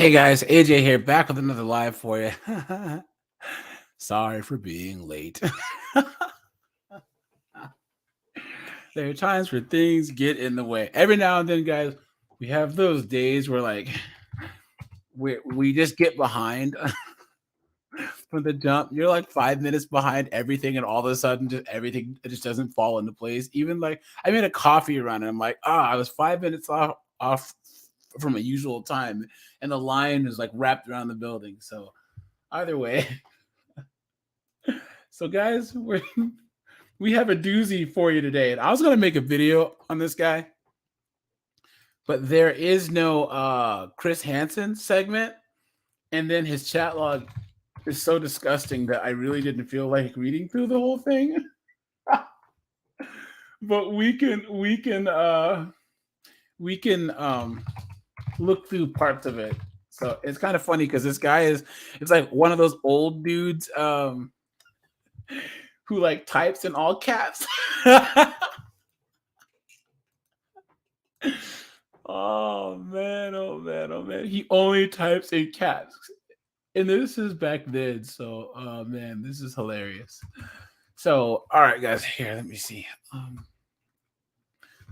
Hey guys, AJ here, back with another live for you. Sorry for being late. There are times where things get in the way. Every now and then, guys, we have those days where we just get behind from the jump. You're like 5 minutes behind everything, and all of a sudden, just everything it just doesn't fall into place. Even like I made a coffee run, and I'm like, I was 5 minutes off from a usual time, and the line is like wrapped around the building. So either way, so guys, we have a doozy for you today. And I was gonna make a video on this guy, but there is no Chris Hansen segment, and then his chat log is so disgusting that I really didn't feel like reading through the whole thing. But we can look through parts of it. So it's kind of funny because this guy is it's like one of those old dudes who like types in all caps. Oh man, oh man, oh man. He only types in caps. And this is back then. So oh man, this is hilarious. So all right, guys, here, let me see.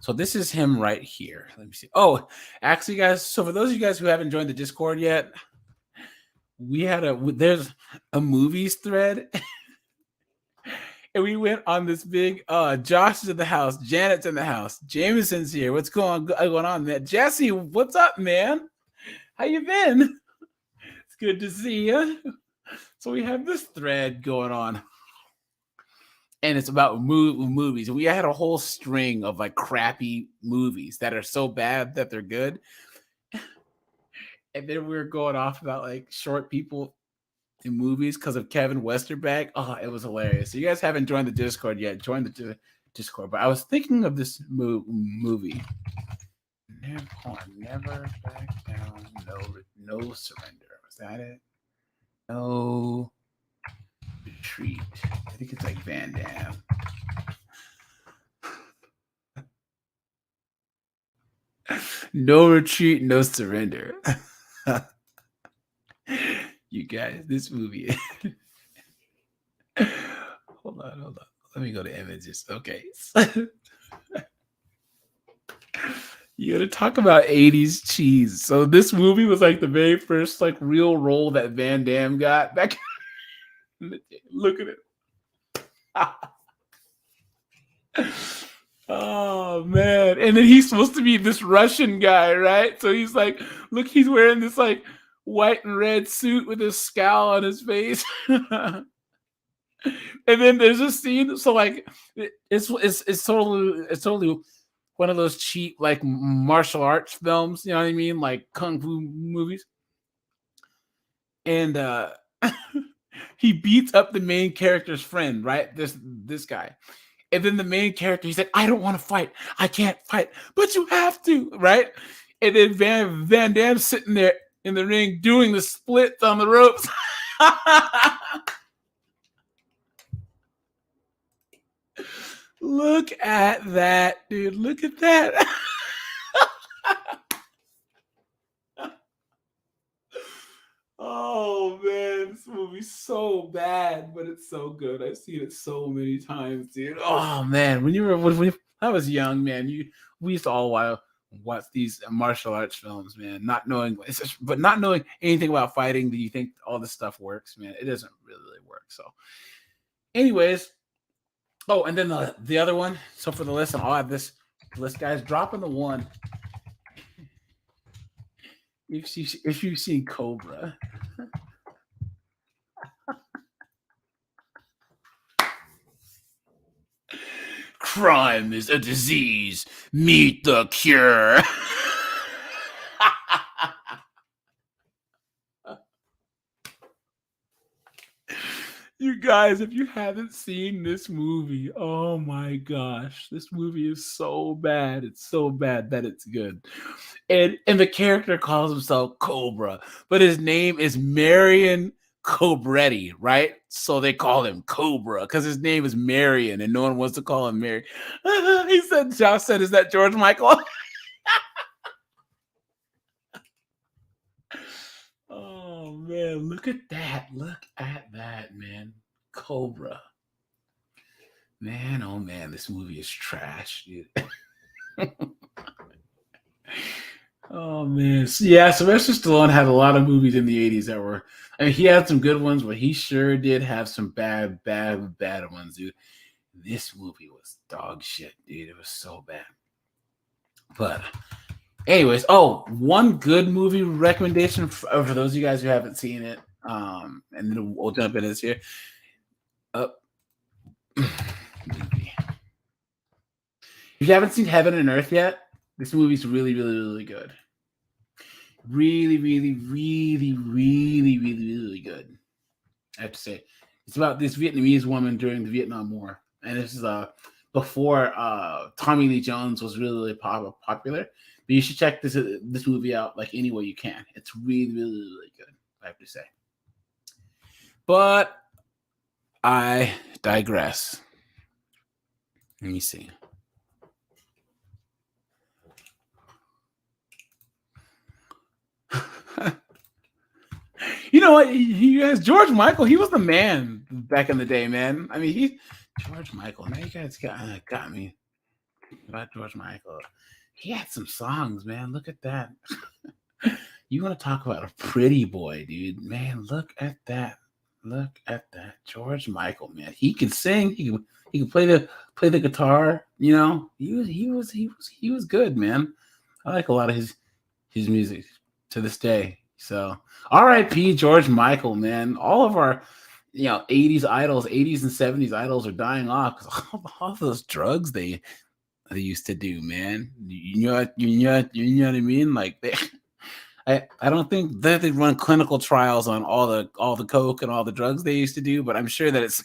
So this is him right here. Let me see. Oh, actually, guys, so for those of you guys who haven't joined the Discord yet, there's a movies thread. And we went on this big Josh is in the house, Janet's in the house, Jameson's here. What's going on, man? Jesse, what's up, man? How you been? It's good to see you. So we have this thread going on, and it's about movies. We had a whole string of like crappy movies that are so bad that they're good. And then we were going off about like short people in movies because of Kevin Westerbeck. Oh, it was hilarious. So you guys haven't joined the Discord yet, join the Discord. But I was thinking of this movie. Never back down, no surrender. Was that it? No retreat. I think it's like Van Damme. No retreat, no surrender. You guys, this movie. Hold on. Let me go to images. Okay. You gotta talk about 80s cheese. So this movie was like the very first like real role that Van Damme got back. Look at it. Oh man. And then he's supposed to be this Russian guy, right? So he's like, look, he's wearing this like white and red suit with this scowl on his face. And then there's a scene, so like it's totally one of those cheap like martial arts films, you know what I mean? Like kung fu movies. And he beats up the main character's friend, right? This guy. And then the main character, he's like, I don't want to fight. I can't fight, but you have to, right? And then Van Damme's sitting there in the ring doing the splits on the ropes. Look at that, dude. Look at that. Oh man, this movie's so bad, but it's so good. I've seen it so many times, dude. Oh man, when I was young, man, we used to all watch these martial arts films, man. Not knowing anything about fighting, do you think all this stuff works, man? It doesn't really work. So, anyways, oh, and then the other one. So for the list, I'll have this list, guys. Dropping the one. If you've seen Cobra. Crime is a disease. Meet the cure. You guys, if you haven't seen this movie, oh my gosh, this movie is so bad. It's so bad that it's good. And the character calls himself Cobra, but his name is Marion Cobretti, right? So they call him Cobra because his name is Marion, and no one wants to call him Marion. Josh said, "Is that George Michael?" man, look at that. Look at that, man. Cobra. Man, oh man, this movie is trash, dude. Oh man, yeah. Sylvester Stallone had a lot of movies in the '80s that were. I mean, he had some good ones, but he sure did have some bad ones, dude. This movie was dog shit, dude. It was so bad. But, anyways, one good movie recommendation for those of you guys who haven't seen it, and then we'll jump into this here. Movie. If you haven't seen Heaven and Earth yet, this movie's really, really, really good. Really, really, really, really, really, really good. I have to say, it's about this Vietnamese woman during the Vietnam War, and this is before Tommy Lee Jones was really, really popular. But you should check this movie out like any way you can. It's really, really, really good. I have to say. But I digress. Let me see. You know what? He has George Michael. He was the man back in the day, man. I mean, George Michael. Now you guys got me about George Michael. He had some songs, man. Look at that. You want to talk about a pretty boy, dude? Man, look at that. Look at that, George Michael, man. He can sing. He can play the guitar. You know, he was good, man. I like a lot of his music to this day. So, R.I.P. George Michael, man. All of our 80s idols, 80s and 70s idols are dying off because all those drugs they used to do, man. You know what I mean? Like I don't think that they run clinical trials on all the coke and all the drugs they used to do, but I'm sure that it's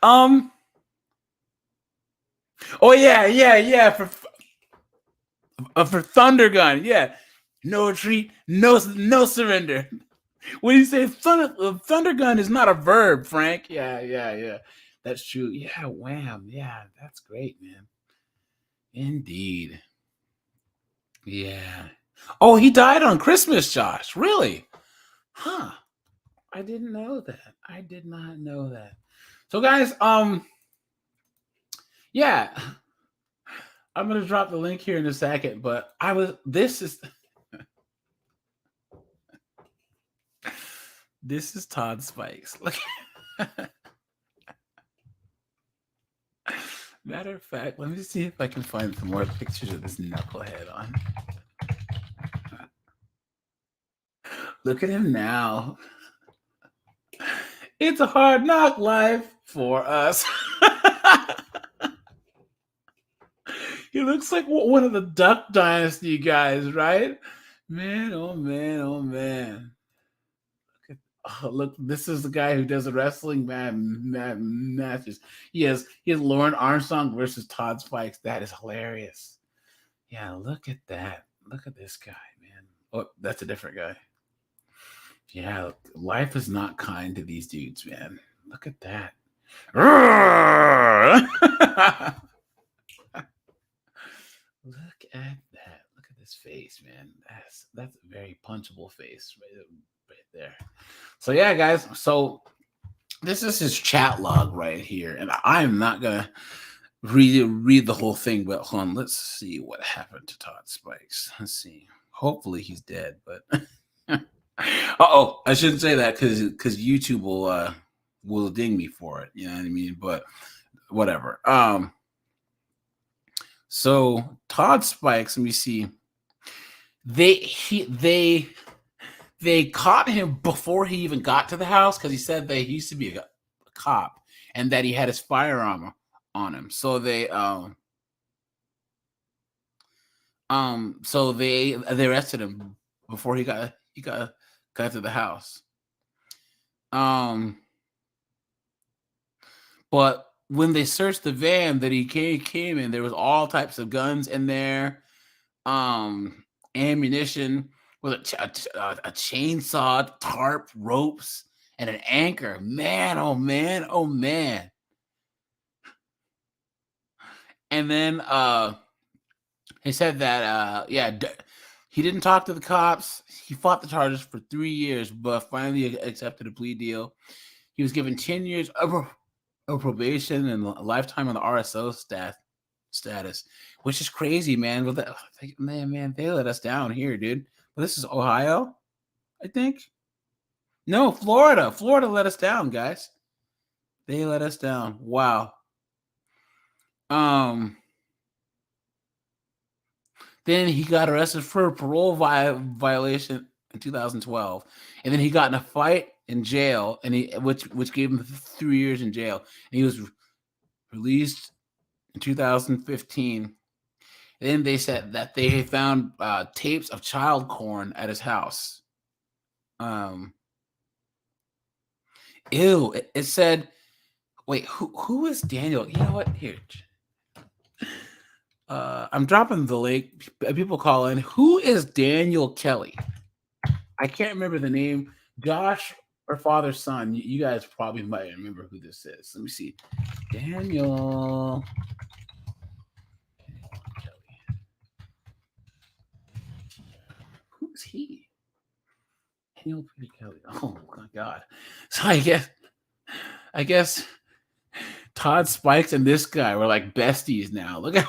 oh yeah for Thunder Gun, yeah. No retreat, no surrender. When you say Thunder Gun is not a verb, Frank. Yeah. That's true. Yeah, wham. Yeah, that's great, man. Indeed. Yeah. Oh, he died on Christmas, Josh. Really? Huh. I didn't know that. I did not know that. So guys, yeah. I'm gonna drop the link here in a second, but this is Todd Spikes. Look. Matter of fact, let me see if I can find some more pictures of this knucklehead on. Look at him now. It's a hard knock life for us. He looks like one of the Duck Dynasty guys, right? Man, oh man, oh man. Look, this is the guy who does the wrestling matches. He has Lauren Armstrong versus Todd Spikes. That is hilarious. Yeah, look at that. Look at this guy, man. Oh, that's a different guy. Yeah, life is not kind to these dudes, man. Look at that. Look at that. Look at this face, man. That's a very punchable face right there. So yeah, guys. So this is his chat log right here, and I'm not gonna read the whole thing, but hold on. Let's see what happened to Todd Spikes. Let's see. Hopefully he's dead, but I shouldn't say that because YouTube will ding me for it. You know what I mean? But whatever. So Todd Spikes, let me see. They caught him before he even got to the house because he said that he used to be a cop and that he had his firearm on him. So they arrested him before he got to the house. But when they searched the van that he came in, there was all types of guns in there, ammunition with a chainsaw, tarp, ropes, and an anchor. Man, oh man, oh man. And then he said that He didn't talk to the cops. He fought the charges for 3 years, but finally accepted a plea deal. He was given 10 years of probation and a lifetime on the RSO status, which is crazy, man. But man, they let us down here, dude. But this is Ohio, I think. No, Florida. Florida let us down, guys. They let us down. Wow. Then he got arrested for a parole violation in 2012, and then he got in a fight in jail, and which gave him 3 years in jail, and he was released in 2015. And then they said that they found tapes of child porn at his house. Ew! It said, "Wait, who is Daniel?" You know what? Here. I'm dropping the link. People call in. Who is Daniel Kelly? I can't remember the name. Josh or father's son. You guys probably might remember who this is. Let me see. Daniel Kelly. Who is he? Daniel Peter Kelly. Oh my God. So I guess Todd Spikes and this guy were like besties now. Look at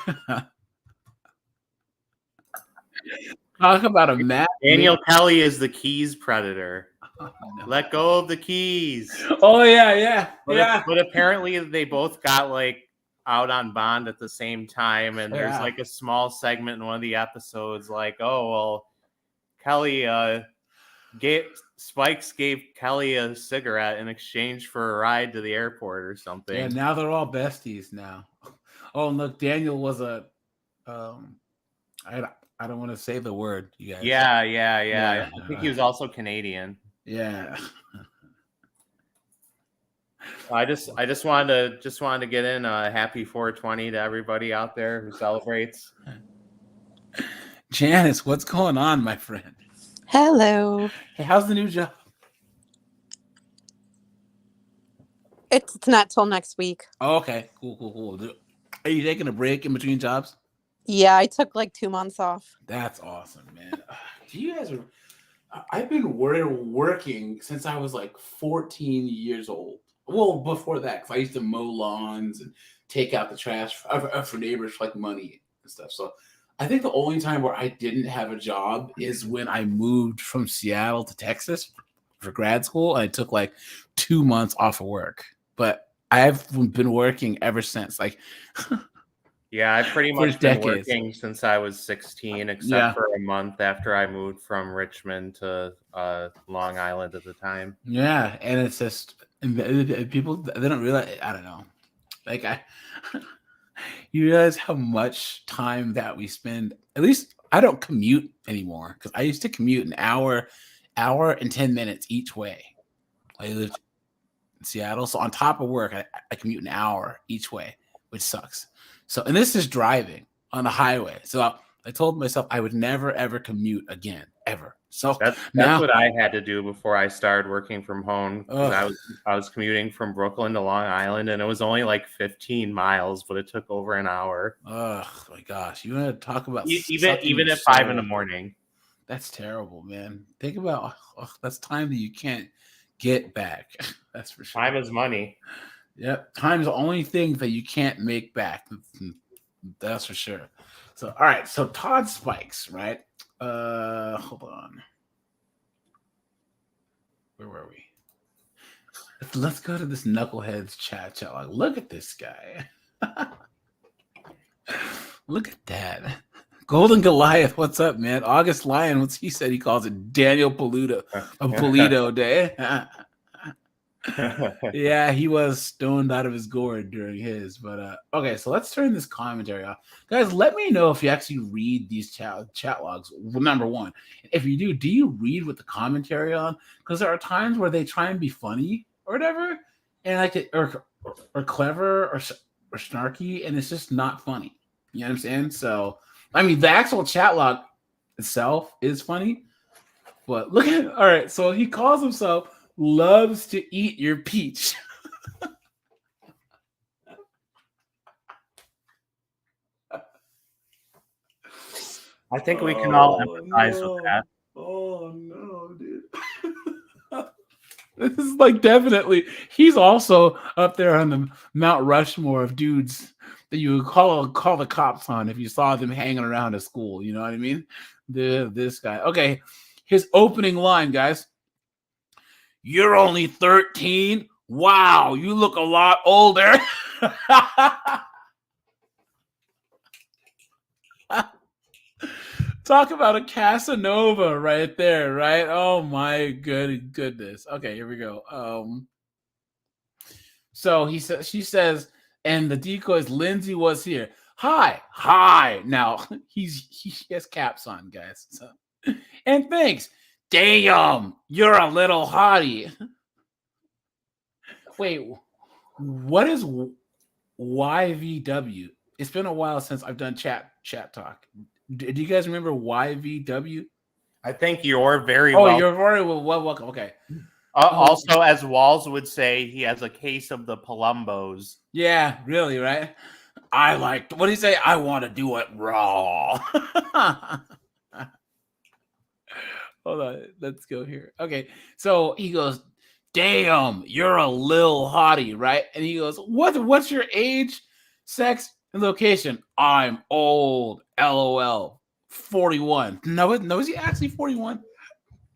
talk about a mad. Daniel Kelly is the keys predator. Oh, no. Let go of the keys. Oh yeah. But apparently they both got like out on bond at the same time, and there's like a small segment in one of the episodes, like, oh well, Kelly Spikes gave Kelly a cigarette in exchange for a ride to the airport or something. Yeah, now they're all besties now. Oh, and look, Daniel was a I don't want to say the word, you guys. Yeah. I think he was also Canadian. Yeah. I just wanted to get in a happy 420 to everybody out there who celebrates. Janice, what's going on, my friend? Hello. Hey, how's the new job? It's not till next week. Oh, okay, cool. Are you taking a break in between jobs? Yeah, I took like 2 months off. That's awesome, man. Do you guys? I've been working since I was like 14 years old. Well, before that, because I used to mow lawns and take out the trash for neighbors for like money and stuff. So I think the only time where I didn't have a job is when I moved from Seattle to Texas for grad school. I took like 2 months off of work, but I've been working ever since. Like, yeah, I've pretty much been working since I was 16, except for a month after I moved from Richmond to Long Island at the time. Yeah, and it's just people, they don't realize. I don't know. Like you realize how much time that we spend. At least I don't commute anymore, because I used to commute an hour and 10 minutes each way. I lived in Seattle, so on top of work, I commute an hour each way, which sucks. So, and this is driving on the highway. So I told myself I would never ever commute again, ever. So that's what I had to do before I started working from home. I was commuting from Brooklyn to Long Island, and it was only like 15 miles, but it took over an hour. Oh my gosh! You want to talk about even at 5 a.m. That's terrible, man. Think about that's time that you can't get back. That's for sure. Time is money. Yep, time's the only thing that you can't make back. That's for sure. So, all right. So Todd Spikes, right? Hold on. Where were we? Let's go to this knuckleheads chat. Like, look at this guy. Look at that. Golden Goliath, what's up, man? August Lion, what's he said? He calls it Daniel Polito Day. Yeah, he was stoned out of his gourd during his. But okay, so let's turn this commentary off, guys. Let me know if you actually read these chat logs. Well, number one, if you do you read with the commentary on? Because there are times where they try and be funny or whatever, and like it, or clever or snarky, and it's just not funny. You know what I'm saying? So I mean, the actual chat log itself is funny, but look at all right. So he calls himself loves to eat your peach. I think we can all empathize with that. Oh no, dude. This is like definitely he's also up there on the Mount Rushmore of dudes that you would call the cops on if you saw them hanging around at school. You know what I mean? This guy. Okay, his opening line, guys. You're only 13. Wow, you look a lot older. Talk about a Casanova right there, right? Oh my goodness. Okay, here we go. So she says, and the decoys, Lindsay was here. Hi. Now he has caps on, guys. So, and thanks. Damn, you're a little hottie. Wait, what is YVW? It's been a while since I've done chat talk. Do you guys remember YVW? I think you're very you're very welcome. Okay. Also, as Walls would say, he has a case of the Palumbos. Yeah, really, right? I like, what do you say? I want to do it raw. Hold on, let's go here. Okay, so he goes, damn, you're a lil hottie, right? And he goes, what's your age, sex, and location? I'm old, LOL, 41. No, is he actually 41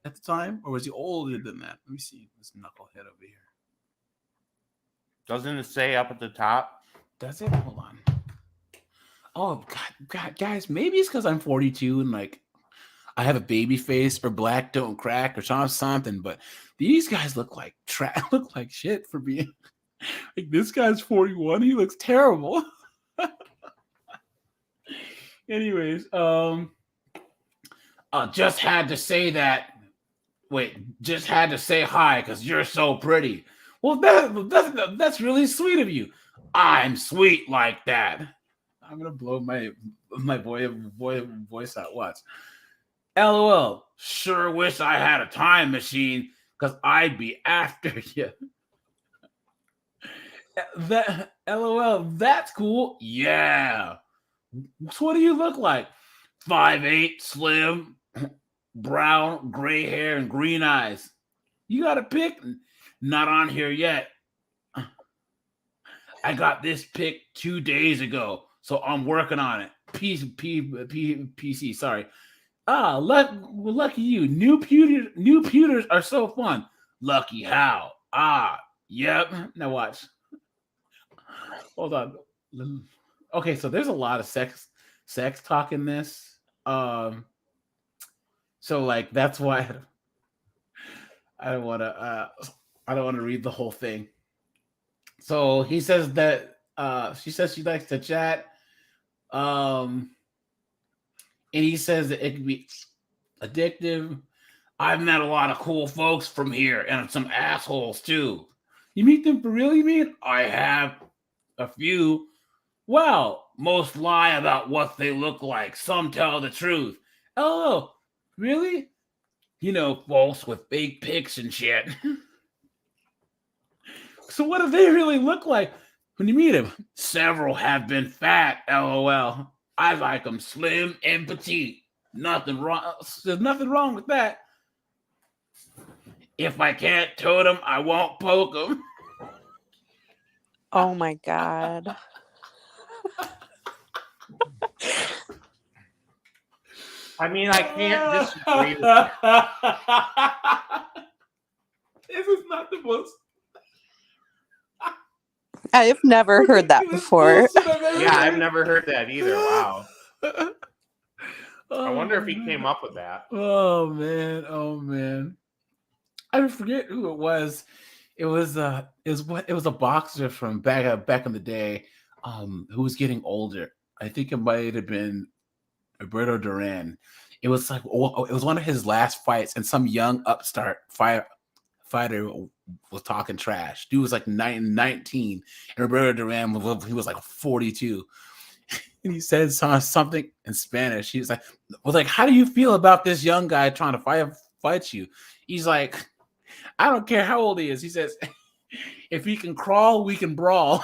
at the time? Or was he older than that? Let me see this knucklehead over here. Doesn't it say up at the top? Does it? Hold on. Oh, God, guys, maybe it's because I'm 42 and like I have a baby face or black don't crack or something, but these guys look like shit for being like this guy's 41. He looks terrible. Anyways, just had to say that. Wait, just had to say hi because you're so pretty. Well, that's really sweet of you. I'm sweet like that. I'm gonna blow my voice out. Watch. LOL. Sure wish I had a time machine because I'd be after you. That LOL. That's cool. Yeah. So what do you look like? 5'8", slim, brown, gray hair, and green eyes. You got a pic? Not on here yet. I got this pic 2 days ago, so I'm working on it. PC. Sorry. Lucky you. New pewters are so fun. Lucky how? Yep. Now watch. Hold on. Okay, so there's a lot of sex talk in this. So like that's why I don't want to read the whole thing. So he says that she says she likes to chat. And he says that it can be addictive. I've met a lot of cool folks from here and some assholes too. You meet them for real, you mean? I have a few. Well, most lie about what they look like. Some tell the truth. Oh, really? You know, folks with fake pics and shit. So what do they really look like when you meet them? Several have been fat, LOL. I like them slim and petite. Nothing wrong. There's nothing wrong with that. If I can't tote them, I won't poke them. Oh my God. I mean, I can't disagree with that. This is not the most. I've never heard that before. Yeah, I've never heard that either. Wow. I wonder if he came up with that. Oh man. I forget who it was. It was a boxer from back in the day who was getting older. I think it might have been Alberto Duran. It was like it was one of his last fights, and some young upstart fighter was talking trash. Dude was like 19, and Roberto Duran was like 42. And he said something in Spanish. He was like, how do you feel about this young guy trying to fight you? He's like, I don't care how old he is. He says, if he can crawl, we can brawl.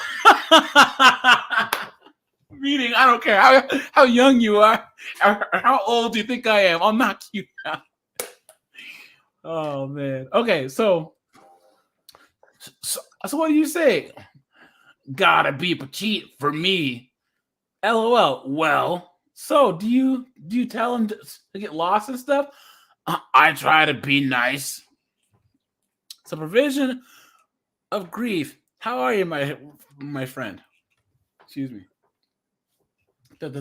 Meaning, I don't care how young you are or how old you think I am. I'll knock you out. Oh man. Okay, so what do you say? Gotta be petite for me. LOL. Well, so do you tell him to get lost and stuff? I try to be nice. Supervision of grief. How are you, my friend? Excuse me. Well,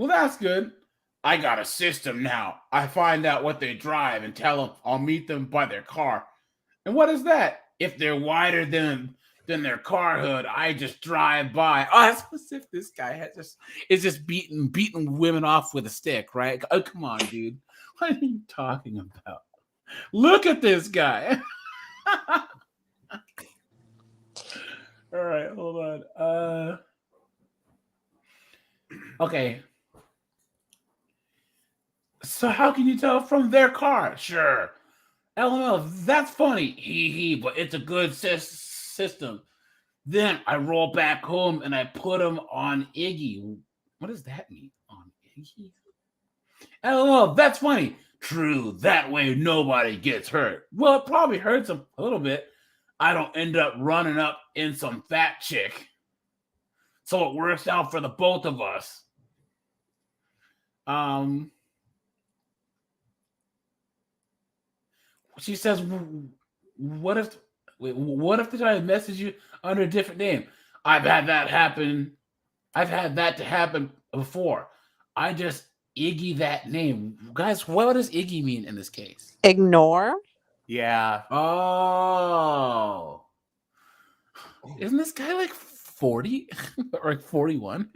that's good. I got a system now. I find out what they drive and tell them I'll meet them by their car. And what is that? If they're wider than their car hood, I just drive by. Oh, that's as if this guy is just beating women off with a stick, right? Oh, come on, dude. What are you talking about? Look at this guy. All right, hold on. Okay. So how can you tell from their car? Sure. LML, that's funny. Hee, but it's a good system. Then I roll back home and I put him on Iggy. What does that mean? On Iggy? LOL, that's funny. True, that way nobody gets hurt. Well, it probably hurts him a little bit. I don't end up running up in some fat chick. So it works out for the both of us. She says, what if they try to message you under a different name? I've had that happen. I've had that to happen before. I just Iggy that name. Guys, what does Iggy mean in this case? Ignore? Yeah. Oh. Isn't this guy like 40 or like 41?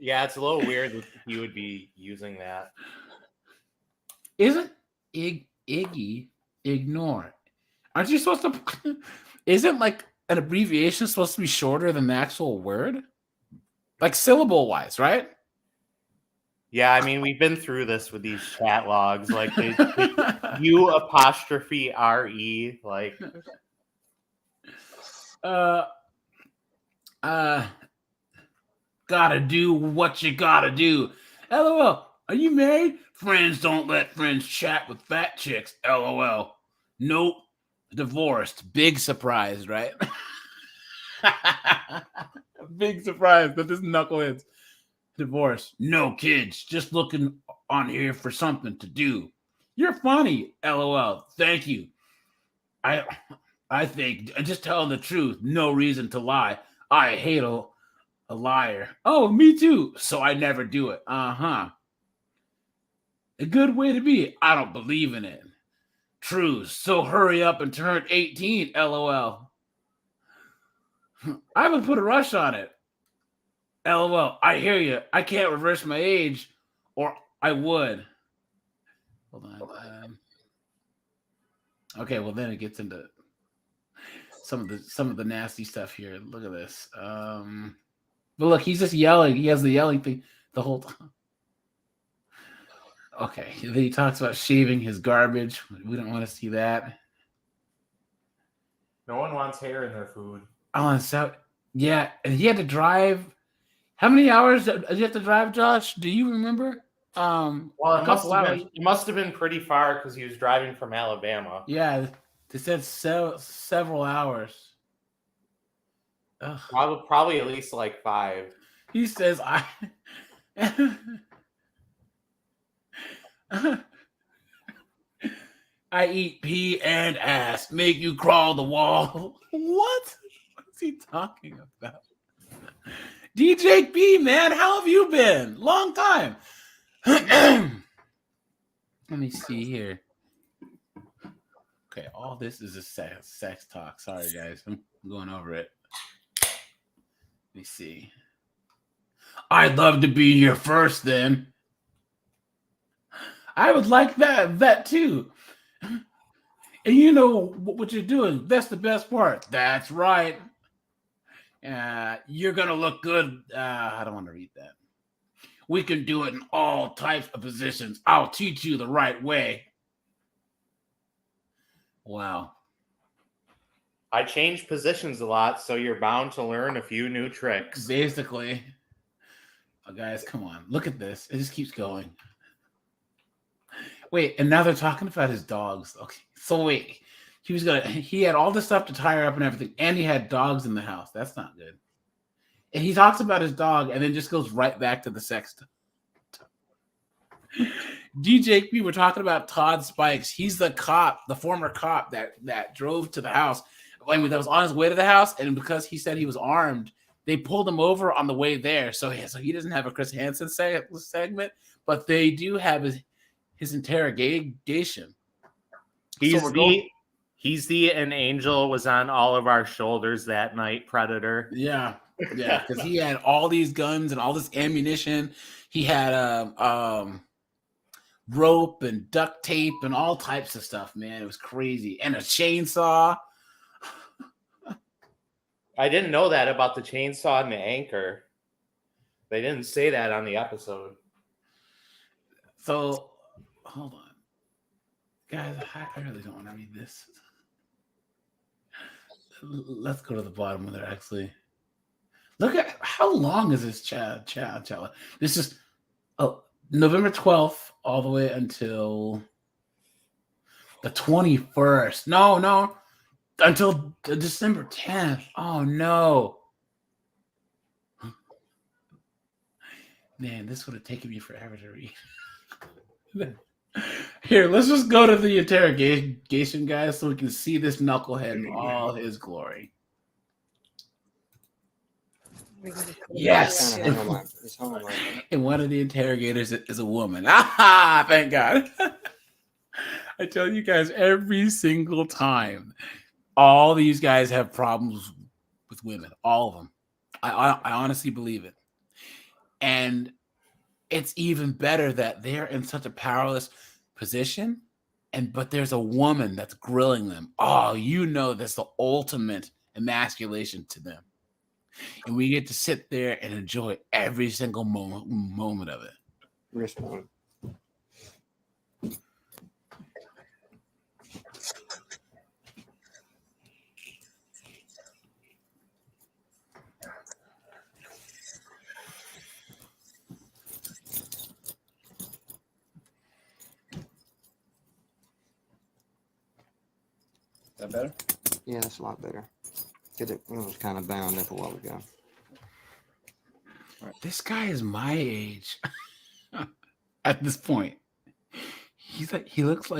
Yeah, it's a little weird that he would be using that. Isn't Iggy ignore? Aren't you supposed to? Isn't like an abbreviation supposed to be shorter than the actual word? Like syllable wise, right? Yeah, I mean, we've been through this with these chat logs. Like, U apostrophe RE. Like, gotta do what you gotta do. LOL. Are you married? Friends don't let friends chat with fat chicks. LOL. Nope. Divorced. Big surprise, right? Big surprise that this knucklehead's divorced. No kids. Just looking on here for something to do. You're funny. LOL. Thank you. I think just telling the truth. No reason to lie. I hate a liar. Oh, me too. So I never do it. Uh-huh. A good way to be. I don't believe in it. True. So hurry up and turn 18. LOL. I haven't put a rush on it. LOL. I hear you. I can't reverse my age, or I would. Hold on. Okay, well then it gets into some of the nasty stuff here. Look at this. But look, he's just yelling. He has the yelling thing the whole time. Okay, then he talks about shaving his garbage. We don't want to see that. no one wants hair in their food. Oh, so yeah, and he had to drive. How many hours did you have to drive, Josh? Do you remember? Well, it must have been pretty far because he was driving from Alabama. Yeah, they said several hours. Ugh. Probably at least like 5. He says, I eat pee and ass, make you crawl the wall. What? What's he talking about? DJ B, man, how have you been? Long time. Let me see here. Okay, all this is a sex talk. Sorry, guys. I'm going over it. Let me see. I'd love to be here first, then. I would like that too. And you know what you're doing. That's the best part. That's right. You're going to look good. I don't want to read that. We can do it in all types of positions. I'll teach you the right way. Wow. I change positions a lot, so you're bound to learn a few new tricks. Basically. Oh, guys, come on. Look at this. It just keeps going. Wait, and now they're talking about his dogs. Okay, so wait. He had all this stuff to tie her up and everything, and he had dogs in the house. That's not good. And he talks about his dog and then just goes right back to the sex stuff. DJ, we were talking about Todd Spikes. He's the cop, the former cop that drove to the house. I mean, that was on his way to the house, and because he said he was armed, they pulled him over on the way there. So he doesn't have a Chris Hansen segment, but they do have his interrogation. He's the an angel was on all of our shoulders that night, Predator. Yeah, because he had all these guns and all this ammunition. He had rope and duct tape and all types of stuff, man. It was crazy. And a chainsaw. I didn't know that about the chainsaw and the anchor. They didn't say that on the episode. So, hold on. Guys, I really don't want to read this. Let's go to the bottom where they're actually... Look at how long is this chat. This is November 12th all the way until the 21st. No, until December 10th. Oh no. Man, this would have taken me forever to read. Here, let's just go to the interrogation, guys, so we can see this knucklehead in all his glory. Yes. And one of the interrogators is a woman. Ah, thank God. I tell you guys every single time, all these guys have problems with women. All of them. I honestly believe it. And it's even better that they're in such a powerless position, but there's a woman that's grilling them. Oh, that's the ultimate emasculation to them. And we get to sit there and enjoy every single moment of it. Respond. Is that better? Yeah, that's a lot better. It was kind of bound up a while ago. This guy is my age at this point. He looks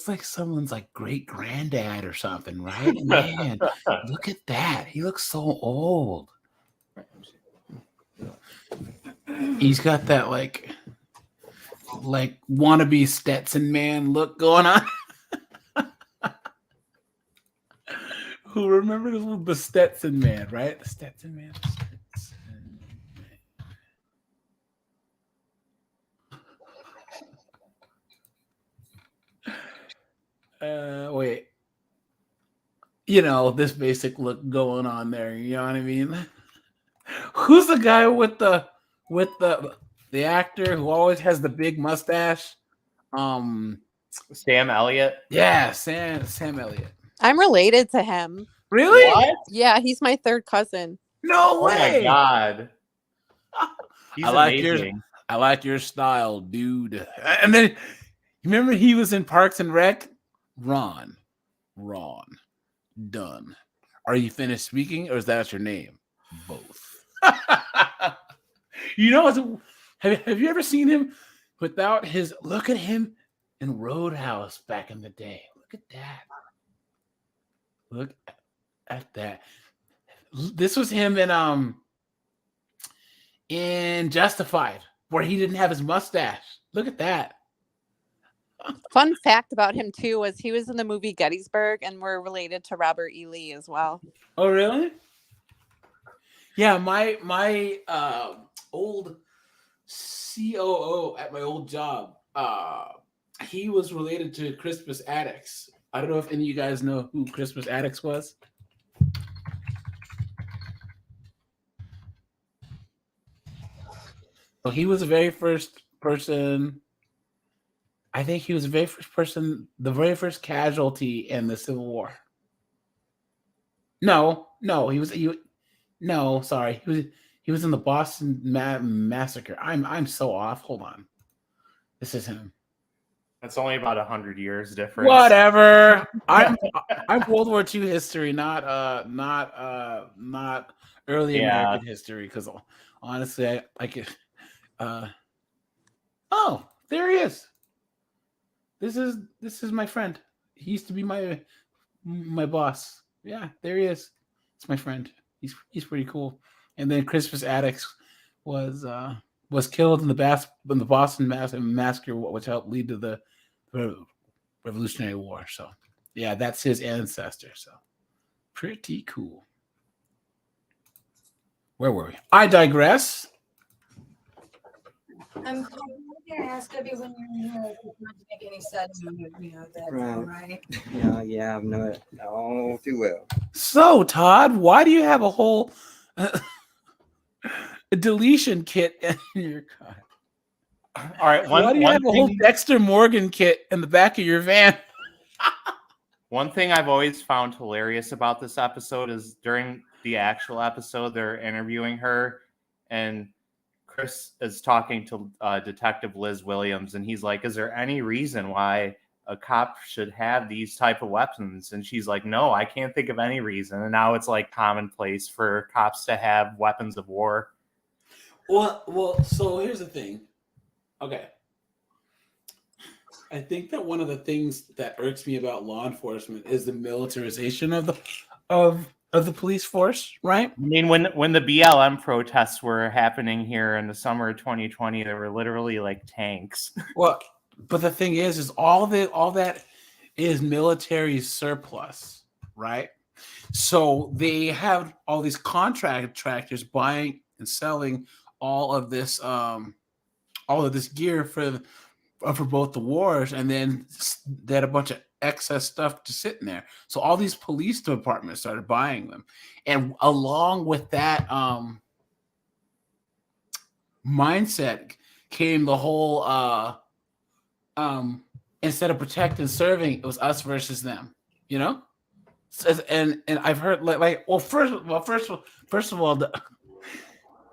like someone's like great granddad or something, right? Man, look at that. He looks so old. He's got that like wannabe Stetson man look going on. Who remembers the Stetson man, right? The Stetson man. Wait. This basic look going on there. You know what I mean? Who's the guy with the actor who always has the big mustache? Sam Elliott. Yeah, Sam Elliott. I'm related to him. Really? What? Yeah, he's my thard cousin. No way. Oh my God. He's amazing. I like your style, dude. And then remember he was in Parks and Rec? Ron. Done. Are you finished speaking, or is that your name? Both. Have you ever seen him without his? Look at him in Roadhouse back in the day. Look at that. Look at that. This was him in Justified, where he didn't have his mustache. Look at that. Fun fact about him too was he was in the movie Gettysburg, and we're related to Robert E. Lee as well. Oh, really? Yeah, my old COO at my old job, he was related to Crispus Attucks. I don't know if any of you guys know who Crispus Attucks was. So he was the very first person. I think he was the very first person, the very first casualty in the Civil War. No, no, sorry. He was in the Boston massacre. I'm so off. Hold on. This is him. That's only about 100 years difference. Whatever. I'm World War II history, not early American history. Because honestly, I could. Oh, there he is. This is my friend. He used to be my boss. Yeah, there he is. It's my friend. He's pretty cool. And then Crispus Attucks was killed in the Boston massacre, which helped lead to the Revolutionary War. So yeah, that's his ancestor. So pretty cool. Where were we? I digress. I'm going to ask Debbie when you're in here, if it's not to make any sense, that's all right. Yeah, I know it all too well. So Todd, why do you have a whole deletion kit in your car? All right. Why do you have a whole Dexter Morgan kit in the back of your van? One thing I've always found hilarious about this episode is during the actual episode, they're interviewing her, and Chris is talking to Detective Liz Williams, and he's like, "Is there any reason why a cop should have these type of weapons?" And she's like, "No, I can't think of any reason." And now it's like commonplace for cops to have weapons of war. Well. So here's the thing. Okay. I think that one of the things that irks me about law enforcement is the militarization of the police force, right? I mean, when the BLM protests were happening here in the summer of 2020, there were literally like tanks. Well, but the thing is all that is military surplus, right? So they have all these contractors buying and selling all of this gear for both the wars, and then they had a bunch of excess stuff to sit in there. So all these police departments started buying them, and along with that mindset came the whole instead of protect and serving, it was us versus them. You know, and I've heard first of all,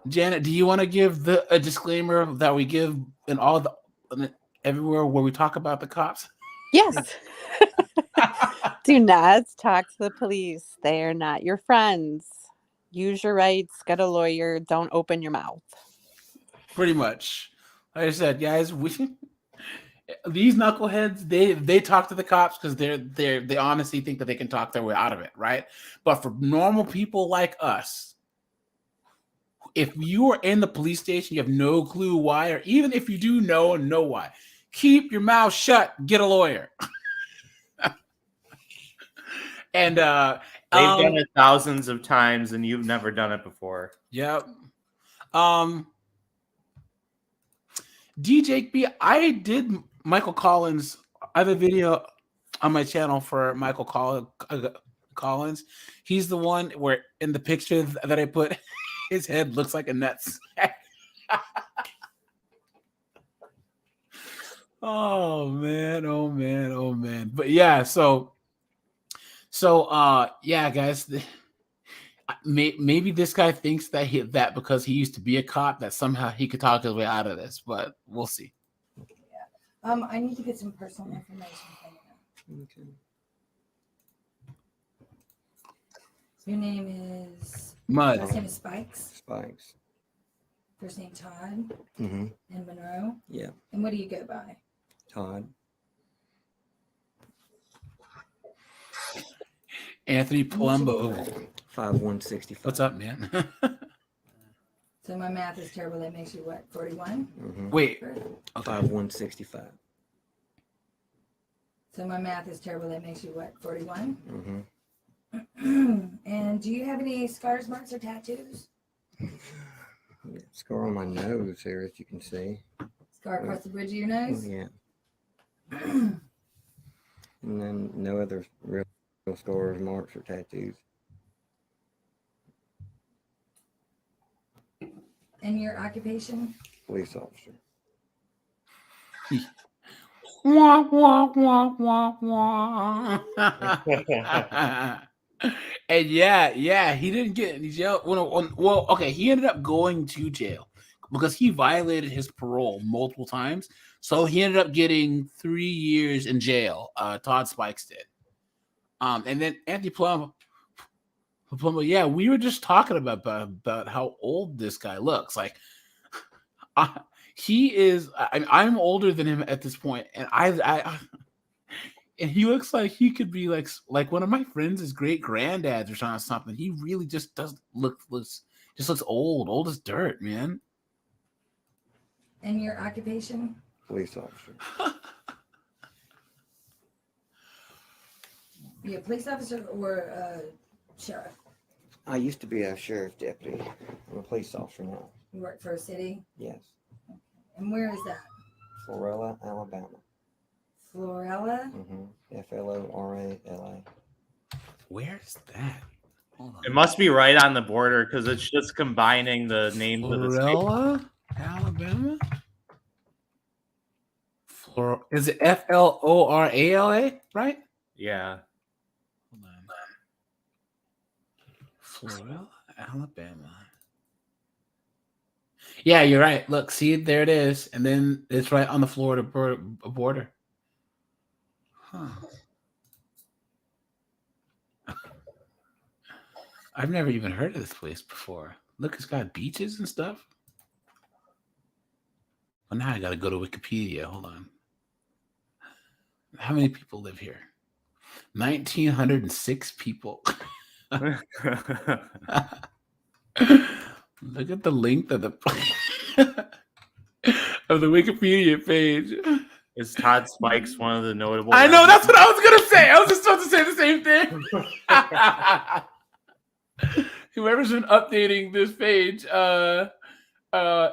Janet, do you want to give a disclaimer that we give in everywhere where we talk about the cops? Yes. Do not talk to the police. They are not your friends. Use your rights. Get a lawyer. Don't open your mouth. Pretty much. Like I said, guys, these knuckleheads, they talk to the cops because they honestly think that they can talk their way out of it, right? But for normal people like us, if you are in the police station, you have no clue why, or even if you do know why, keep your mouth shut. Get a lawyer. And they've done it thousands of times, and you've never done it before. Yep. DJ B, I did Michael Collins. I have a video on my channel for Michael Collins. He's the one where in the picture that I put, his head looks like a nut. Oh man. But yeah, so yeah, guys. Maybe this guy thinks that because he used to be a cop that somehow he could talk his way out of this, but we'll see. Yeah. I need to get some personal information from you. Okay. Your name is Mud. Last name is Spikes. Spikes. First name Todd. Mm-hmm. And Monroe. Yeah. And what do you go by? Todd. Anthony Palumbo. 5'1" What's up, man? So my math is terrible. That makes you what? 41. Mm-hmm. Wait. Okay. 5'1" So my math is terrible. That makes you what? 41. Mm-hmm. And do you have any scars, marks, or tattoos? Yeah, scar on my nose here, as you can see. Scar across the bridge of your nose? Yeah. And then no other real scars, marks, or tattoos. And your occupation? Police officer. Wah, wah, wah, wah, wah. And yeah, he didn't get any jail. Well, okay, he ended up going to jail because he violated his parole multiple times. So he ended up getting 3 years in jail. Todd Spikes did. And then Anthony Plummer, yeah, we were just talking about how old this guy looks. Like, he is. I'm older than him at this point, and I and he looks like he could be like one of my friends' great granddads or something. He really just does looks old as dirt, man. And your occupation? Police officer. You a police officer or a sheriff? I used to be a sheriff's deputy. I'm a police officer now. You work for a city? Yes. And where is that? Florella, Alabama. Florella? Florala. Where's that? Hold on. It must be right on the border because it's just combining the names of the state. Florella, Alabama. Is it Florala? Right? Yeah. Hold on. Florella, Alabama. Yeah, you're right. Look, see, there it is, and then it's right on the Florida border. Huh. I've never even heard of this place before. Look, it's got beaches and stuff. Well, now I got to go to Wikipedia. Hold on. How many people live here? 1,906 people. Look at the length of the Wikipedia page. Is Todd Spikes one of the notable? I know, that's what I was gonna say. I was just about to say the same thing. Whoever's been updating this page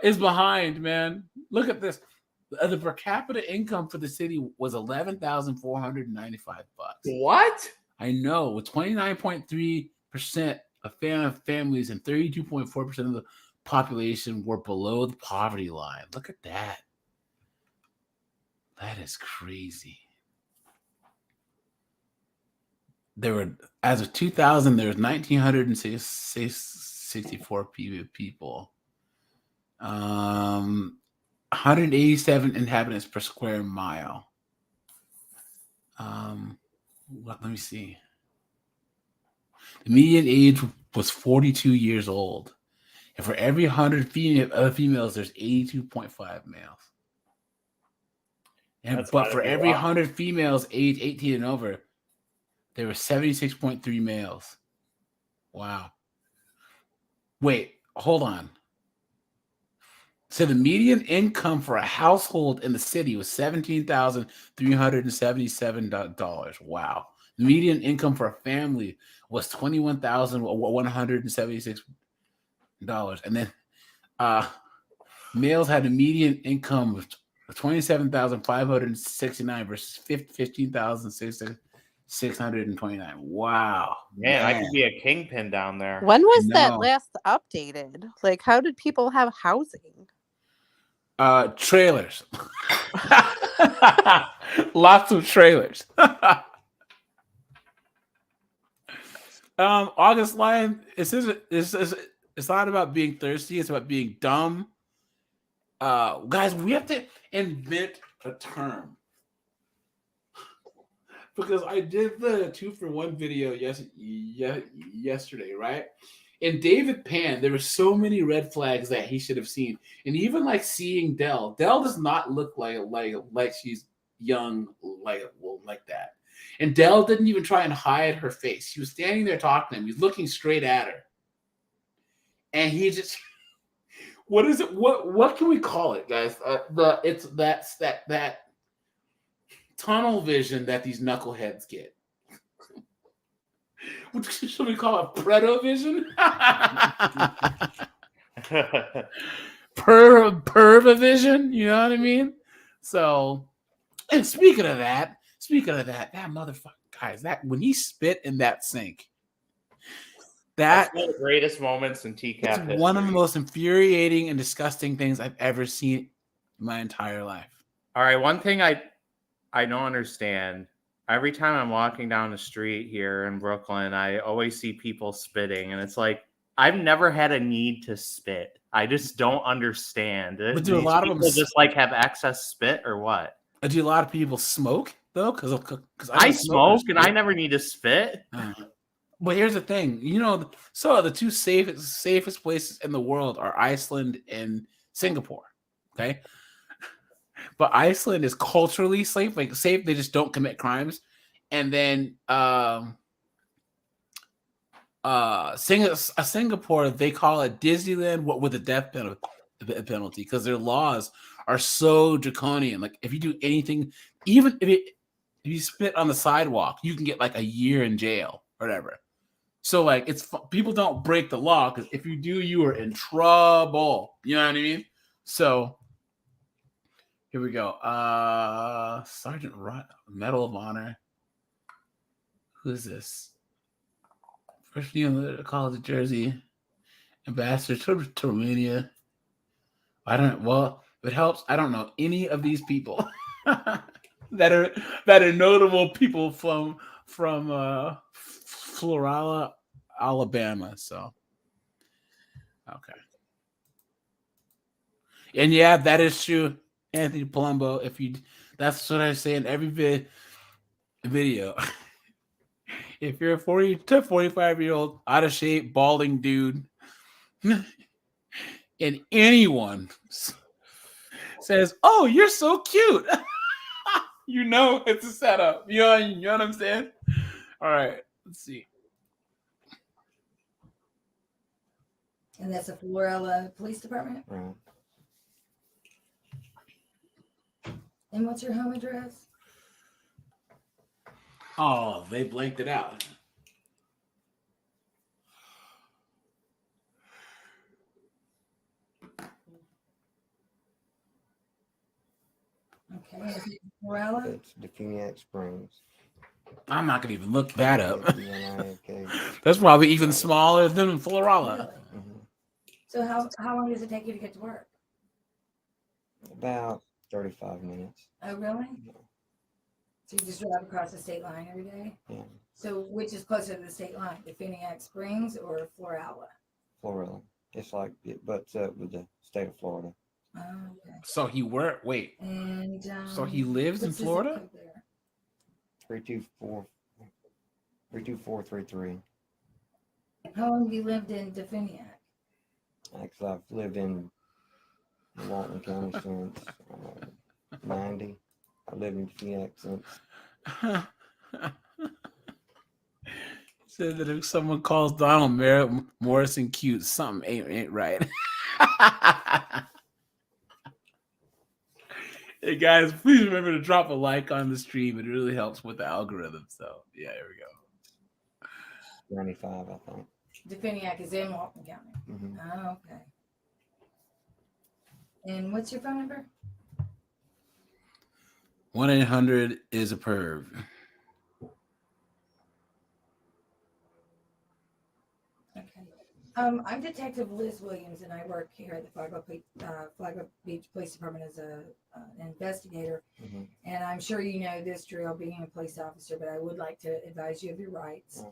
is behind, man. Look at this. The per capita income for the city was $11,495. What? I know, with 29.3% of families and 32.4% of the population were below the poverty line. Look at that. That is crazy. There were, as of 2000, there was 1,964 people. 187 inhabitants per square mile. Let me see. The median age was 42 years old. And for every 100 females, there's 82.5 males. But for every 100 females age 18 and over, there were 76.3 males. Wow. Wait, hold on. So the median income for a household in the city was $17,377. Wow. The median income for a family was $21,176. And then males had a median income of $27,569 versus $15,629. Wow. Man, I could be a kingpin down there. When was that No. last updated? Like, how did people have housing? Trailers. Lots of trailers. August Lion, it's not about being thirsty, it's about being dumb. Guys, we have to invent a term. Because I did the 2-for-1 video yesterday, right? And David Pan, there were so many red flags that he should have seen. And even like seeing Dell does not look like she's young like that. And Dell didn't even try and hide her face. She was standing there talking to him. He's looking straight at her. And he just, what is it? What can we call it, guys? That tunnel vision that these knuckleheads get. What should we call it? Preto vision? Perv vision? You know what I mean? So, and speaking of that motherfucker, guys, that when he spit in that sink, That's one of the greatest moments in TCAP it's history. one of the most infuriating and disgusting things I've ever seen in my entire life. All right, one thing I I don't understand. Every time I'm walking down the street here in Brooklyn, I always see people spitting, and it's like I've never had a need to spit. I just don't understand. But do a These lot of them people just like have excess spit or what? do a lot of people smoke though? Because I smoke and I never need to spit. But here's the thing, so the two safest places in the world are Iceland and Singapore. Okay, but Iceland is culturally safe, safe. They just don't commit crimes, and then Singapore, they call it Disneyland, what with a death penalty, because their laws are so draconian. Like if you do anything, even if you spit on the sidewalk, you can get like a year in jail or whatever. So like people don't break the law, because if you do, you are in trouble. You know what I mean? So here we go. Sergeant Medal of Honor. Who's this? First Union College of Jersey. Ambassador to Romania. If it helps, I don't know any of these people that are notable people from Florala, Alabama. So okay. And yeah, that is true, Anthony Palumbo. That's what I say in every video. If you're a 40 to 45-year-old out of shape, balding dude, and anyone says, "Oh, you're so cute," it's a setup. You know what I'm saying? All right, let's see. And that's a Florella Police Department. Right. And what's your home address? Oh, they blanked it out. Okay, is it Florella? It's Defuniak Springs. I'm not gonna even look that up. Okay. That's probably even smaller than Florala. Really? Mm-hmm. So how long does it take you to get to work? About 35 minutes. Oh, really? Yeah. So you just drive across the state line every day? Yeah. So which is closer to the state line, Defuniak Springs or Florala? Florilla. It's like it butts up with the state of Florida. Oh, okay. So And so he lives in what's the zip Florida? code there? 32433. How long have you lived in Defuniak? Actually, I've lived in Walton County since 90. I lived in Defuniak since. Said that if someone calls Donald Morrison cute, something ain't right. Hey guys, please remember to drop a like on the stream. It really helps with the algorithm. So yeah, here we go. 95, I think. Defuniak is in Walton County. Mm-hmm. Oh, okay. And what's your phone number? 1-800 is a perv. Okay. I'm Detective Liz Williams, and I work here at the Flagler Beach Police Department as an investigator. Mm-hmm. And I'm sure you know this drill, being a police officer, but I would like to advise you of your rights.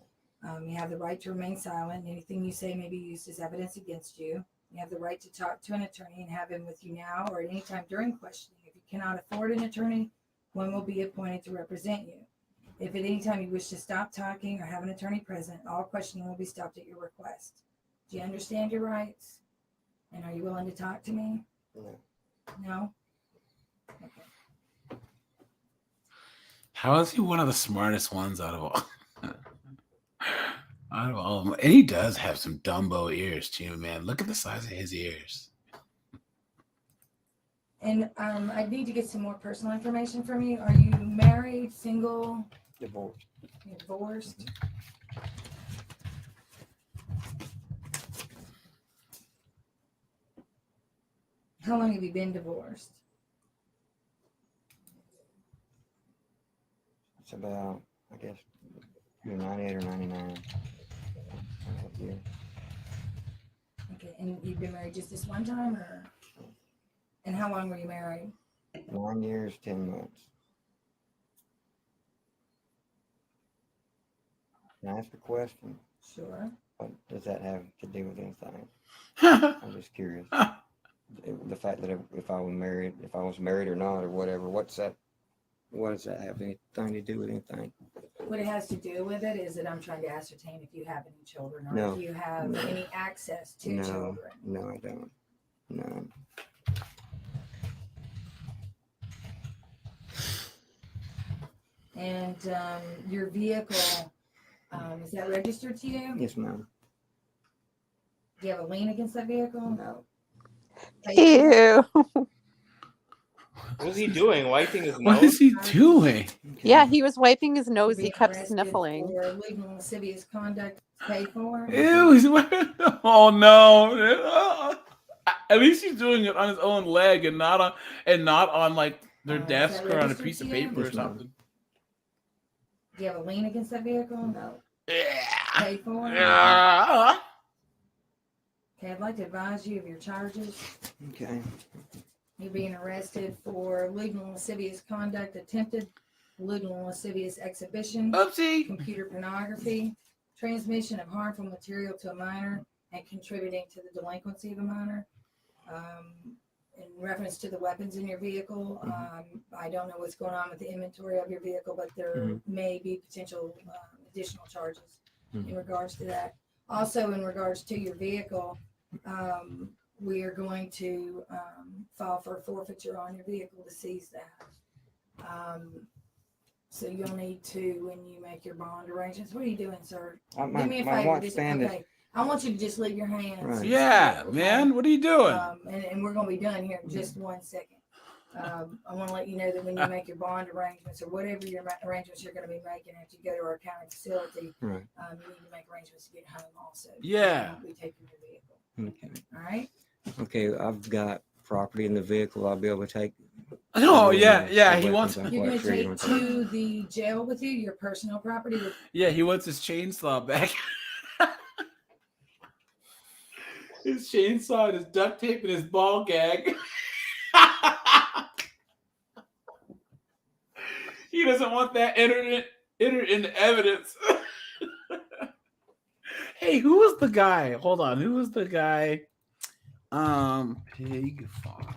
You have the right to remain silent. Anything you say may be used as evidence against you. You have the right to talk to an attorney and have him with you now or at any time during questioning. If you cannot afford an attorney, one will be appointed to represent you. If at any time you wish to stop talking or have an attorney present, all questioning will be stopped at your request. Do you understand your rights? And are you willing to talk to me? No. No? Okay. How is he one of the smartest ones out of all? Out of all of them. And he does have some Dumbo ears too, man. Look at the size of his ears. And I need to get some more personal information from you. Are you married, single, Divorced. divorced? How long have you been divorced? It's about, I guess, either 98 or 99. Yeah. Okay, and you've been married just this one time, or? And how long were you married? 9 years, 10 months. Can I ask a question? Sure. What does that have to do with anything? I'm just curious. The fact that if I was married or not or whatever, what does that have anything to do with anything? What it has to do with it is that I'm trying to ascertain if you have any children or No. if you have No. any access to No, children. no, I don't. No. And your vehicle, is that registered to you? Yes, ma'am. Do you have a lien against that vehicle? No. Ew. What was he doing? Wiping his What nose? is he doing? Yeah, he was wiping his nose. He Being kept arrested sniffling. for illegal and lascivious conduct paid for. Ew, oh no. At least he's doing it on his own leg and not on like their Is desk that or on a registered piece of to you? paper or Yes, ma'am. something. Do you have a lien against that vehicle? No. Yeah. Paid for? Yeah. Okay, I'd like to advise you of your charges. Okay. You're being arrested for illegal and lascivious conduct, attempted illegal and lascivious exhibition, Oopsie. computer pornography, transmission of harmful material to a minor, and contributing to the delinquency of a minor. In reference to the weapons in your vehicle, I don't know what's going on with the inventory of your vehicle, but there may be potential additional charges in regards to that. Also, in regards to your vehicle, we are going to file for a forfeiture on your vehicle to seize that. So you'll need to, when you make your bond arrangements, what are you doing, sir? Do me a My favor. watch Just, stand is okay, I want you to just leave your hands. Right. Yeah, Okay? man. What are you doing? And we're going to be done here in just 1 second. I want to let you know that when you make your bond arrangements or whatever your arrangements you're going to be making after you go to our county facility, right. you need to make arrangements to get home also. Yeah. We take your vehicle. Okay. All right. Okay, I've got property in the vehicle I'll be able to take. Oh, yeah, The yeah. He weapons, wants. I'm You're going quite to sure take want to to the jail with you your personal property. Yeah, he wants his chainsaw back. His chainsaw and his duct tape and his ball gag. He doesn't want that entered into evidence. Hey, who was the guy? Hold on, who was the guy? Pig farm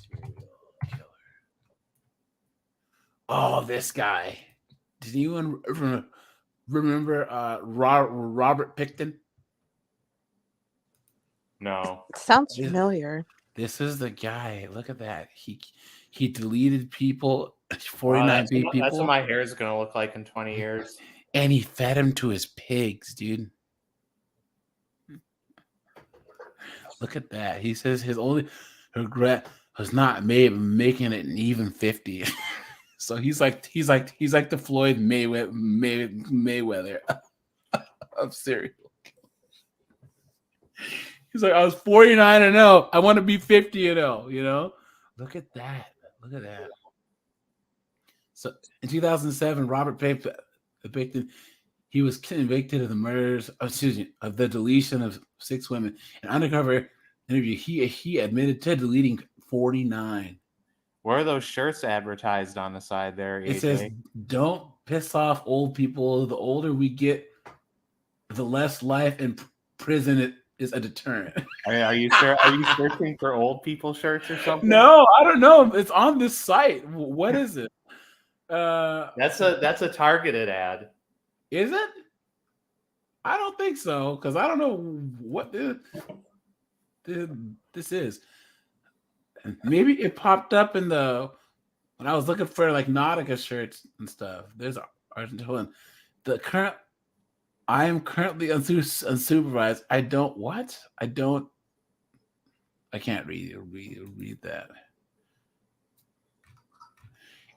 serial killer. Oh, this guy. Did anyone remember Robert Picton? No. Sounds familiar. This is the guy. Look at that. He deleted people, Wow, 49 people. that's what my hair is going to look like in 20 years. And he fed him to his pigs, dude. Look at that. He says his only regret was not making it an even 50. So he's like the Floyd Mayweather of serial. He's like, I was 49-0. I want to be 50-0. You know, look at that. Look at that. So in 2007, Robert Picton, he was convicted of the murders, of the deletion of 6 women. In an undercover interview, he admitted to deleting 49. Where are those shirts advertised on the side there, AJ? It says, "Don't piss off old people. The older we get, the less life in prison is a deterrent." Are you sure? Are you searching for old people shirts or something? No, I don't know. It's on this site. What is it? That's a targeted ad. Is it? I don't think so, because I don't know what this is. Maybe it popped up when I was looking for like Nautica shirts and stuff. There's Argentine. I am currently unsupervised. I can't read that.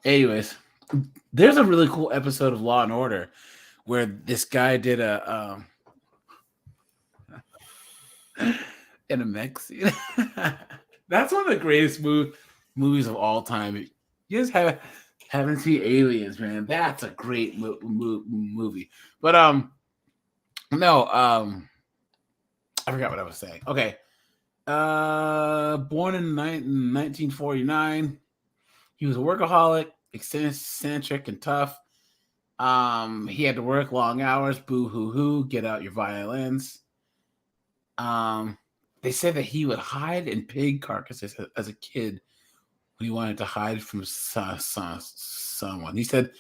Anyways, there's a really cool episode of Law and Order where this guy did a in a mech scene. That's one of the greatest movies of all time. You guys haven't seen Aliens, man. That's a great movie. But no, I forgot what I was saying. Okay. Born in 1949. He was a workaholic, eccentric, and tough. He had to work long hours. Boo hoo hoo. Get out your violins. They said that he would hide in pig carcasses as a kid when he wanted to hide from someone. He said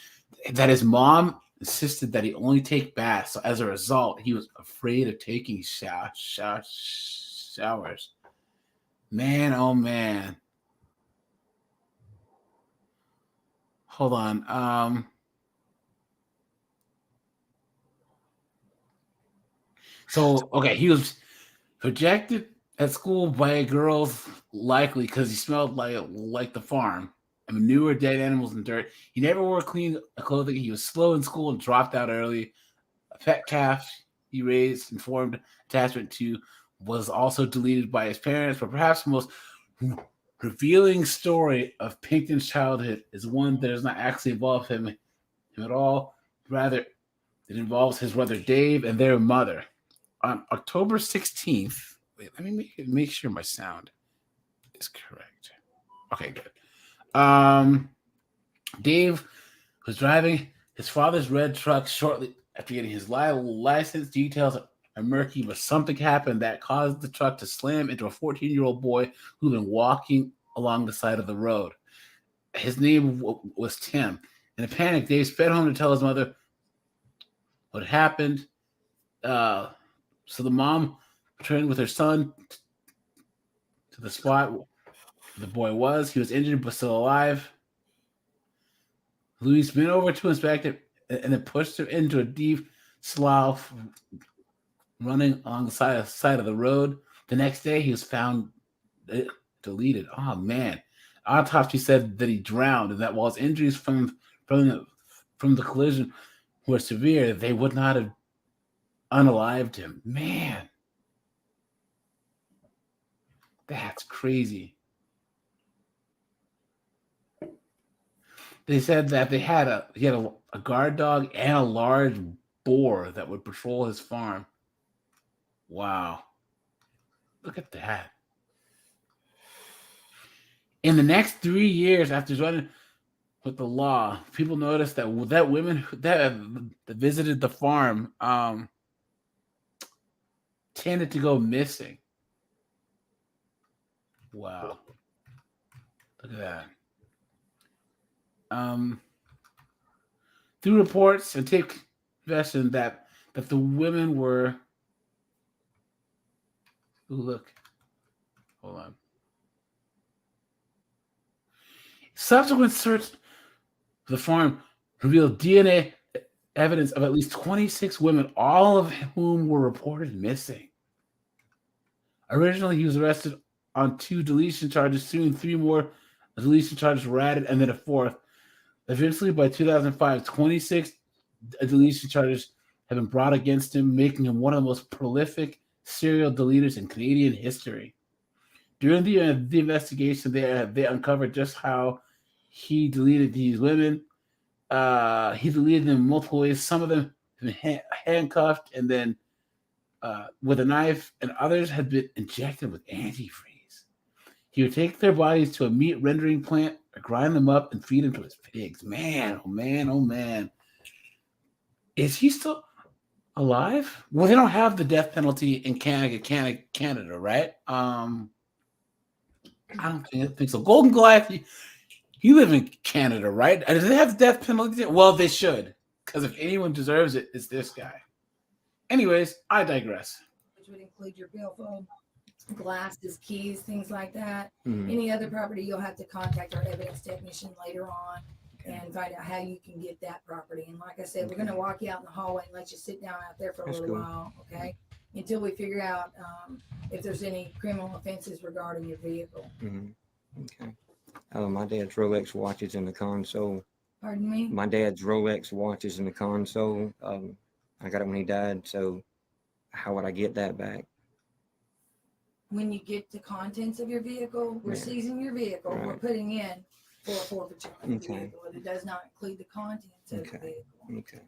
that his mom insisted that he only take baths. So as a result, he was afraid of taking showers. Man, oh man. Hold on. So okay, he was rejected at school by girls, likely because he smelled like the farm. And manure, dead animals, and dirt. He never wore clean clothing. He was slow in school and dropped out early. A pet calf he raised and formed attachment to was also deleted by his parents. But perhaps the most revealing story of Pinkton's childhood is one that does not actually involve him at all. Rather, it involves his brother Dave and their mother. On October 16th, wait, let me make sure my sound is correct. Okay, good. Dave was driving his father's red truck shortly after getting his license. Details are murky, but something happened that caused the truck to slam into a 14-year-old boy who'd been walking along the side of the road. His name was Tim. In a panic, Dave sped home to tell his mother what happened. So the mom returned with her son to the spot where the boy was. He was injured but still alive. Louise went over to inspect it and then pushed him into a deep slough running along the side of the road. The next day, he was found deleted. Oh, man. Autopsy said that he drowned and that while his injuries from the collision were severe, they would not have unalived him. Man. That's crazy. They said that he had a guard dog and a large boar that would patrol his farm. Wow. Look at that. In the next 3 years after running with the law, people noticed that women that visited the farm tended to go missing. Wow. Look at that. Through reports and tape confession that the women were. Ooh, look. Hold on. Subsequent search of the farm revealed DNA evidence of at least 26 women, all of whom were reported missing. Originally, he was arrested on 2 deletion charges. Soon, 3 more deletion charges were added, and then a 4th. Eventually, by 2005, 26 deletion charges have been brought against him, making him one of the most prolific serial deleters in Canadian history. During the investigation, they uncovered just how he deleted these women. He deleted them in multiple ways. Some of them have been handcuffed and then with a knife, and others had been injected with antifreeze. He would take their bodies to a meat rendering plant, grind them up, and feed them to his pigs. Man, oh man, oh man. Is he still alive? Well, they don't have the death penalty in Canada, right? I don't think so. Golden Goliath, you live in Canada, right? Do they have the death penalty? Well, they should, because if anyone deserves it, it's this guy. Anyways, I digress. Which would include your billfold, glasses, keys, things like that. Mhm. Any other property, you'll have to contact our evidence technician later on and find out how you can get that property. And like I said, we're going to walk you out in the hallway and let you sit down out there for a That's little cool. while, okay? Until we figure out if there's any criminal offenses regarding your vehicle. Mhm. Okay. My dad's Rolex watches in the console. Pardon me? My dad's Rolex watches in the console. I got it when he died. So, how would I get that back? When you get the contents of your vehicle, we're Yeah. seizing your vehicle. We're Right. putting in for a forfeiture of the Okay. vehicle. It does not include the contents of the Okay. vehicle. Okay.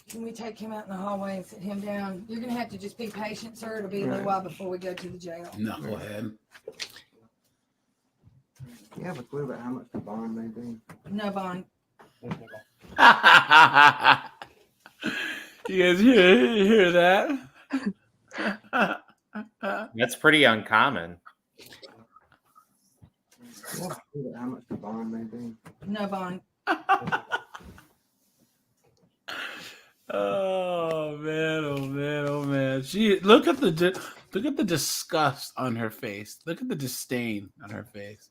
Can we take him out in the hallway and sit him down? You're gonna have to just be patient, sir. It'll be a little Right. while before we go to the jail. No, go ahead. you have a clue about how much the bond may be? No bond. You guys hear that? That's pretty uncommon. You have a clue about how much the bond may be? No bond. Oh man! Oh man! Oh man! She look at the disgust on her face. Look at the disdain on her face.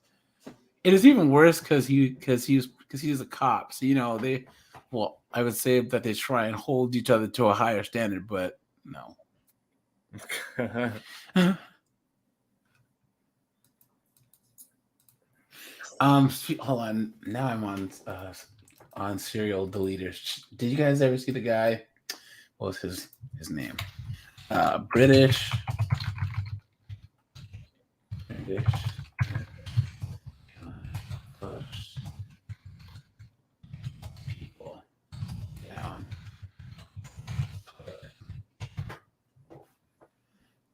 It is even worse because he's a cop. So they. Well, I would say that they try and hold each other to a higher standard, but no. Hold on. Now I'm on serial deleters. Did you guys ever see the guy? What was his name? British. Push people down.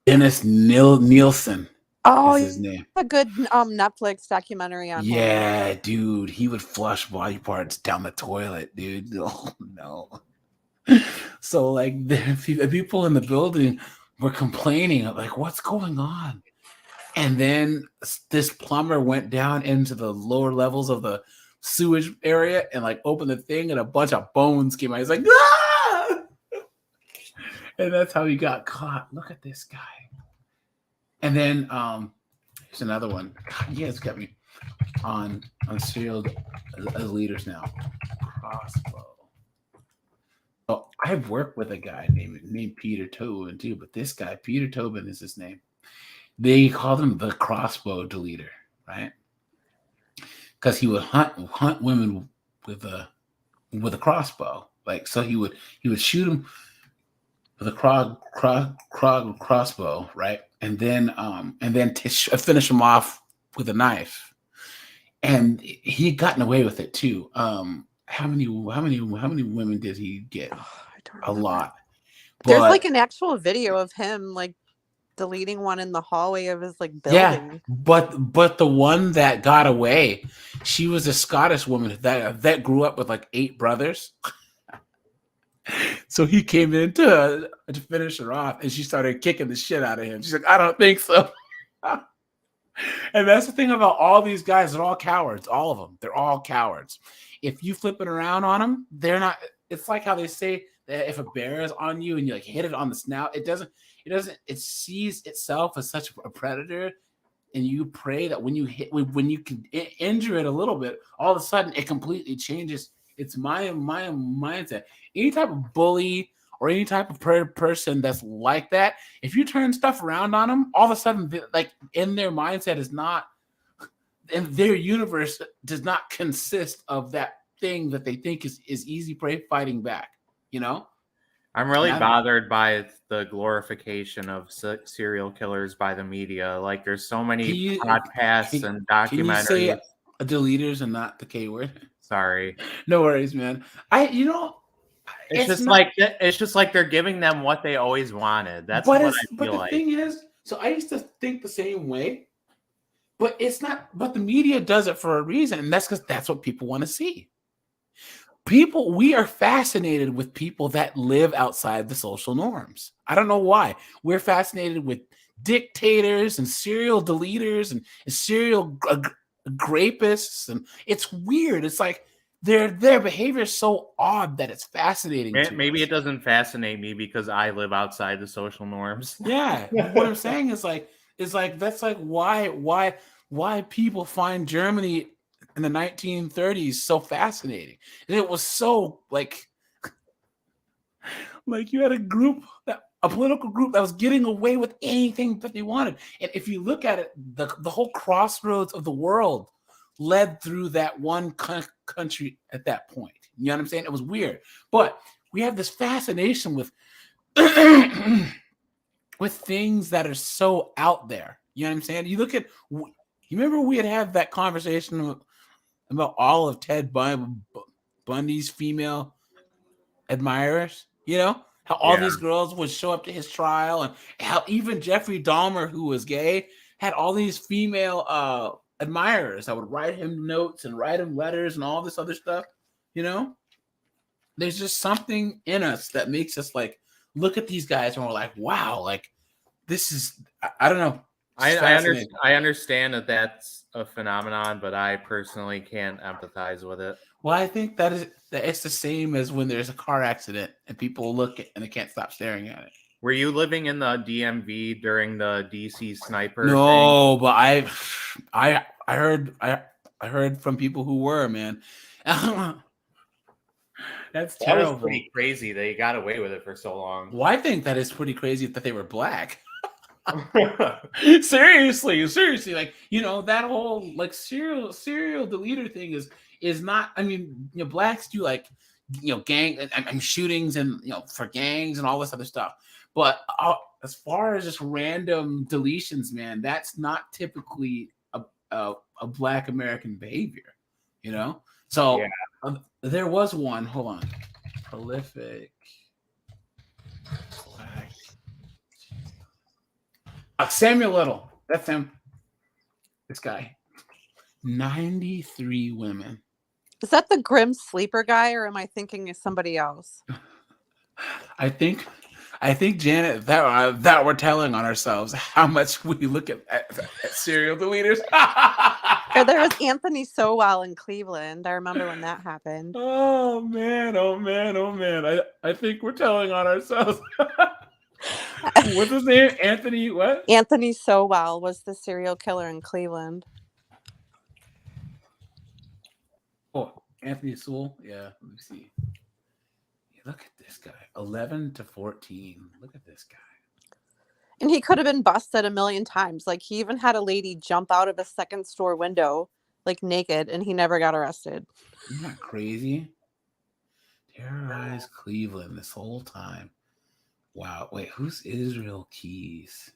Dennis Nielsen. Oh, is his name. a good Netflix documentary on him. Yeah, dude, he would flush body parts down the toilet, dude. Oh no. So like the people in the building were complaining, like, what's going on? And then this plumber went down into the lower levels of the sewage area and like opened the thing, and a bunch of bones came out. He's like, ah! And that's how he got caught. Look at this guy. And then here's another one. God, you guys got me on serial as leaders now. Crossbow. So I've worked with a guy named Peter Tobin too, but this guy, Peter Tobin, is his name. They called him the crossbow deleter, right? Because he would hunt women with a crossbow. Like, so he would shoot them with a crossbow, right? And then finish him off with a knife. And he had gotten away with it too. How many women did he get? Oh, I don't A remember. lot. There's But- like an actual video of him like deleting one in the hallway of his like building. Yeah, but the one that got away, she was a Scottish woman that grew up with like 8 brothers. So he came in to finish her off, and she started kicking the shit out of him. She's like, I don't think so. And that's the thing about all these guys. They're all cowards. All of them. They're all cowards. If you flip it around on them, they're not. It's like how they say that if a bear is on you and you like hit it on the snout, it sees itself as such a predator, and you pray that when you can injure it a little bit, all of a sudden it completely changes its mindset. Any type of bully or any type of person that's like that, if you turn stuff around on them, all of a sudden, like in their mindset is not, and their universe does not consist of that thing that they think is easy prey fighting back. I'm really bothered by the glorification of serial killers by the media. Like, there's so many podcasts and documentaries. Can you say deleters and not the K word? Sorry. No worries, man. It's just like they're giving them what they always wanted. That's what I feel like. But the thing is, so I used to think the same way, but it's not. But the media does it for a reason, and that's because that's what people want to see. We are fascinated with people that live outside the social norms. I don't know why. We're fascinated with dictators and serial deleters and serial rapists, and it's weird. It's like their behavior is so odd that it's fascinating. Maybe it doesn't fascinate me because I live outside the social norms. Yeah, what I'm saying is that's like why people find Germany in the 1930s so fascinating. And it was so like you had a political group that was getting away with anything that they wanted. And if you look at it, the whole crossroads of the world led through that one country at that point. You know what I'm saying? It was weird. But we have this fascination with with things that are so out there. You know what I'm saying? You remember we had that conversation about all of Ted Bundy's female admirers, how all these girls would show up to his trial, and how even Jeffrey Dahmer, who was gay, had all these female admirers that would write him notes and write him letters and all this other stuff. You know, there's just something in us that makes us like look at these guys and we're like, wow, like this is I don't know. I understand that that's a phenomenon, but I personally can't empathize with it. Well, I think that it's the same as when there's a car accident and people look and they can't stop staring at it. Were you living in the DMV during the DC sniper? No, but I heard from people who were, man. That's That terrible. was pretty crazy. They got away with it for so long. Well, I think that is pretty crazy that they were black. seriously, like that whole like serial deleter thing is not. I mean, blacks do like gang and shootings and for gangs and all this other stuff. But as far as just random deletions, man, that's not typically a black American behavior. So yeah. There was one. Hold on, prolific. Samuel Little. That's him. This guy. 93 women. Is that the grim sleeper guy, or am I thinking of somebody else? I think Janet, that we're telling on ourselves how much we look at serial deleters. Or there was Anthony Sowell in Cleveland. I remember when that happened. Oh man. I think we're telling on ourselves. What's his name? Anthony what? Anthony Sowell was the serial killer in Cleveland. Oh, Anthony Sewell? Yeah, let me see. Look at this guy. 11 to 14. Look at this guy. And he could have been busted a million times. Like, he even had a lady jump out of a second store window, like naked, and he never got arrested. Isn't that crazy? Terrorized Cleveland this whole time. Wow. Wait, who's Israel Keys?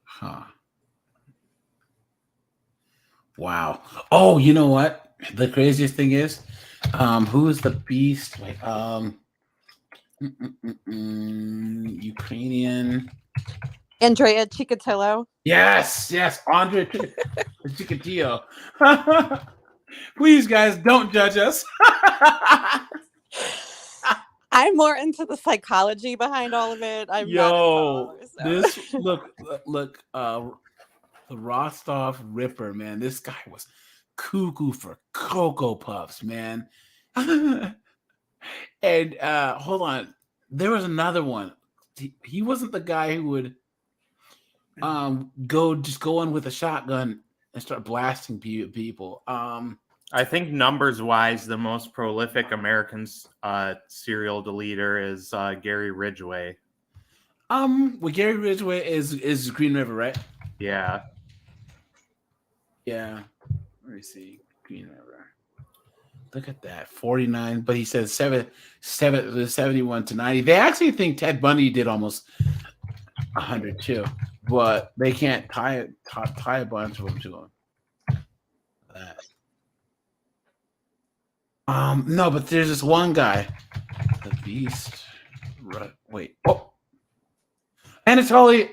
Huh. Wow. Oh, you know what? The craziest thing is, who is the beast? Wait, Ukrainian. Andrea Chikatilo. Yes, Andre Chikatilo. Please, guys, don't judge us. I'm more into the psychology behind all of it. I'm not into this look, the Rostov Ripper, man. This guy was cuckoo for Cocoa Puffs, man. And hold on, there was another one. He wasn't the guy who would go in with a shotgun and start blasting people. I think numbers wise, the most prolific American serial deleter is Gary Ridgway. Well, Gary Ridgway is Green River, right? Yeah. Yeah. Let me see. Green River. Look at that. 49, but he says 71 to 90. They actually think Ted Bundy did almost 100 too, but they can't tie a bunch of them to him. That. No, but there's this one guy, the Beast. Right. Wait. Oh, Anatoly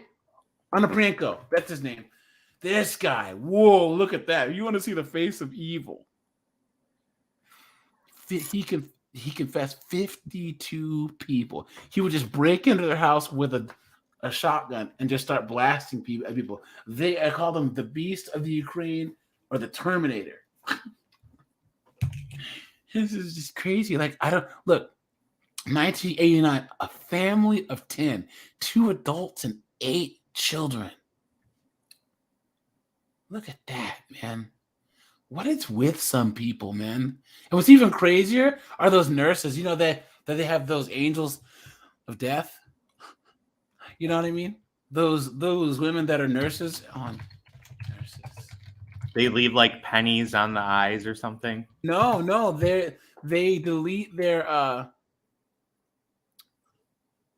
Onoprienko. That's his name. This guy. Whoa! Look at that. You want to see the face of evil? He confessed 52 people. He would just break into their house with a shotgun and just start blasting people. I call them the Beast of the Ukraine or the Terminator. This is just crazy. Like, I don't look. 1989, a family of 10, 2 adults and 8 children. Look at that, man. What is with some people, man? And what's even crazier are those nurses. You know that they have those angels of death. You know what I mean? Those women that are nurses on nurses. They leave like pennies on the eyes or something. No, they delete their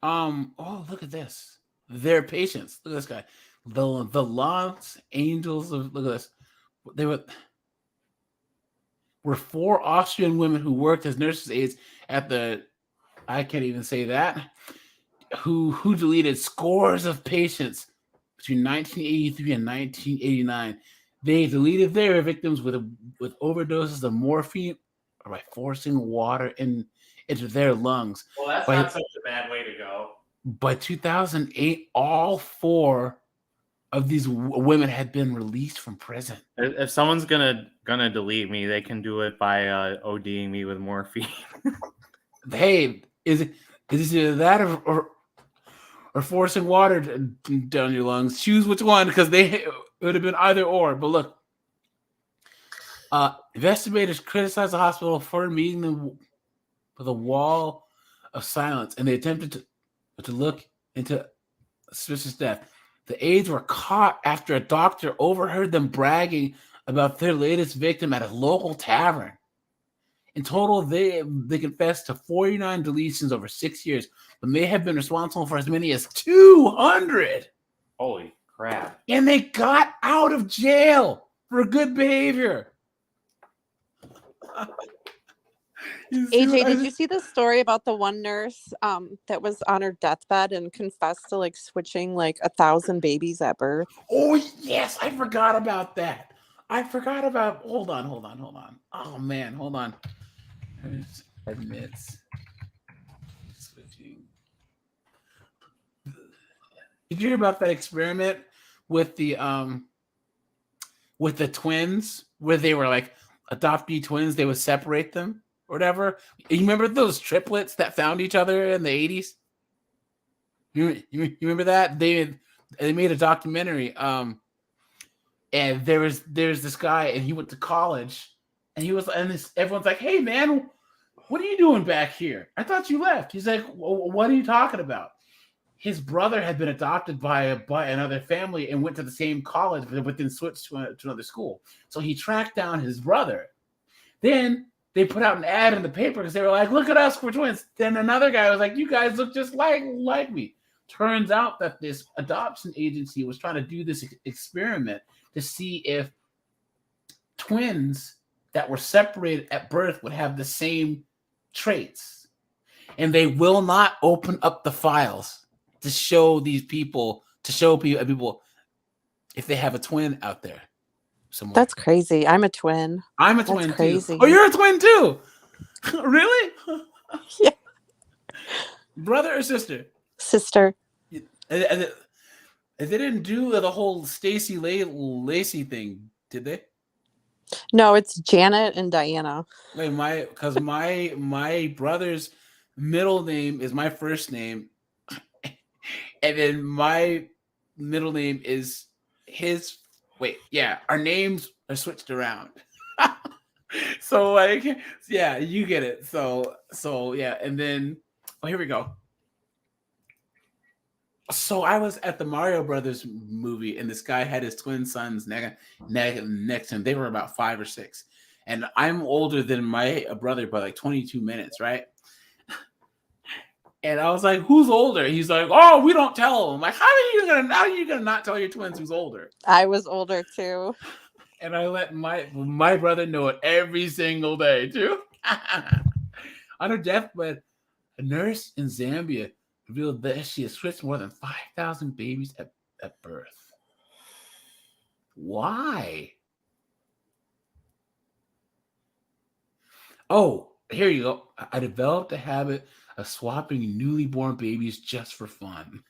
oh, look at this. Their patients. Look at this guy. The Lance Angels of look at this. They were 4 Austrian women who worked as nurses' aides at the I can't even say that. Who deleted scores of patients between 1983 and 1989. They deleted their victims with overdoses of morphine or by forcing water into their lungs. Well, that's By- not such a bad way to go. By 2008, all 4 of these women had been released from prison. If someone's gonna delete me, they can do it by ODing me with morphine. Hey, is it either that or forcing water down your lungs? Choose which one, because it would have been either or. But look, investigators criticized the hospital for meeting them with a wall of silence, and they attempted to look into suspicious death. The aides were caught after a doctor overheard them bragging about their latest victim at a local tavern. In total, they confessed to 49 deletions over 6 years, but may have been responsible for as many as 200. Holy crap. And they got out of jail for good behavior. AJ, did you see the story about the one nurse that was on her deathbed and confessed to like switching like 1,000 babies at birth? Oh, yes, I forgot about that. Hold on. Oh, man, hold on. Admits switching. Did you hear about that experiment with the twins, where they were like adoptee twins? They would separate them or whatever. You remember those triplets that found each other in the 80s? You remember that? They made a documentary. And there's this guy, and he went to college, and everyone's like, "Hey man, what are you doing back here? I thought you left." He's like, "What are you talking about?" His brother had been adopted by another family and went to the same college, but then switched to another school. So he tracked down his brother. Then they put out an ad in the paper because they were like, "Look at us, we're twins." Then another guy was like, "You guys look just like me." Turns out that this adoption agency was trying to do this experiment to see if twins that were separated at birth would have the same traits. And they will not open up the files to show people if they have a twin out there somewhere. That's crazy. I'm a twin. I'm a That's twin crazy. too. Oh, you're a twin too? Really? Yeah. Brother or sister? Sister. They didn't do the whole Stacy Lacey thing, did they? No, it's Janet and Diana. Like my brother's middle name is my first name, and then my middle name is his. Wait, yeah, our names are switched around. So like, yeah, you get it. So yeah, and then here we go. So I was at the Mario Brothers movie, and this guy had his twin sons next to him. They were about 5 or 6, and I'm older than my brother by like 22 minutes, right? And I was like, "Who's older?" He's like, "Oh, we don't tell them." I'm like, how are you gonna not tell your twins who's older? I was older too. And I let my brother know it every single day too. On her deathbed, a nurse in Zambia revealed that she has switched more than 5,000 babies at birth. Why? Oh, here you go. I developed a habit of swapping newly born babies just for fun.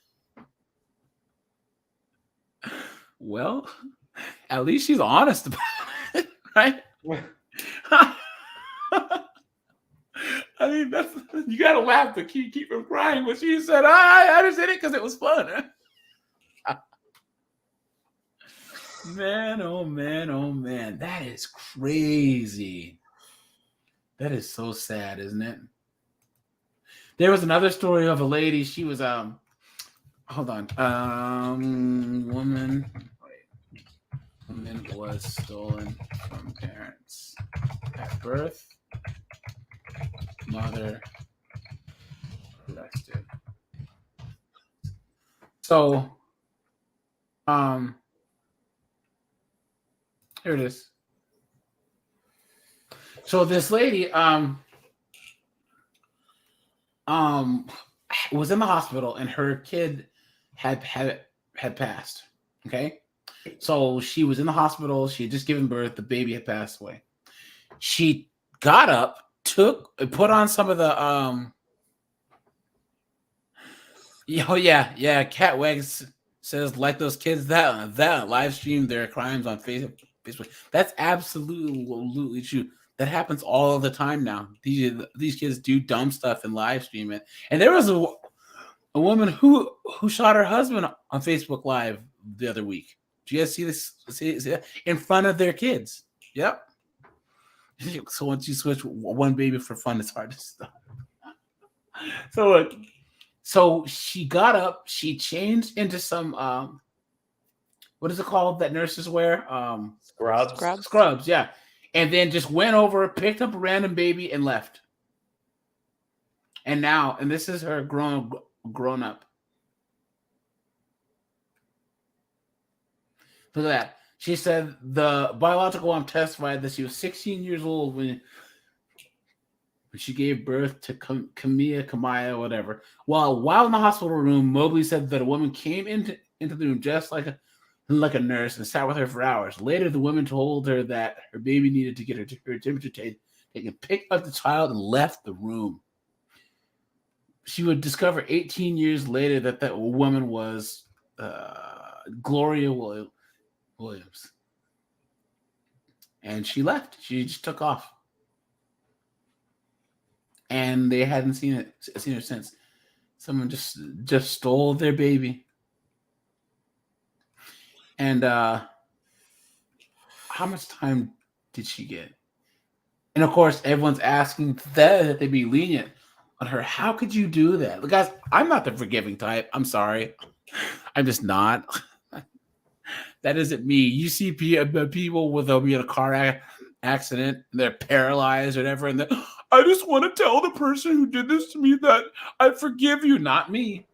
Well, at least she's honest about it, right? I mean, you gotta laugh to keep from crying. But she said, "I just did it because it was fun." Man, oh man, that is crazy. That is so sad, isn't it? There was another story of a lady. She was hold on, woman was stolen from parents at birth. Mother arrested. So, here it is. So this lady, was in the hospital, and her kid had passed. Okay. So she was in the hospital. She had just given birth. The baby had passed away. She got up, put on some of the yeah. Cat Wags says like those kids that live stream their crimes on Facebook. That's absolutely true. That happens all the time now. These kids do dumb stuff and live stream it. And there was a woman who shot her husband on Facebook Live the other week. Do you guys see this? See that? In front of their kids. Yep. So once you switch one baby for fun, it's hard to stop. So look, so she got up, she changed into some what is it called that nurses wear? Scrubs, yeah. And then just went over, picked up a random baby, and left. And this is her grown up. Look at that. She said the biological mom testified that she was 16 years old when she gave birth to Kamaya, whatever. While in the hospital room, Mobley said that a woman came into the room just like a nurse and sat with her for hours. Later, the woman told her that her baby needed to get her temperature taken, picked up the child, and left the room. She would discover 18 years later that woman was Gloria Williams. And she left. She just took off. And they hadn't seen her since. Someone just stole their baby. And how much time did she get? And of course, everyone's asking that they be lenient on her. How could you do that? Look, guys, I'm not the forgiving type. I'm sorry. I'm just not. That isn't me. You see people with be in a car accident, and they're paralyzed or whatever, and I just want to tell the person who did this to me that I forgive you, not me.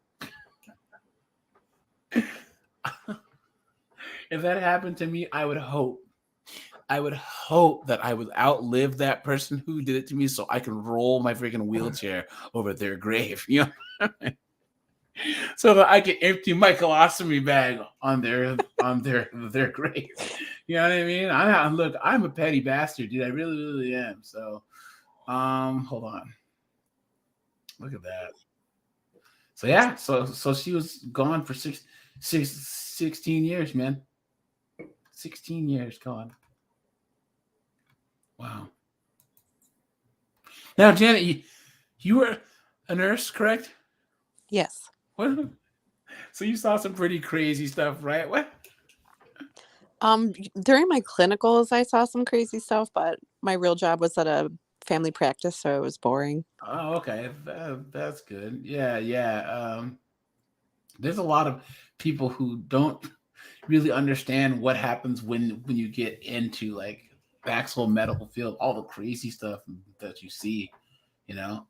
If that happened to me, I would hope that I would outlive that person who did it to me so I can roll my freaking wheelchair over their grave, you know? So that I can empty my colostomy bag on their grave. You know what I mean? I'm a petty bastard, dude. I really am. So hold on. Look at that. So yeah, so she was gone for 16 years, man. 16 years gone. Wow. Now, Janet, you were a nurse, correct? Yes. What? So you saw some pretty crazy stuff, right? What? During my clinicals, I saw some crazy stuff, but my real job was at a family practice, so it was boring. Oh, okay. That's good. Yeah. There's a lot of people who don't really understand what happens when you get into like the actual medical field, all the crazy stuff that you see, you know.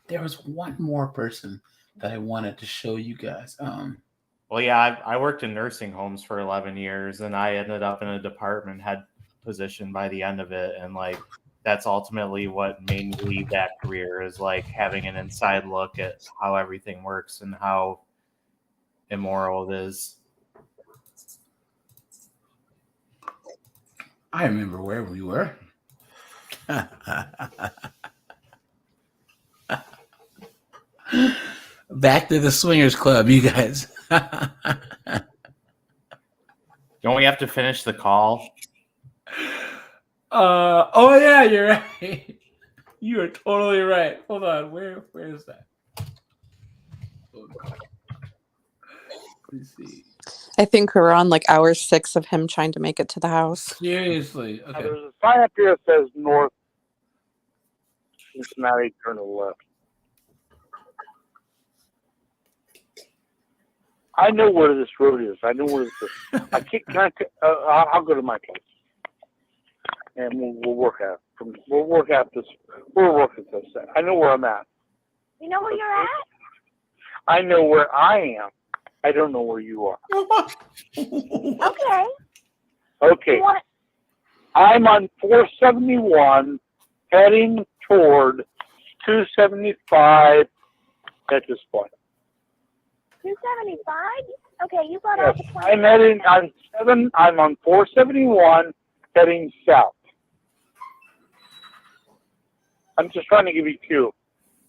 There was one more person that I wanted to show you guys. Well, yeah, I worked in nursing homes for 11 years, and I ended up in a department head position by the end of it. And like, that's ultimately what made me leave that career, is like having an inside look at how everything works and how immoral it is. I remember where we were. Back to the swingers club, you guys. Don't we have to finish the call? Oh yeah, you're right. You are totally right. Hold on, where is that? Let me see. I think we're on like hour 6 of him trying to make it to the house. Seriously, Now, okay. there's a sign up here that says North Cincinnati, turn to the left. I know where this road is. I know where this is. I'll go to my place, and we'll work out. We'll work out this. We'll work at this. I know where I'm at. You know where you're at? I know where I am. I don't know where you are. Okay. Okay. I'm on 471, heading toward 275 at this point. 275? Okay, you got Yes, off at I'm heading. I'm on 471, heading south. I'm just trying to give you cue,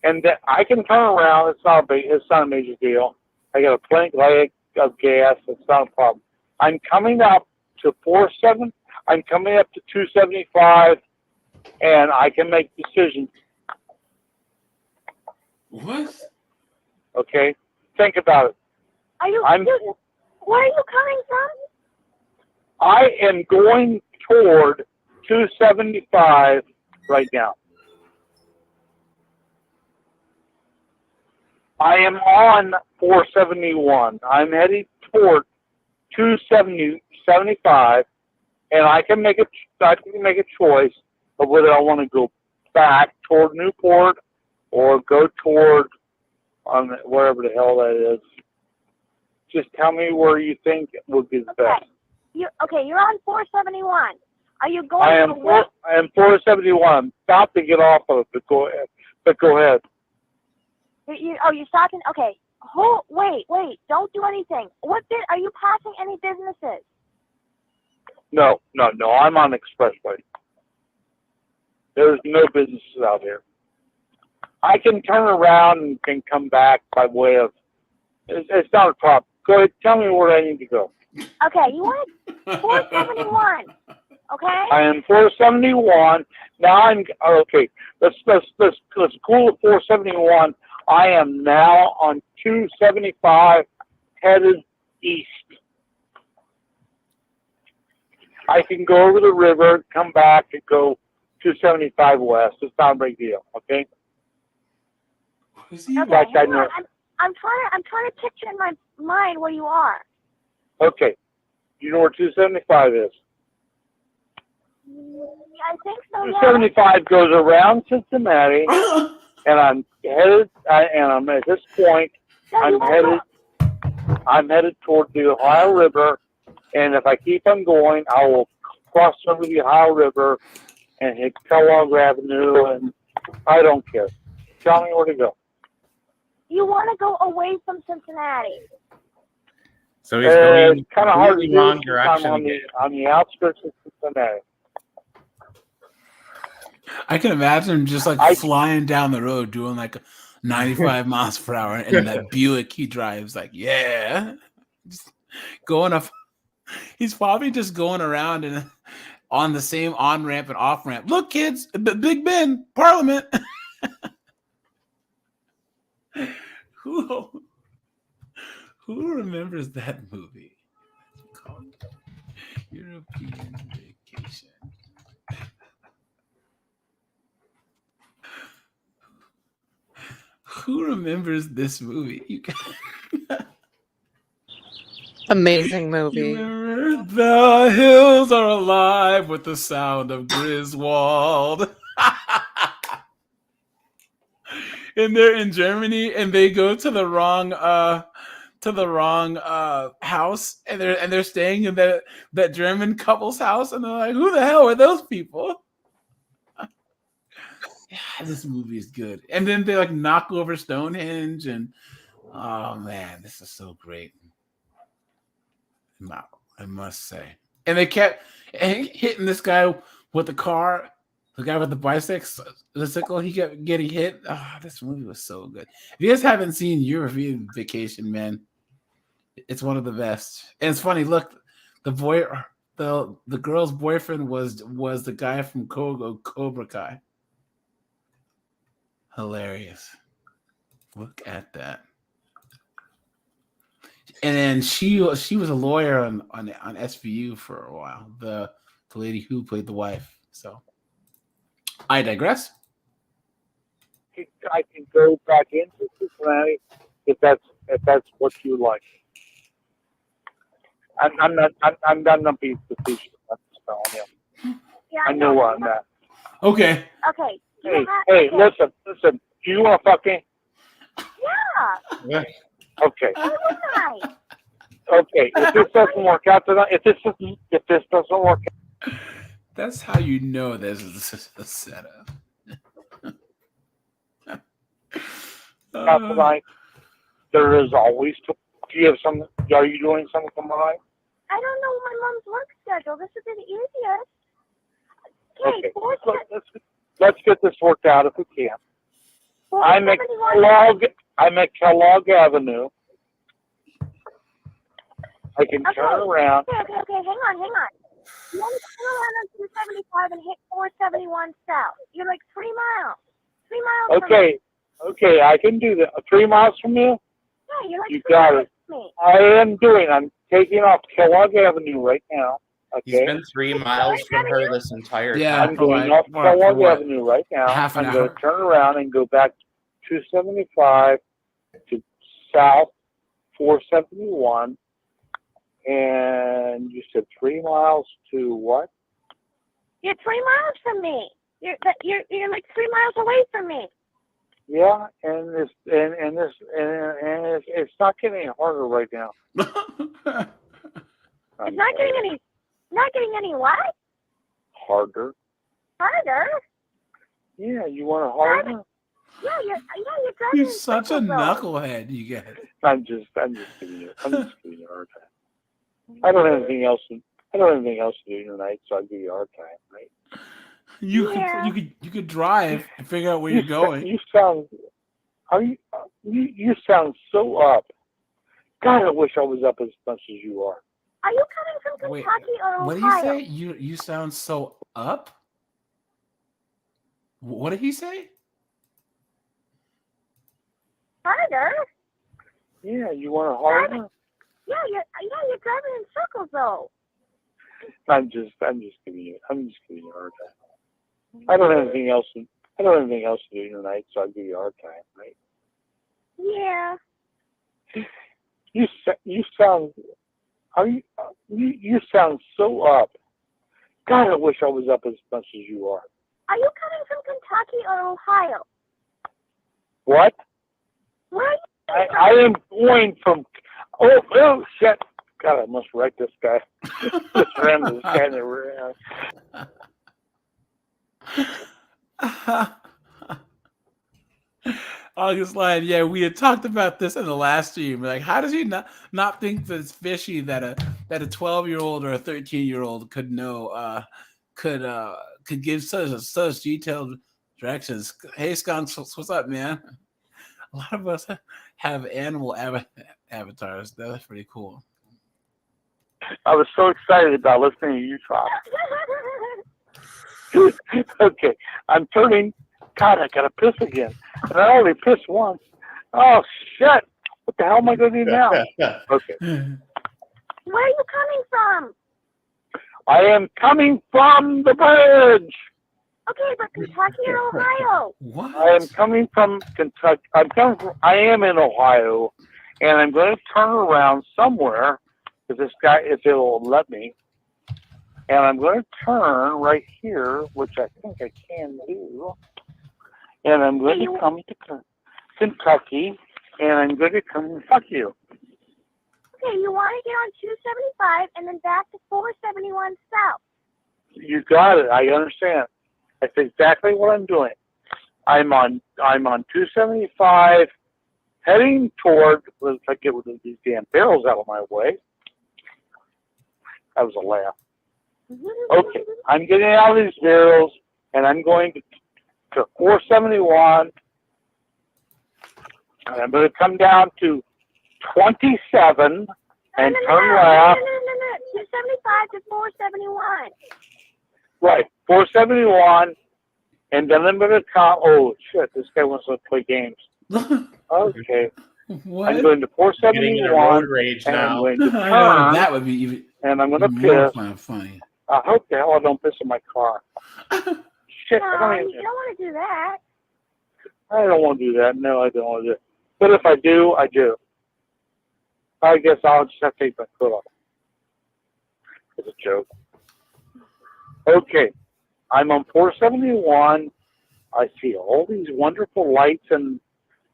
and that I can turn around. It's not a major deal. I got a plank leg of gas. It's not a problem. I'm coming up to 47. I'm coming up to 275, and I can make decisions. What? Okay, think about it. Are you? I'm. Where are you coming from? I am going toward 275 right now. I am on 471. I'm heading toward 275, and I can make a choice of whether I want to go back toward Newport or go toward wherever the hell that is. Just tell me where you think would be the best. You're on 471. Are you going I to am the west? 471. I'm about to get off of it, but go ahead. You're talking. Okay. Wait. Don't do anything. Are you passing any businesses? No. I'm on expressway. There's no businesses out here. I can turn around and can come back by way of. It's not a problem. Go ahead. Tell me where I need to go. Okay. You want 471. Okay. I am 471. Now I'm okay. Let's cool at 471. I am now on 275, headed east. I can go over the river, come back, and go 275 west. It's not a big deal. Okay. Okay. Like I know. I'm trying to picture in my mind where you are. Okay. You know where 275 is? I think so. Yeah. 275 goes around Cincinnati, and I'm headed. I'm at this point. I'm headed toward the Ohio River, and if I keep on going, I will cross over the Ohio River and hit Kellogg Avenue, and I don't care. Tell me where to go. You want to go away from Cincinnati. So he's going kind of hard to completely do. wrong I'm direction. on the outskirts of Cincinnati. I can imagine just like flying down the road doing like 95 miles per hour, and that Buick he drives, like, yeah, just going up. He's probably just going around and on the same on ramp and off ramp. Look, kids, Big Ben, Parliament. Who remembers that movie? It's called European Vacation. Who remembers this movie? You Amazing movie. remember the hills are alive with the sound of Griswold. And they're in Germany, and they go to the wrong house, and they're staying in that German couple's house, and they're like, "Who the hell are those people?" Yeah, this movie is good. And then they like knock over Stonehenge, and oh man, this is so great. I must say. And they kept hitting this guy with the car. The guy with the bicycle, he kept getting hit. Oh, this movie was so good. If you guys haven't seen European Vacation, man, it's one of the best. And it's funny. Look, the girl's boyfriend was the guy from Cobra Kai. Hilarious. Look at that. And then she was a lawyer on SVU for a while. The lady who played the wife. So I digress. I can go back into Cincinnati if that's what you like. I'm not being facetious. I'm just telling you. Yeah, I know where I'm at. Okay. Okay. Hey, listen. Do you want to fuck me? Yeah. Okay. Why wouldn't I? Okay. If this doesn't work out tonight, if this doesn't work out, That's how you know this is a setup. tonight, there is always. Do you have something? Are you doing something tomorrow? I don't know my mom's work schedule. This would be the easiest. Okay, Okay. Let's get this worked out if we can. I'm at Kellogg Avenue. I can turn around. Okay, hang on. You want to turn around on 275 and hit 471 south. You're like 3 miles. 3 miles from me. Okay, I can do that. 3 miles from you? Yeah, you're like You 3 got miles it. from me. I'm taking off Kellogg Avenue right now. He's Okay. been 3 miles from her this entire Yeah. time. I'm going off Kellogg Avenue right now. Half an I'm going hour? to turn around and go back 275 to south 471. And you said 3 miles to what? You're 3 miles from me. You're like 3 miles away from me. Yeah, and it's not getting any harder right now. It's not getting any what? Harder. Harder? Yeah, you want it harder? Yeah, you're driving. You're such a knucklehead, you guys. I'm just giving you a hard time. I don't have anything else to do tonight, so I'll give you a hard time, right? You could drive and figure out where you're going. You sound so up. God, I wish I was up as much as you are. Are you coming from Kentucky or Ohio? What did he say? You sound so up? What did he say? Harder? Yeah, you want it harder? Yeah, you're driving in circles though. I'm just giving you a hard time. I don't have anything else to do tonight, so I'll give you a hard time, right? Yeah. You sound so up. God, I wish I was up as much as you are. Are you coming from Kentucky or Ohio? What? Where are you? I am going from. Oh shit! God, I must wreck this guy. Just ran this guy in the rear. August line, yeah, we had talked about this in the last stream. Like, how does he not think that it's fishy that a 12-year-old or a 13-year-old could know could give such detailed directions? Hey, Skunks, what's up, man? A lot of us have animal avatars. That's pretty cool. I was so excited about listening to you talk. Okay, I'm turning. God, I gotta piss again. And I already pissed once. Oh shit! What the hell am I gonna do now? Okay. Where are you coming from? I am coming from the bridge. Okay, but Kentucky or Ohio? What? I am coming from Kentucky. I am in Ohio, and I'm going to turn around somewhere if it'll let me. And I'm going to turn right here, which I think I can do. And I'm going to come to Kentucky, and I'm going to come and fuck you. Okay, you want to get on 275 and then back to 471 south. You got it. I understand. That's exactly what I'm doing. I'm on 275, heading toward. Let's get these damn barrels out of my way. That was a laugh. Okay, I'm getting out of these barrels, and I'm going to 471, and I'm going to come down to 27 and turn left. No. 275 to 471. Right, 471, and then I'm going to come. Oh shit, this guy wants to play games. Okay. What? I'm going to 471, Getting in a road rage and now. I'm going to I know, turn, that would be even and I'm going to more piss. funny. I hope the hell I don't piss in my car. Shit, No, I don't you don't want to do that. want to do that. No, I don't want to do it. But if I do, I do. I guess I'll just have to take my foot off. It's a joke. Okay, I'm on 471. I see all these wonderful lights and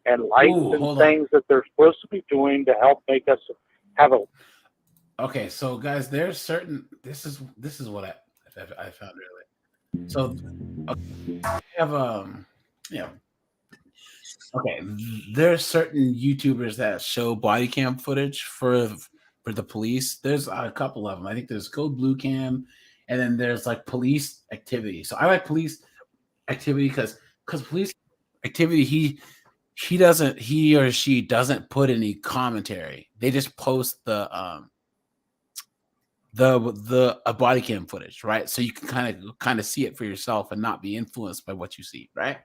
things that they're supposed to be doing to help make us have a. Okay, so guys, there's certain. This is what I found earlier. So I have okay, there's certain YouTubers that show body cam footage for for the police. There's a couple of them. I think there's Code Blue Cam, and then there's like police activity. So I like police activity because police activity he or she doesn't put any commentary. They just post the body cam footage, right? So you can kind of see it for yourself and not be influenced by what you see, right?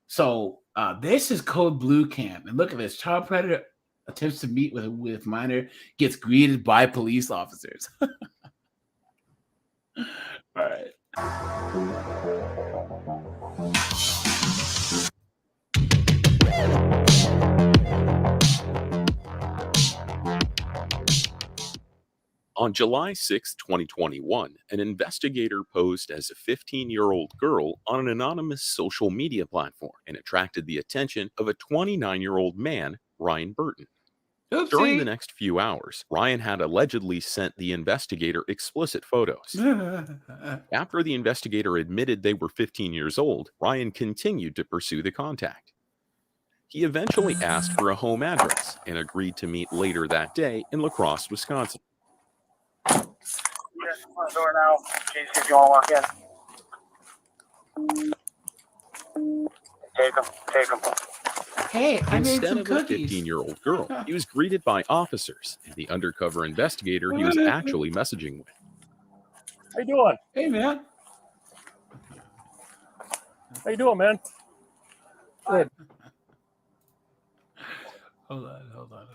So this is Code Blue Cam, and look at this: child predator attempts to meet with minor, gets greeted by police officers. All right. On July 6, 2021, an investigator posed as a 15-year-old girl on an anonymous social media platform and attracted the attention of a 29-year-old man, Ryan Burton. Oopsie. During the next few hours, Ryan had allegedly sent the investigator explicit photos. After the investigator admitted they were 15 years old, Ryan continued to pursue the contact. He eventually asked for a home address and agreed to meet later that day in La Crosse, Wisconsin. Yes, front door now. Case if you want to walk in. Take them. Hey, I made Instead some of cookies. a 15-year-old girl, he was greeted by officers and the undercover investigator he was actually messaging with. How you doing? Hey, man. How you doing, man? Good. Hold on. Hold on.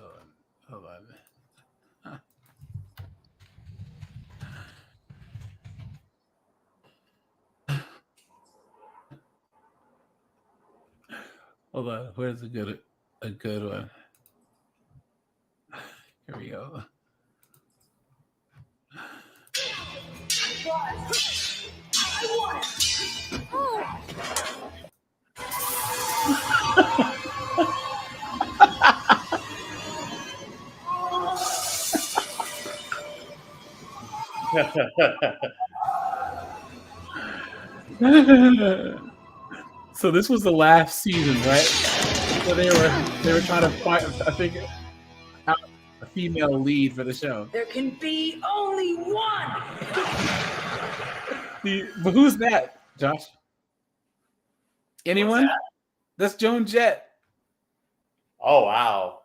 Where's a good one? Here we go. So this was the last season, right? So they were trying to find, I think, out a female lead for the show. There can be only one. But who's that, Josh? Anyone? That's Joan Jett. Oh wow.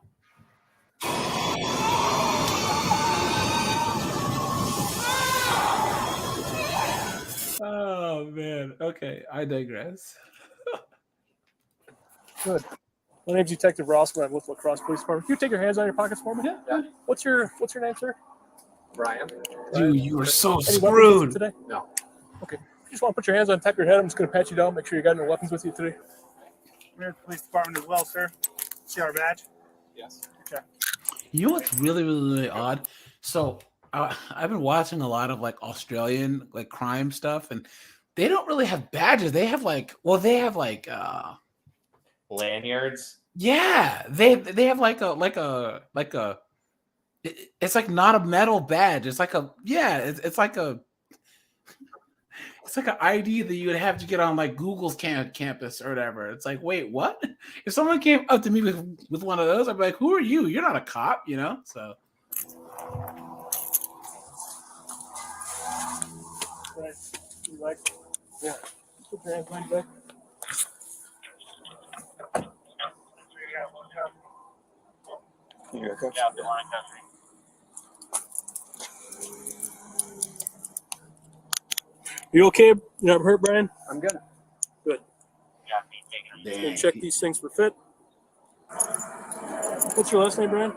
Oh man. Okay, I digress. Good. My name's Detective Ross, and I'm with La Crosse Police Department. Can you take your hands out of your pockets for me? Yeah. What's your name, sir? Brian. Dude, you were so Any weapons with you screwed. today? No. Okay. You just want to put your hands on top of your head. I'm just going to pat you down, make sure you got no weapons with you today. We're at the police department as well, sir. See our badge? Yes. Okay. You know what's really, really, really odd? So I've been watching a lot of like Australian like crime stuff, and they don't really have badges. They have Lanyards. yeah, they have it's like not a metal badge. It's like it's like an ID that you would have to get on like Google's campus or whatever. It's like, wait, what? If someone came up to me with one of those, I'd be like, who are you? You're not a cop, you know? So Right. You like? Yeah. Put your hands behind your back. Here, Coach. You okay? You not hurt, Brian? I'm good. Good. dang. Gonna check these things for fit. What's your last name, Brian?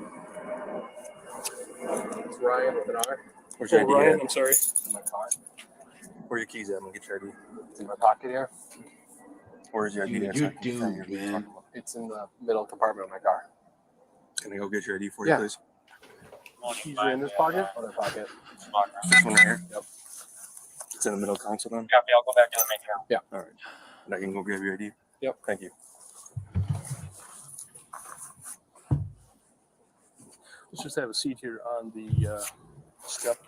It's Ryan with an R. Oh, Ryan. I'm sorry. In my car. Where are your keys at? I'm gonna get your ID. It's in my pocket here. Where's your ID? Dude, there? you're doomed, man. It's in the middle compartment of my car. Can I go get your ID for Yeah. you, please? Keys are in this pocket? Other pocket. This one right here? Yep. It's in the middle console then? Copy. I'll go back to the main account. Yeah. All right. And I can go grab your ID? Yep. Thank you. Let's just have a seat here on the step.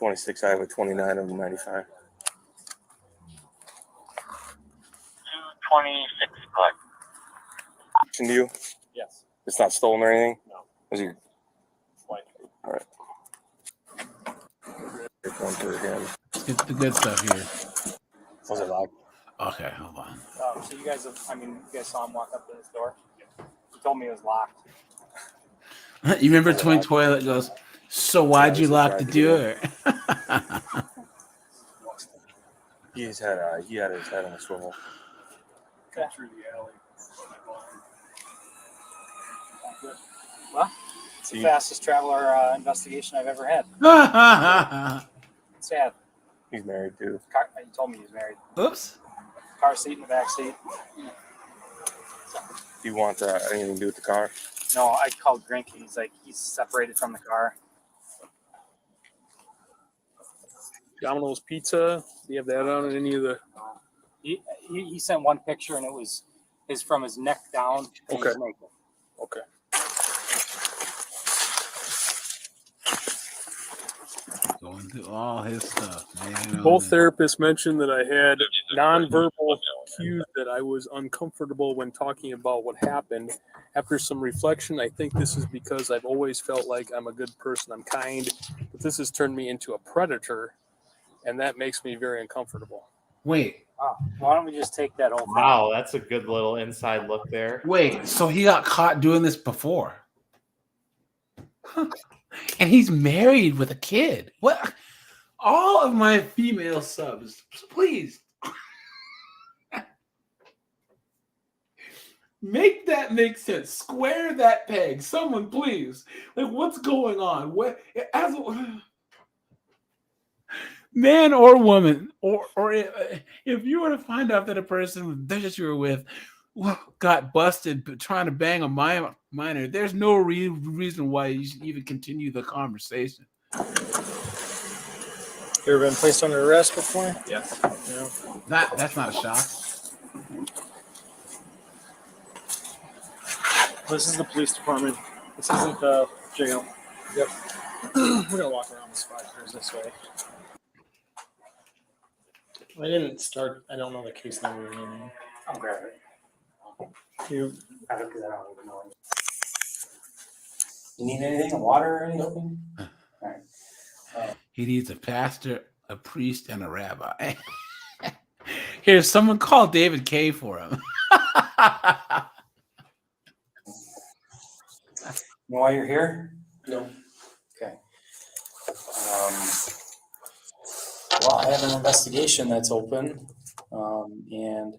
$26 Iowa, 29 of the 95. 26 o'clock. And you? Yes. It's not stolen or anything? No. Was your White. all right? One through again. Let's get the good stuff here. Was it locked? Okay, hold on. So you guys saw him walk up to this door? He told me it was locked. You remember Twin Toilet goes, so why'd you lock the door? He had his head on a swivel. Cut through the alley. Well, it's the fastest traveler investigation I've ever had. Sad. He's married too. He told me he was married. Oops. Car seat in the back seat. Do you want anything to do with the car? No, I called Grink. He's like, he's separated from the car. Domino's Pizza. Do you have that on in any of the? He sent one picture and it was from his neck down. Okay. Okay. Going through all his stuff, man. Both therapists mentioned that I had nonverbal cues that I was uncomfortable when talking about what happened. After some reflection, I think this is because I've always felt like I'm a good person, I'm kind, but this has turned me into a predator, and that makes me very uncomfortable. Wait. Why don't we just take that whole thing? Wow, that's a good little inside look there. Wait, so he got caught doing this before? Huh. And he's married with a kid. What? All of my female subs, please make that make sense. Square that peg. Someone, please. Like, what's going on? What? As a man or woman, or if you were to find out that a person that you were with got busted trying to bang a minor, there's no reason why you should even continue the conversation. You ever been placed under arrest before? Yeah. That's not a shock. This is the police department. This isn't the jail. Yep. We're gonna walk around the spot. There's this way. I didn't start. I don't know the case number or anything. I'll grab it. You need anything? Water or anything? All right. He needs a pastor, a priest, and a rabbi. Here's someone call David K for him. You know why you're here? No. Okay. Well, I have an investigation that's open, and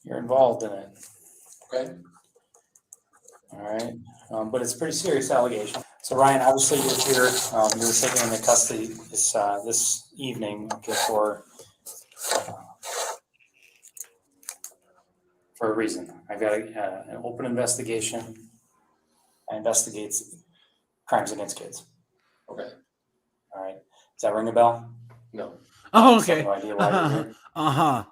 you're involved in it. Okay. All right. But it's a pretty serious allegation. So Ryan, obviously you're here. You were taken into custody this evening, okay, for a reason. I've got an open investigation. I investigate crimes against kids. Okay. All right. Does that ring a bell? No. Oh, okay. No idea why you're here. Uh-huh.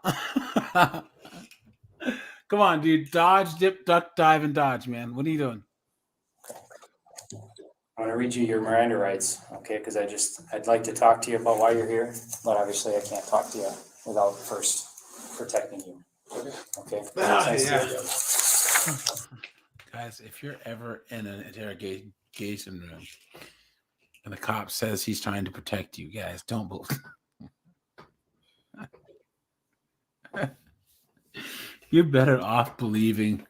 Come on, dude. Dodge, dip, duck, dive, and dodge, man. What are you doing? I'm gonna read you your Miranda rights, okay? Because I'd like to talk to you about why you're here, but obviously I can't talk to you without first protecting you. Okay. Guys, if you're ever in an interrogation room and the cop says he's trying to protect you, guys, don't believe. You're better off believing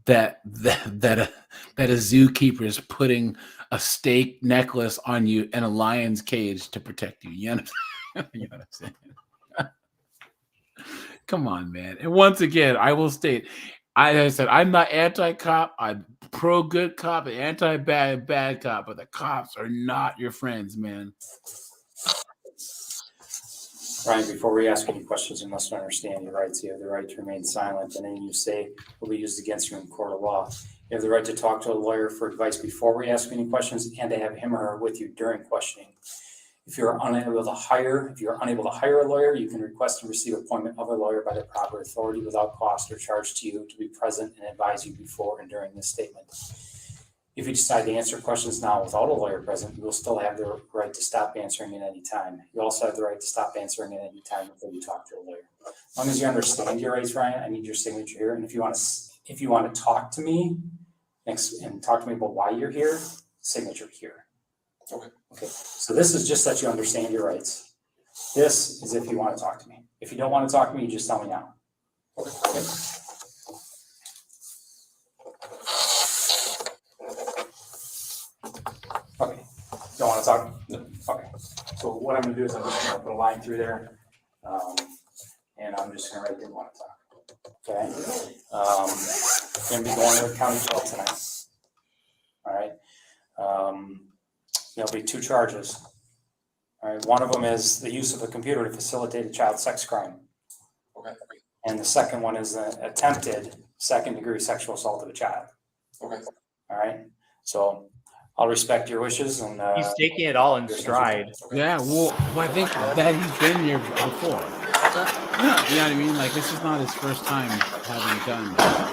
that a zookeeper is putting a steak necklace on you in a lion's cage to protect you. You understand? You know what I'm saying? Come on, man. And once again, I will state, I said, I'm not anti-cop. I'm pro-good cop and anti-bad cop, but the cops are not your friends, man. Ryan, before we ask any questions, you must understand your rights. You have the right to remain silent, and anything you say will be used against you in court of law. You have the right to talk to a lawyer for advice before we ask any questions, and to have him or her with you during questioning. If you're unable to hire a lawyer, you can request and receive appointment of a lawyer by the proper authority without cost or charge to you to be present and advise you before and during this statement. If you decide to answer questions now without a lawyer present, you will still have the right to stop answering at any time. You also have the right to stop answering at any time before you talk to a lawyer. As long as you understand your rights, Ryan, I need your signature here. And if you want to talk to me and talk to me about why you're here, signature here. Okay. Okay. So this is just that you understand your rights. This is if you want to talk to me. If you don't want to talk to me, you just tell me now. Okay. Okay. Don't want to talk? No. Okay. So what I'm going to do is I'm just going to put a line through there, and I'm just going to write didn't want to talk. Okay. Going to be going to the county jail tonight. All right. There'll be 2 charges. All right. One of them is the use of a computer to facilitate a child sex crime. Okay. And the second one is an attempted second-degree sexual assault of a child. Okay. All right. So I'll respect your wishes, and He's taking it all in stride. Yeah, well, I think that he's been here before. You know what I mean? Like, this is not his first time having done that.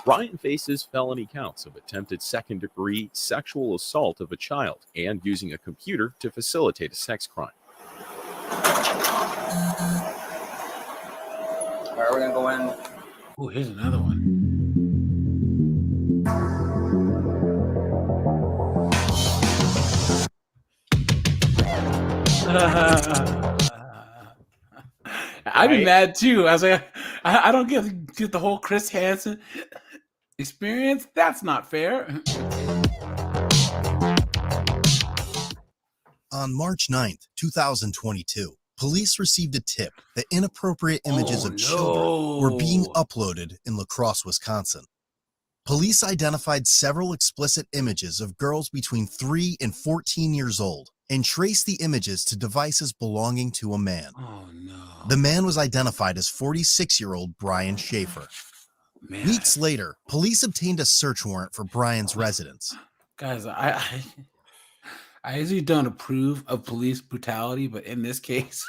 Ryan faces felony counts of attempted second-degree sexual assault of a child and using a computer to facilitate a sex crime. All right, we're gonna go in. Oh, here's another one. I'd be mad too. I was like, I don't get the whole Chris Hansen experience. That's not fair. On March 9th, 2022, police received a tip that inappropriate images of children were being uploaded in La Crosse, Wisconsin. Police identified several explicit images of girls between 3 and 14 years old and traced the images to devices belonging to a man. Oh, no. The man was identified as 46-year-old Brian Schaefer. Man. Weeks later, police obtained a search warrant for Brian's residence. Guys, I usually don't approve of police brutality, but in this case,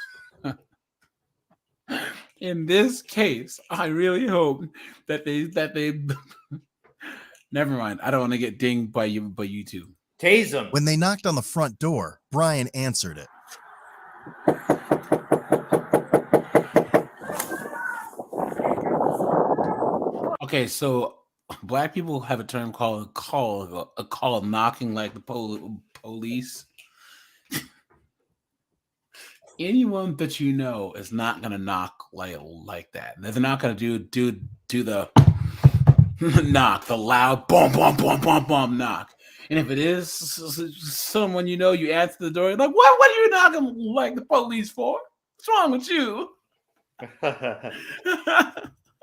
I really hope that they never mind. I don't want to get dinged by you two. Tase him. When they knocked on the front door, Brian answered it. Okay, so black people have a term called a call knocking like the police. Anyone that you know is not gonna knock like that. They're not gonna do the knock, the loud boom boom boom boom boom knock. And if it is someone you know, you answer the door. You're like, what are you knocking like the police for? What's wrong with you?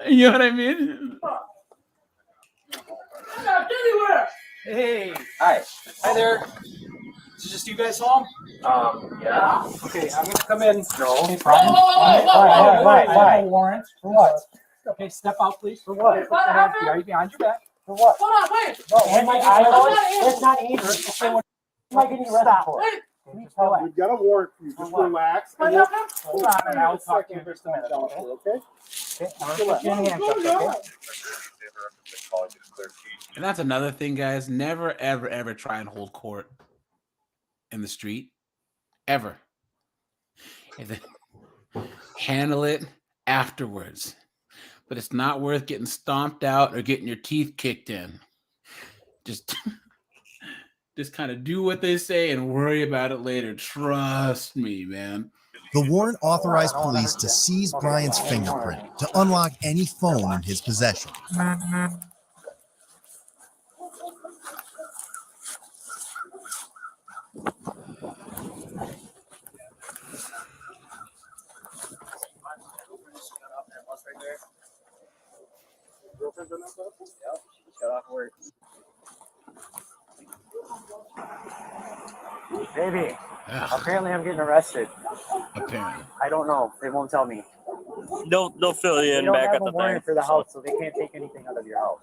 You know what I mean? Hey. Hi there. Is it just you guys home? Yeah. Okay, I'm gonna come in. No. Okay, fine. Why? I have a warrant. For what? Okay, step out, please. For what? Put your hands behind your back. For what? Hold on, wait. No, it's not anger. Okay, what am I getting arrested for? We've got a warrant for you. Just relax. Hold on, and I'll talk to you in just a minute. Okay? Okay. I'm gonna put you in handcuffs, okay? And that's another thing, guys. Never, ever, ever try and hold court in the street. Ever. Handle it afterwards. But it's not worth getting stomped out or getting your teeth kicked in. Just kind of do what they say and worry about it later. Trust me, man. The warrant authorized police to seize Brian's fingerprint to unlock any phone in his possession. Baby, apparently I'm getting arrested. Apparently. I don't know. They won't tell me. They'll fill you in They don't back have at a the warrant thing. for the house, so they can't take anything out of your house.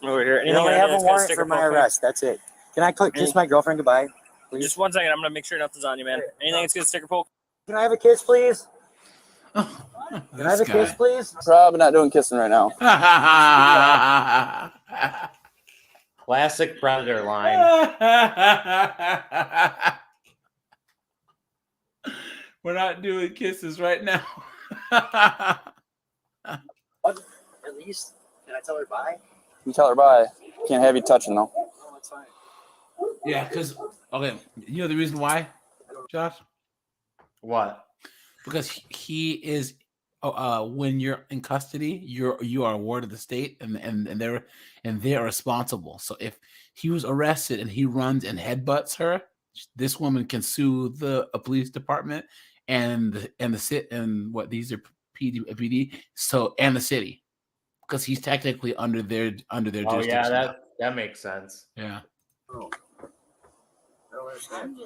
Over here. They Anything only on have there a that's got warrant sticker for my poke me? arrest. That's it. Can I kiss my girlfriend goodbye, please? Just 1 second. I'm gonna make sure nothing's on you, man. Anything that's gonna sticker poke? Can I have a kiss, please? Can I have a kiss, please? Probably not doing kissing right now. Classic Predator line. We're not doing kisses right now. At least, can I tell her bye? You tell her bye. Can't have you touching though. Oh, that's fine. Yeah, because okay, you know the reason why, Josh? What? Because he is. When you're in custody, you are a ward of the state, and they're responsible. So if he was arrested and he runs and headbutts her, this woman can sue the police department and what these are PD and the city, because he's technically under their jurisdiction. Oh yeah, that makes sense. Yeah. Oh. I don't understand.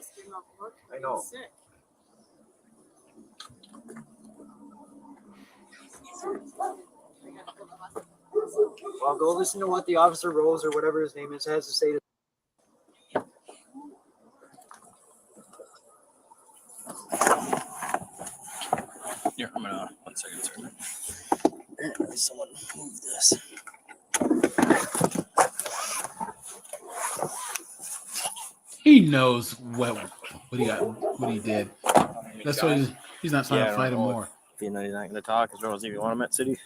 I know. Well, go listen to what the officer Rose or whatever his name is has to say. Here, I'm gonna 1 second, sir. Apparently, someone moved this. He knows what he did. That's why he's not trying to fight him more. He's not going to talk. Is Rose even want him at City?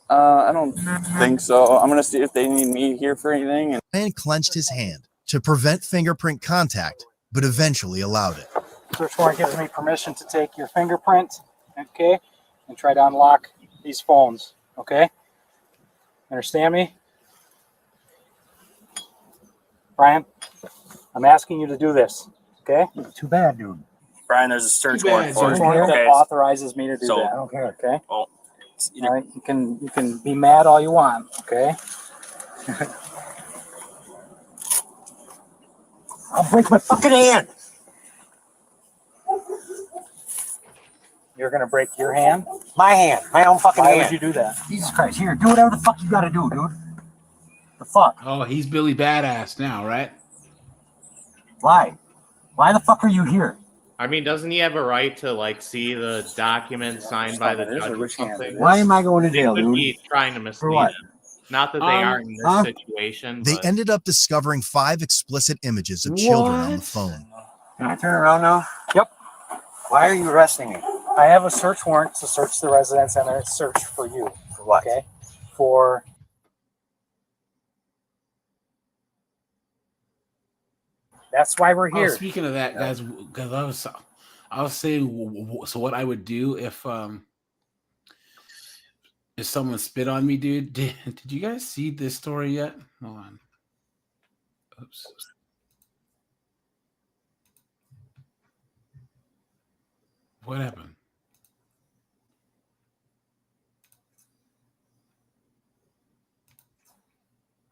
I don't think so. I'm gonna see if they need me here for anything. Ryan clenched his hand to prevent fingerprint contact, but eventually allowed it. Search warrant gives me permission to take your fingerprint, okay, and try to unlock these phones, okay? Understand me? Brian, I'm asking you to do this, okay? Too bad, dude. Brian, there's a search warrant for Search you. warrant that Okay. authorizes me to do So- that. I don't care, okay? Well, All right, you can be mad all you want, okay? I'll break my fucking hand. You're gonna break your hand? My hand. My own fucking Why hand. would you do that? Jesus Christ. Here, do whatever the fuck you gotta do, dude. The fuck? Oh, he's Billy Badass now, right? Why? Why the fuck are you here? I mean, doesn't he have a right to like see the document signed by the judge or something? Why am I going to They jail, could dude? be trying to mislead what? him. Not that they aren't in this situation. They but ended up discovering 5 explicit images of children on the phone. Can I turn around now? Yep. Why are you arresting me? I have a search warrant to search the residence and a search for you. For what? Okay? For that's why we're here. Speaking of that, guys, because I was saying, so what I would do if someone spit on me, dude. Did you guys see this story yet? Hold on. Oops. What happened?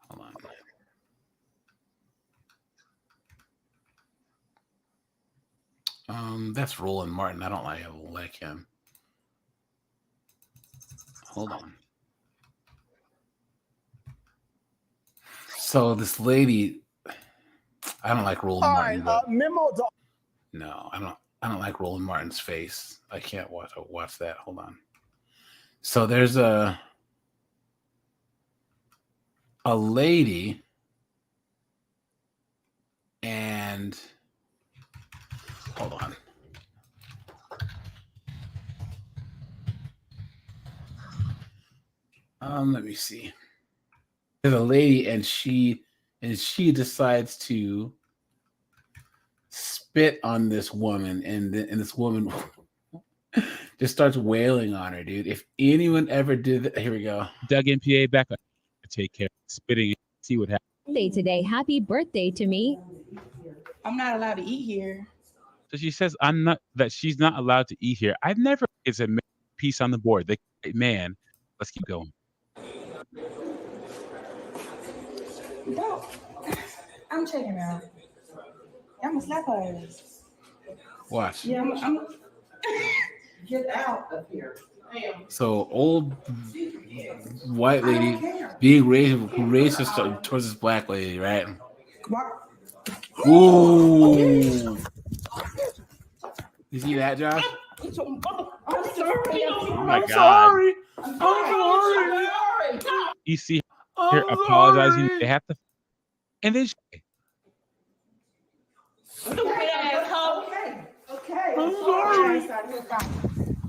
Hold on. That's Roland Martin. I don't like him. Hold on. So this lady, I don't like Roland Martin. No, I don't like Roland Martin's face. I can't watch that. Hold on. So there's a lady, and hold on. Let me see. There's a lady, and she decides to spit on this woman, and this woman just starts wailing on her, dude. If anyone ever did that, here we go. Doug NPA back up. Take care. Spitting and see what happens. Today. Happy birthday to me. I'm not allowed to eat here. So she says she's not allowed to eat here. I've never it's a piece on the board. Man, let's keep going. No, I'm checking out. I'm gonna slap her ass. Watch. Yeah, I'm get out of here. So old white lady being racist towards this black lady, right? Ooh. You see that, Josh? I'm sorry. Oh my God. I'm sorry. You see I'm her apologizing. sorry. They have to, and then Okay. I'm sorry.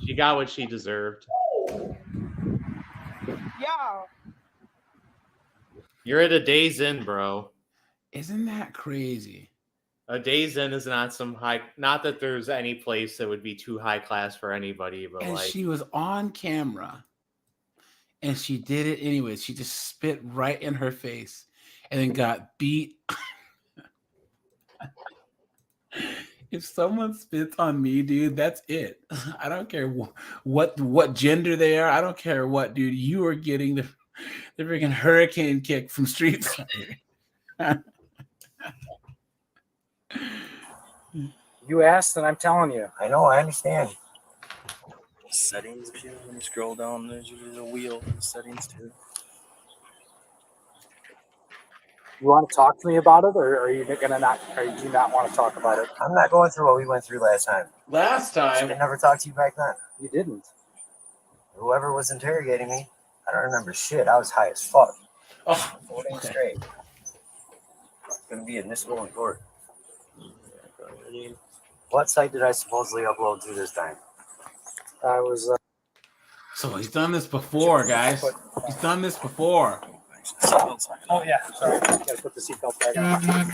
She got what she deserved. Yeah. You're at a day's in, bro. Isn't that crazy? A day's in is not some high. Not that there's any place that would be too high class for anybody, but And like she was on camera, and she did it anyways. She just spit right in her face, and then got beat. If someone spits on me, dude, that's it. I don't care what gender they are. I don't care what, dude. You are getting the freaking hurricane kick from Street Fighter. You asked, and I'm telling you. I know, I understand. Settings, if you scroll down, there's a wheel for the settings too. You want to talk to me about it, or are you gonna not? Or do you not want to talk about it? I'm not going through what we went through last time. Last I time, never talked to you back then. You didn't. Whoever was interrogating me, I don't remember shit. I was high as fuck. oh, 4 days straight. It's gonna be admissible in court. What site did I supposedly upload to this time? I was. so he's done this before, guys. He's done this before. Oh yeah, sorry. Gotta put the seatbelt back on.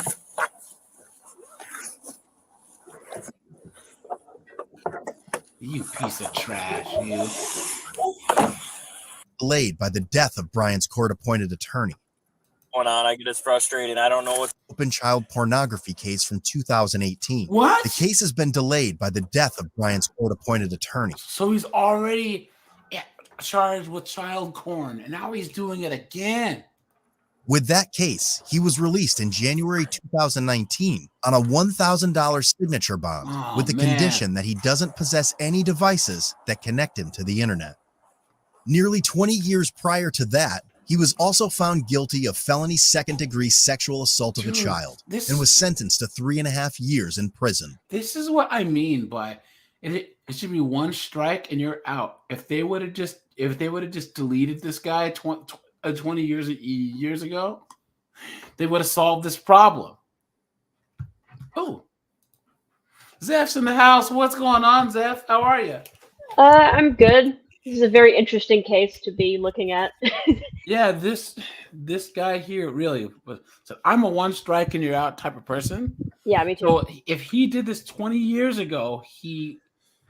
You piece of trash, you. Delayed by the death of Brian's court-appointed attorney. Going on, I get as frustrated. I don't know what. Open child pornography case from 2018. What? The case has been delayed by the death of Brian's court-appointed attorney. So he's already charged with child porn, and now he's doing it again. With that case, he was released in January 2019 on a $1,000 signature bond with the condition that he doesn't possess any devices that connect him to the internet. Nearly 20 years prior to that, he was also found guilty of felony second-degree sexual assault of a child and was sentenced to 3.5 years in prison. This is what I mean by it should be one strike and you're out. If they would have just deleted this guy 20 years ago, they would have solved this problem. Oh, Zeph's in the house. What's going on, Zeph? How are you? I'm good. This is a very interesting case to be looking at. Yeah, this guy here really was. So I'm a one strike and you're out type of person. Yeah, me too. So if he did this 20 years ago, he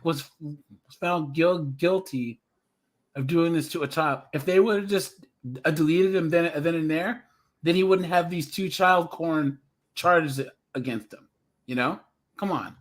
was found guilty of doing this to a child. If they would have just deleted him then and there, then he wouldn't have these 2 child porn charges against him. You know? Come on.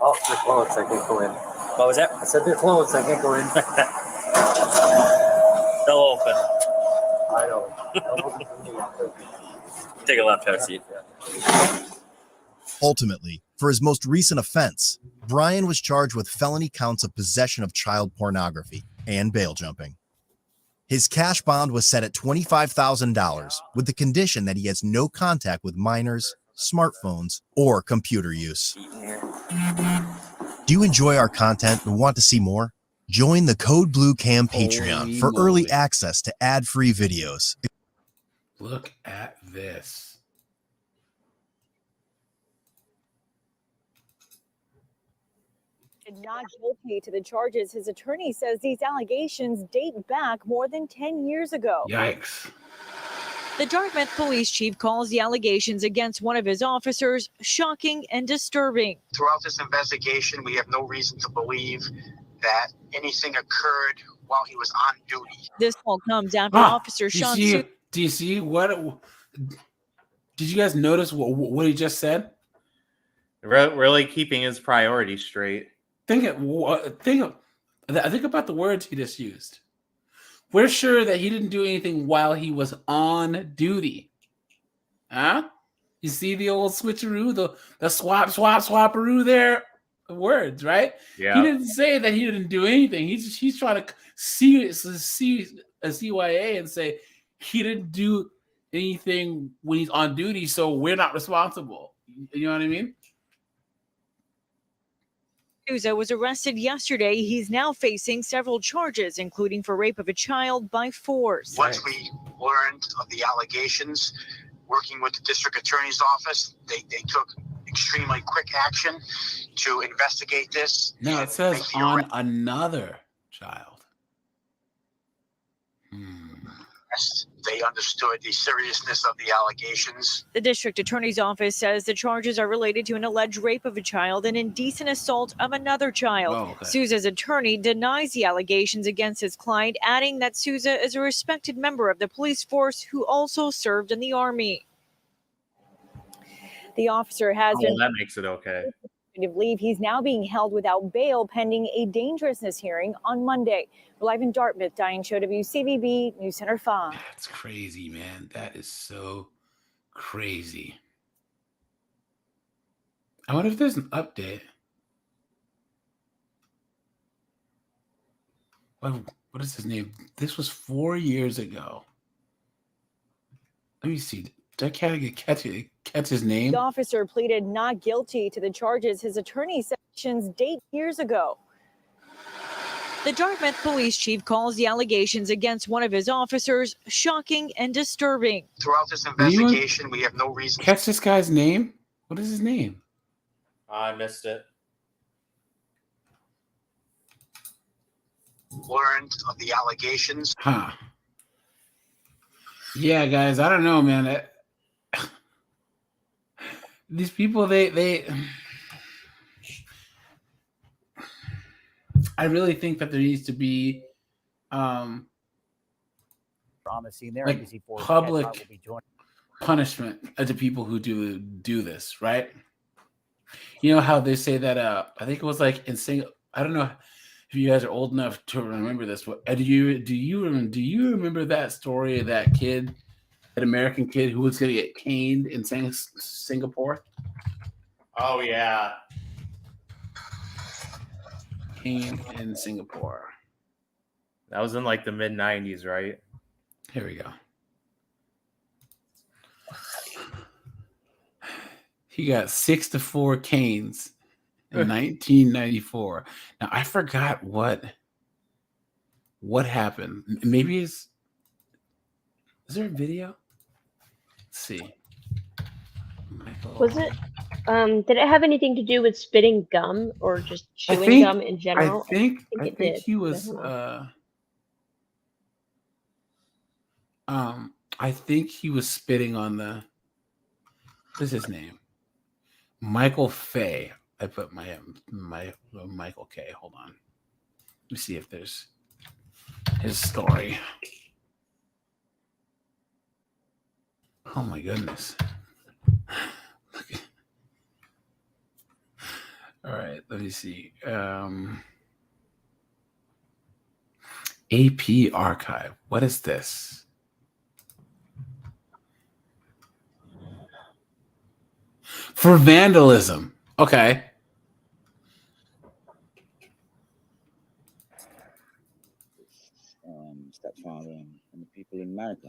Oh, they're closed. I can't go in. What was that? I said they're closed. I can't go in. They'll open. I know. Take a left, have a seat. Ultimately, for his most recent offense, Brian was charged with felony counts of possession of child pornography and bail jumping. His cash bond was set at $25,000 with the condition that he has no contact with minors, smartphones, or computer use. Do you enjoy our content and want to see more? Join the Code Blue Cam Patreon for early access to ad-free videos. Look at this. Not guilty to the charges. His attorney says these allegations date back more than 10 years ago. Yikes. The Dartmouth police chief calls the allegations against one of his officers shocking and disturbing. Throughout this investigation, we have no reason to believe that anything occurred while he was on duty. This all comes after Officer Sean Su- Do you see what? Did you guys notice what he just said? Really keeping his priorities straight. Think about the words he just used. We're sure that he didn't do anything while he was on duty. Huh? You see the old switcheroo, the swapperoo there? Words, right? Yeah. He didn't say that he didn't do anything. He's trying to see a CYA and say he didn't do anything when he's on duty, so we're not responsible. You know what I mean? Souza was arrested yesterday. He's now facing several charges, including for rape of a child by force. Once we learned of the allegations, working with the district attorney's office, they took extremely quick action to investigate this. No, it says on another child. They understood the seriousness of the allegations. The district attorney's office says the charges are related to an alleged rape of a child and indecent assault of another child. Oh, okay. Souza's attorney denies the allegations against his client, adding that Souza is a respected member of the police force who also served in the Army. The officer has been that makes it okay. leave. He's now being held without bail pending a dangerousness hearing on Monday. We're live in Dartmouth, Diane Show, WCVB News Center 5. That's crazy, man. That is so crazy. I wonder if there's an update. What is his name? This was 4 years ago. Let me see. Did I catch his name? The officer pleaded not guilty to the charges his attorney sanctions date years ago. The Dartmouth police chief calls the allegations against one of his officers shocking and disturbing. Throughout this investigation, we have no reason. Catch this guy's name? What is his name? I missed it. Learned of the allegations. Huh. Yeah, guys, I don't know, man. These people, they I really think that there needs to be on the scene there. like public punishment to people who do this, right? You know how they say that I think it was like in Singapore. I don't know if you guys are old enough to remember this, but do you remember that story of that kid, that American kid who was going to get caned in Singapore? Oh yeah. Caned in Singapore. That was in like the mid 90s, right? Here we go. He got 6 to 4 canes in 1994. Now I forgot what happened. Maybe is there a video? Let's see. Was it? Did it have anything to do with spitting gum or just chewing gum in general? I think it did. he was. I think he was spitting on the. What's his name? Michael Fay. I put my Michael K. Hold on. Let me see if there's his story. Oh my goodness. All right, let me see. AP archive. What is this? For vandalism. Okay. Stepfather and the people in America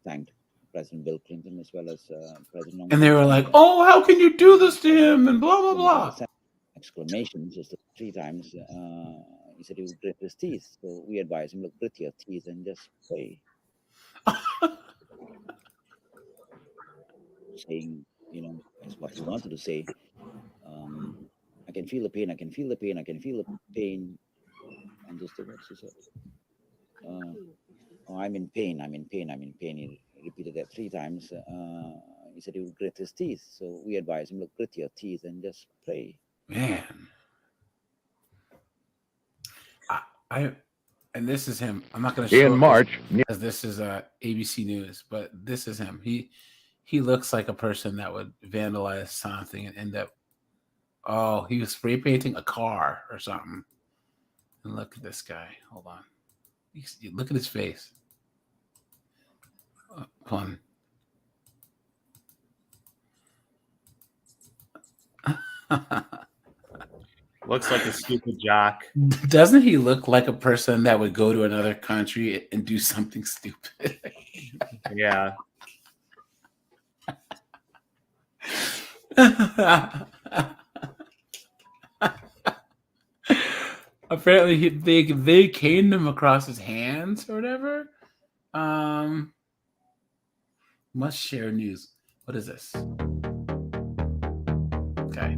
thanked President Bill Clinton as well as President. And they were like, "Oh, how can you do this to him?" And blah blah blah. Exclamations just 3 times. He said he would grit his teeth. So we advised him, look, grit your teeth and just pray. Saying, that's what he wanted to say. I can feel the pain. I can feel the pain. I can feel the pain. And just the words he said. Oh, I'm in pain. I'm in pain. I'm in pain. He repeated that 3 times. He said he would grit his teeth. So we advised him, look, grit your teeth and just pray. Man. And this is him. I'm not going to show in March, as this is ABC News, but this is him. He looks like a person that would vandalize something and end up. Oh, he was spray painting a car or something. And look at this guy. Hold on. Look at his face. Hold on. Looks like a stupid jock. Doesn't he look like a person that would go to another country and do something stupid? Yeah. Apparently, they caned him across his hands or whatever. Must share news. What is this? Okay.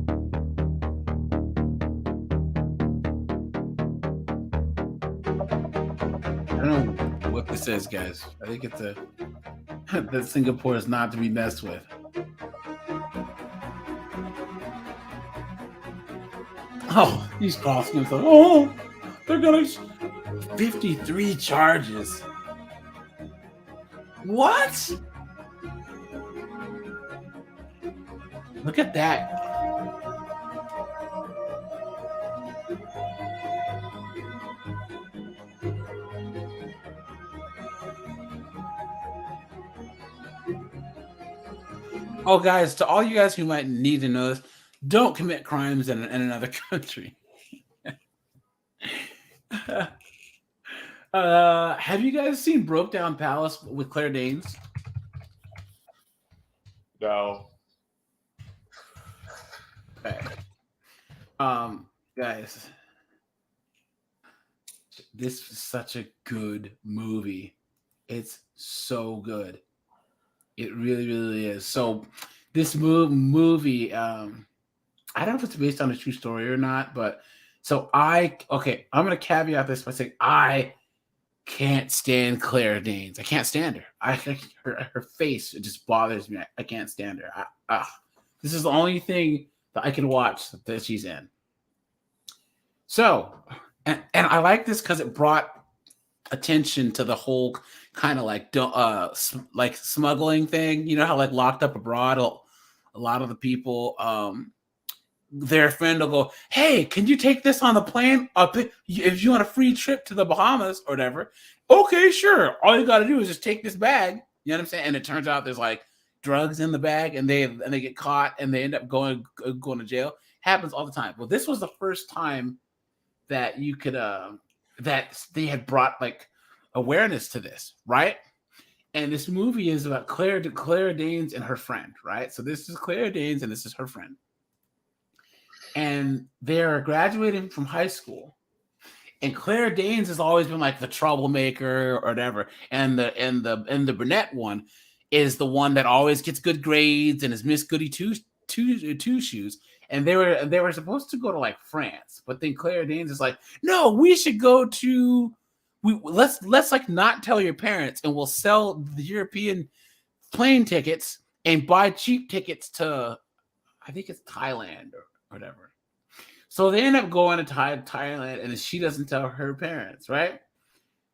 I don't know what this is, guys. I think it's that Singapore is not to be messed with. Oh, he's crossing himself. Oh, they're gonna 53 charges. What? Look at that. Oh, guys, to all you guys who might need to know this, don't commit crimes in another country. Have you guys seen Broke Down Palace with Claire Danes? No. Okay. Guys, this is such a good movie. It's so good. It really, really is. So this movie, I don't know if it's based on a true story or not, but so I'm going to caveat this by saying I can't stand Claire Danes. I can't stand her. Her face, it just bothers me. I can't stand her. This is the only thing that I can watch that she's in. So, and I like this because it brought attention to the whole kind of like smuggling thing. You know how like Locked Up Abroad, a lot of the people, their friend will go, "Hey, can you take this on the plane? If you want a free trip to the Bahamas or whatever." Okay, sure. All you got to do is just take this bag. You know what I'm saying? And it turns out there's like drugs in the bag, and they get caught, and they end up going to jail. Happens all the time. Well, this was the first time that you could that they had brought like awareness to this, right? And this movie is about Claire Danes and her friend, right? So this is Claire Danes and this is her friend. And they're graduating from high school. And Claire Danes has always been like the troublemaker or whatever. And the brunette one is the one that always gets good grades and is Miss Goody Two Shoes. And they were supposed to go to like France, but then Claire Danes is like, "No, we should go to let's like not tell your parents, and we'll sell the European plane tickets and buy cheap tickets to, I think it's Thailand or whatever." So they end up going to Thailand, and she doesn't tell her parents, right?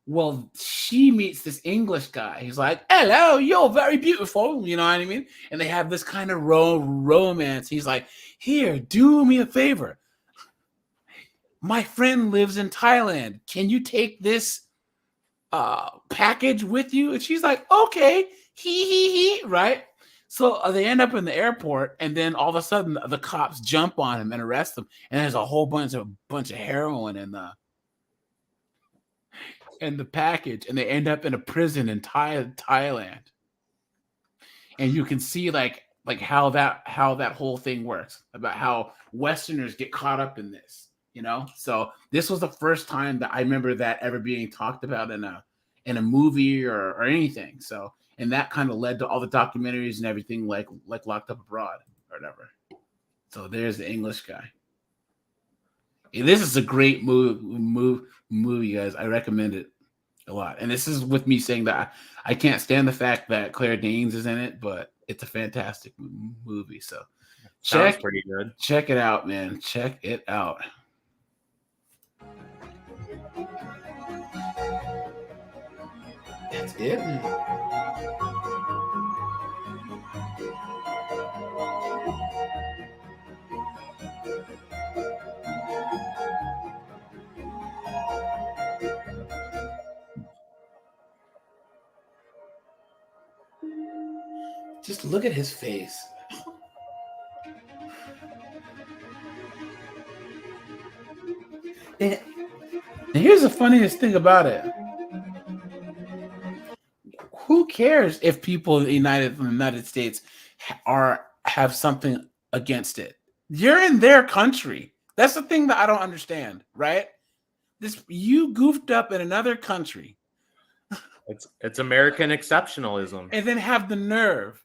Well, she meets this English guy. He's like, "Hello, you're very beautiful." You know what I mean? And they have this kind of romance. He's like, "Here, do me a favor. My friend lives in Thailand. Can you take this package with you?" And she's like, "Okay." He, right? So they end up in the airport, and then all of a sudden the cops jump on him and arrest him. And there's a whole bunch of heroin in the package, and they end up in a prison in Thailand. And you can see like how that whole thing works, about how Westerners get caught up in this, you know. So this was the first time that I remember that ever being talked about in a movie or anything. So, and that kind of led to all the documentaries and everything like Locked Up Abroad or whatever. So there's the English guy. And this is a great movie, guys. I recommend it a lot. And this is with me saying that I can't stand the fact that Claire Danes is in it, but it's a fantastic movie. So Sounds pretty good. Check it out, man. Check it out. That's it, man. Just look at his face. And here's the funniest thing about it. Who cares if people in the United States have something against it? You're in their country. That's the thing that I don't understand, right? You goofed up in another country. It's American exceptionalism. And then have the nerve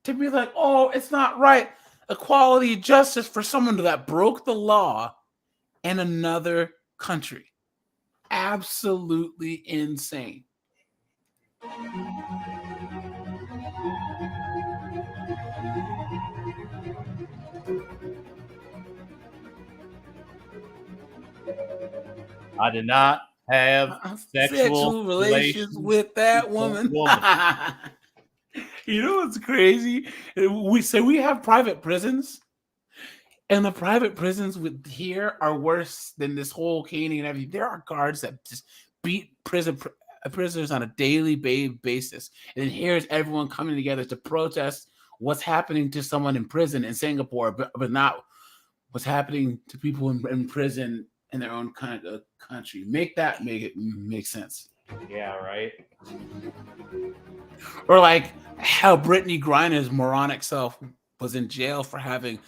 to be like, oh, it's not right. Equality, justice for someone that broke the law in another country. Absolutely insane. I did not have sexual relations with that woman. You know what's crazy? We have private prisons, and the private prisons here are worse than this whole caning and everything. There are guards that just beat prisoners on a daily basis, and then here's everyone coming together to protest what's happening to someone in prison in Singapore, but not what's happening to people in prison in their own kind of country. Make it make sense. Yeah, right. Or like how Brittany Griner's moronic self was in jail for having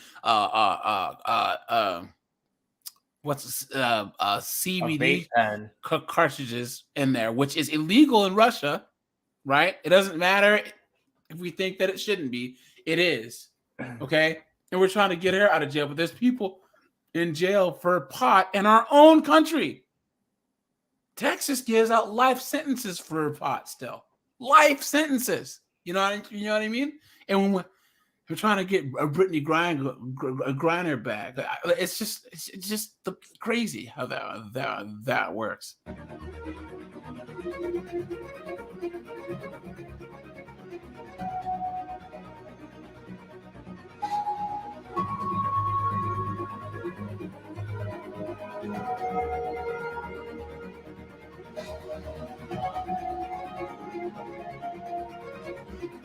CBD cartridges in there, which is illegal in Russia, right? It doesn't matter if we think that it shouldn't be. It is, okay? And we're trying to get her out of jail, but there's people in jail for pot in our own country. Texas gives out life sentences for pot still. Life sentences. You know what I mean? And when we're trying to get a Brittany Griner back, it's just crazy how that works.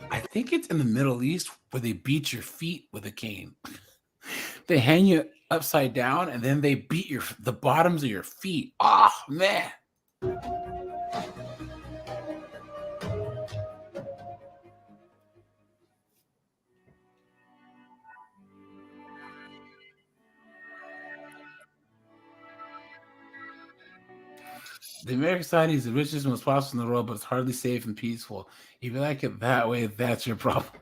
I think it's in the Middle East where they beat your feet with a cane. They hang you upside down and then they beat the bottoms of your feet. Oh, man. The American society is the richest and most prosperous in the world, but it's hardly safe and peaceful. If you like it that way, that's your problem.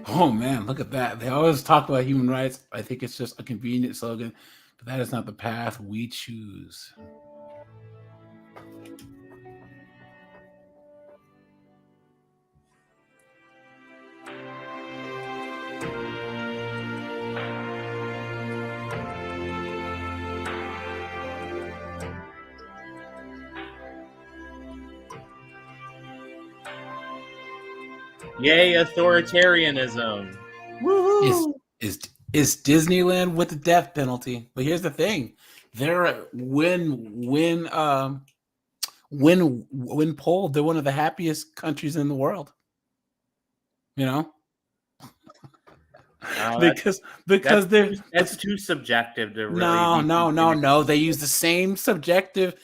Oh man, look at that. They always talk about human rights. I think it's just a convenient slogan, but that is not the path we choose. Yay, authoritarianism. Woohoo! Is Disneyland with the death penalty? But here's the thing: when polled, they're one of the happiest countries in the world. You know, because that's too subjective to really. No. They use the same subjective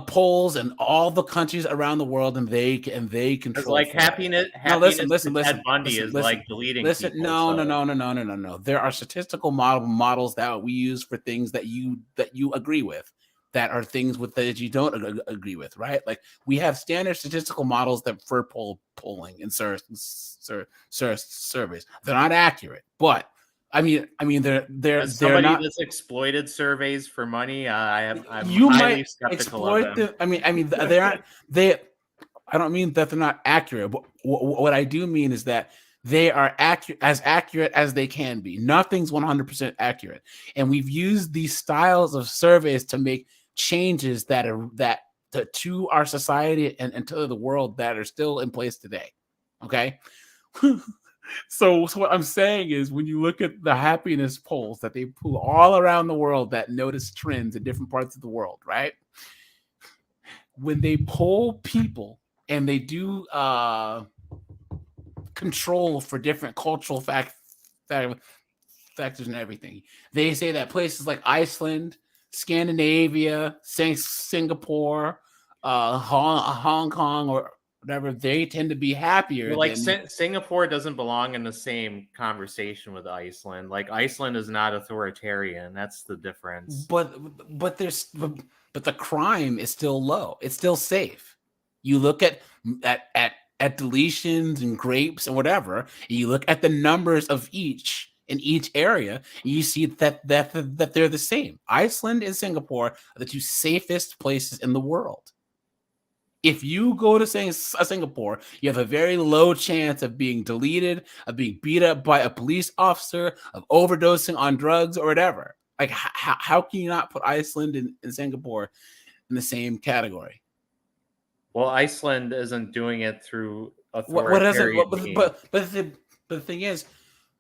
polls in all the countries around the world, and they control. It's like happiness. Listen. Ted Bundy is like deleting. No. There are statistical models that we use for things that you agree with, that are things that you don't agree with, right? Like we have standard statistical models that for polling and surveys. They're not accurate, but I mean, they're somebody not. That's exploited surveys for money. I'm You highly might skeptical exploit of them. they're not. I don't mean that they're not accurate. But what I do mean is that they are accurate as they can be. Nothing's 100% accurate, and we've used these styles of surveys to make changes to our society and to the world that are still in place today. Okay. So what I'm saying is, when you look at the happiness polls that they pull all around the world that notice trends in different parts of the world, right? When they poll people and they do control for different cultural factors and everything, they say that places like Iceland, Scandinavia, Singapore, Hong Kong, or whatever, they tend to be happier. Well, like than Singapore doesn't belong in the same conversation with Iceland. Like Iceland is not authoritarian. That's the difference. But the crime is still low. It's still safe. You look at deletions and grapes and whatever, and you look at the numbers of each in each area, and you see that they're the same. Iceland and Singapore are the two safest places in the world. If you go to Singapore, you have a very low chance of being deleted, of being beat up by a police officer, of overdosing on drugs or whatever. Like, how can you not put Iceland and Singapore in the same category? Well, Iceland isn't doing it through authoritarian But the thing is,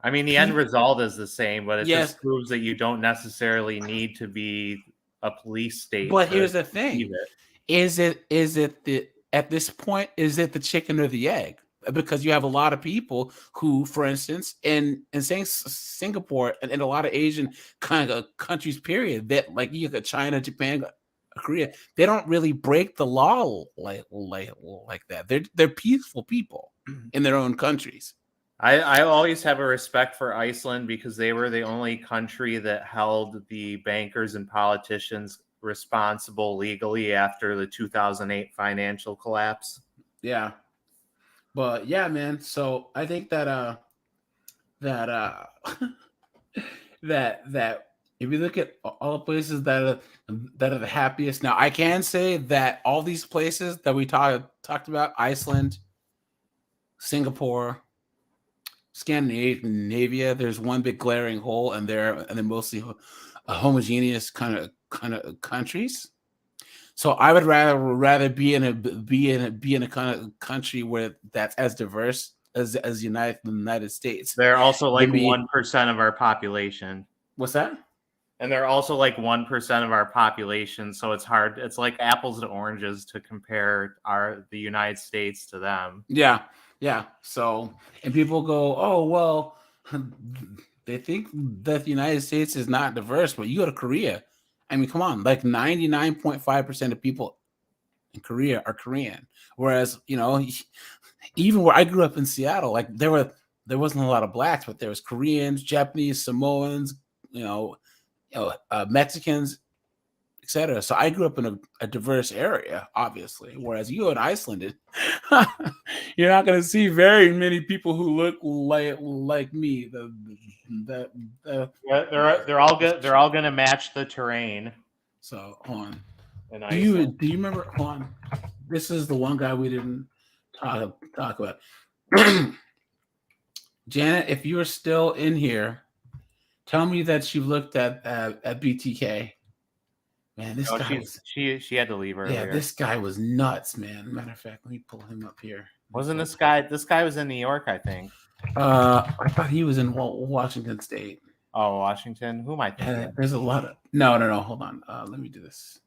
I mean, the end result is the same, but it Yes. just proves that you don't necessarily need to be a police state. But to here's the thing: achieve it. is it at this point, is it the chicken or the egg? Because you have a lot of people who, for instance, in Singapore and a lot of Asian kind of countries, period, that like you got China, Japan, Korea, they don't really break the law like that. They're peaceful people in their own countries. I always have a respect for Iceland because they were the only country that held the bankers and politicians responsible legally after the 2008 financial collapse. Yeah. But yeah, man. So I think that that if you look at all the places that are the happiest now, I can say that all these places that we talked about, Iceland, Singapore, Scandinavia, there's one big glaring hole, and they're mostly homogeneous kind of countries. So I would rather be in a kind of country where that's as diverse as the United States. They're also like 1% of our population. What's that? And they're also like 1% of our population, so it's hard. It's like apples to oranges to compare the United States to them. Yeah. So, and people go, oh well, they think that the United States is not diverse, but you go to Korea. I mean, come on, like 99.5% of people in Korea are Korean. Whereas, even where I grew up in Seattle, like there wasn't a lot of blacks, but there was Koreans, Japanese, Samoans, Mexicans, etc. So I grew up in a diverse area, obviously. Whereas you go to Iceland, you're not going to see very many people who look like me. They're all good. They're all going to match the terrain. So hold on. Do you remember? Hold on. This is the one guy we didn't talk about. Janet, if you are still in here, tell me that you looked at BTK. Man, this guy she had to leave earlier. Yeah, this guy was nuts, man. Matter of fact, let me pull him up here. Wasn't this guy? This guy was in New York, I think. I thought he was in Washington State. Oh, Washington. Who am I thinking? There's a lot of no. Hold on. Let me do this.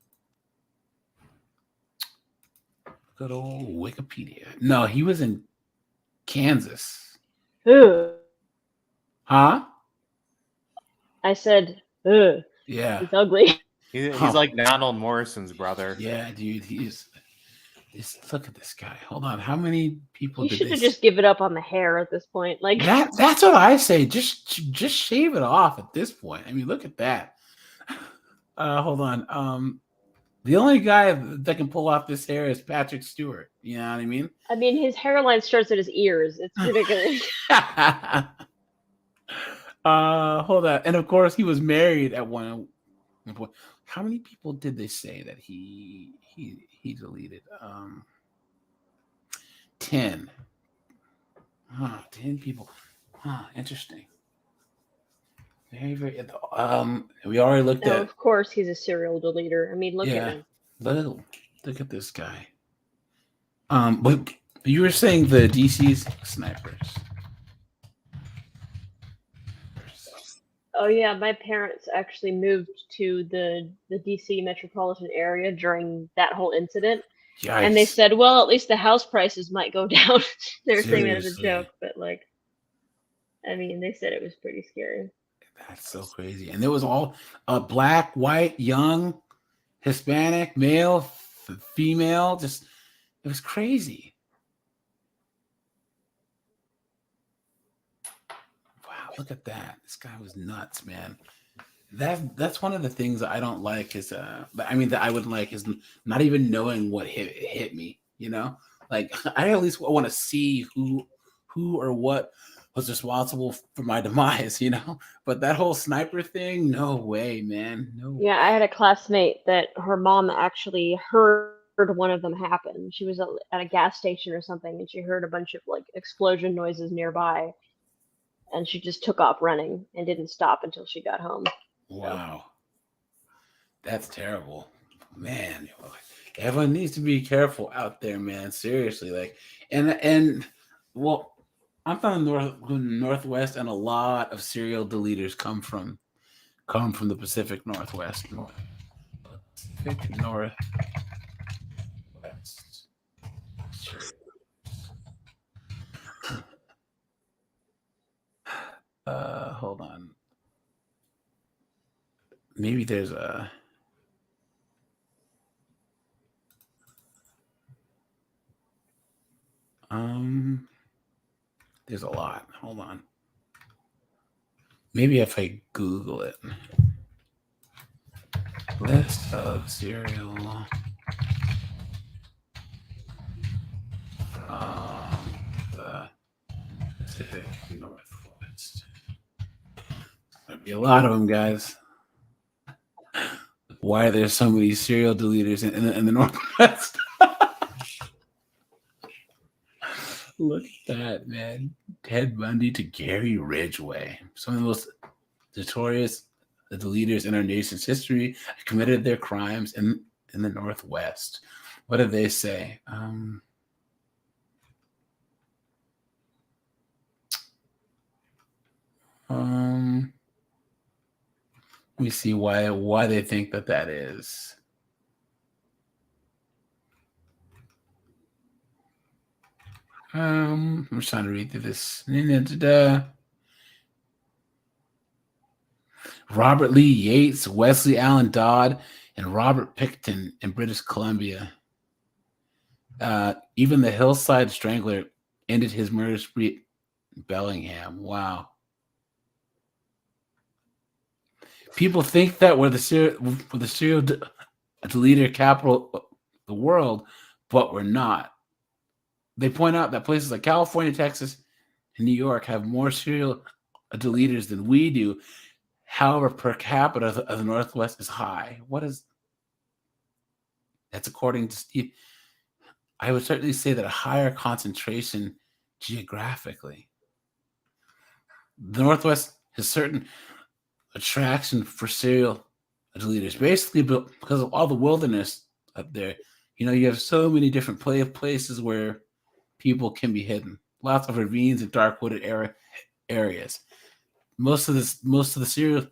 Good old Wikipedia. No, he was in Kansas. Ugh. Huh? I said, ugh. Yeah. He's ugly. He's like Donald Morrison's brother. Yeah, dude. Look at this guy. Hold on. How many people You did should have this? just given up on the hair at this point. Like That's what I say. Just shave it off at this point. I mean, look at that. Hold on. The only guy that can pull off this hair is Patrick Stewart. You know what I mean? I mean, his hairline starts at his ears. It's ridiculous. Hold on. And of course, he was married at one point. How many people did they say that he deleted? 10. 10 people. Interesting. Very, very. We already looked No, at. of course, he's a serial deleter. I mean, look at him. Look at this guy. But you were saying the DC's snipers. Oh yeah, my parents actually moved to the DC metropolitan area during that whole incident. And they Yikes. said, well, at least the house prices might go down. They were saying that as a Seriously. joke, but like, I mean, they said it was pretty scary. That's so crazy. And it was all black, white, young, Hispanic, male, female. Just, it was crazy. Wow, look at that. This guy was nuts, man. That's one of the things that I don't like is I mean that I wouldn't like is not even knowing what hit me, you know? Like I at least want to see who or what was responsible for my demise, you know? But that whole sniper thing, no way, man. No. Yeah, I had a classmate that her mom actually heard one of them happen. She was at a gas station or something, and she heard a bunch of like explosion noises nearby, and she just took off running and didn't stop until she got home. Wow. That's terrible. Man, everyone needs to be careful out there, man. Seriously. Like and well, I'm from the Northwest, and a lot of serial deleters come from the Pacific Northwest. Pacific Northwest. Hold on. Maybe there's a there's a lot. Hold on. Maybe if I Google it. List of serial the Pacific Northwest. There'd be a lot of them, guys. Why are there so many serial deleters in the Northwest? Look at that, man. Ted Bundy to Gary Ridgway. Some of the most notorious deleters in our nation's history committed their crimes in the Northwest. What did they say? Let me see why they think that is. I'm just trying to read through this. Robert Lee Yates, Wesley Allen Dodd, and Robert Picton in British Columbia. Even the Hillside Strangler ended his murder spree in Bellingham. Wow. People think that we're the serial deleter capital of the world, but we're not. They point out that places like California, Texas, and New York have more serial deleters than we do. However, per capita of the Northwest is high. That's according to Steve. I would certainly say that a higher concentration geographically. The Northwest has certain attraction for serial deleters, basically because of all the wilderness up there. You know, you have so many different places where people can be hidden. Lots of ravines and dark wooded areas. Most of the serial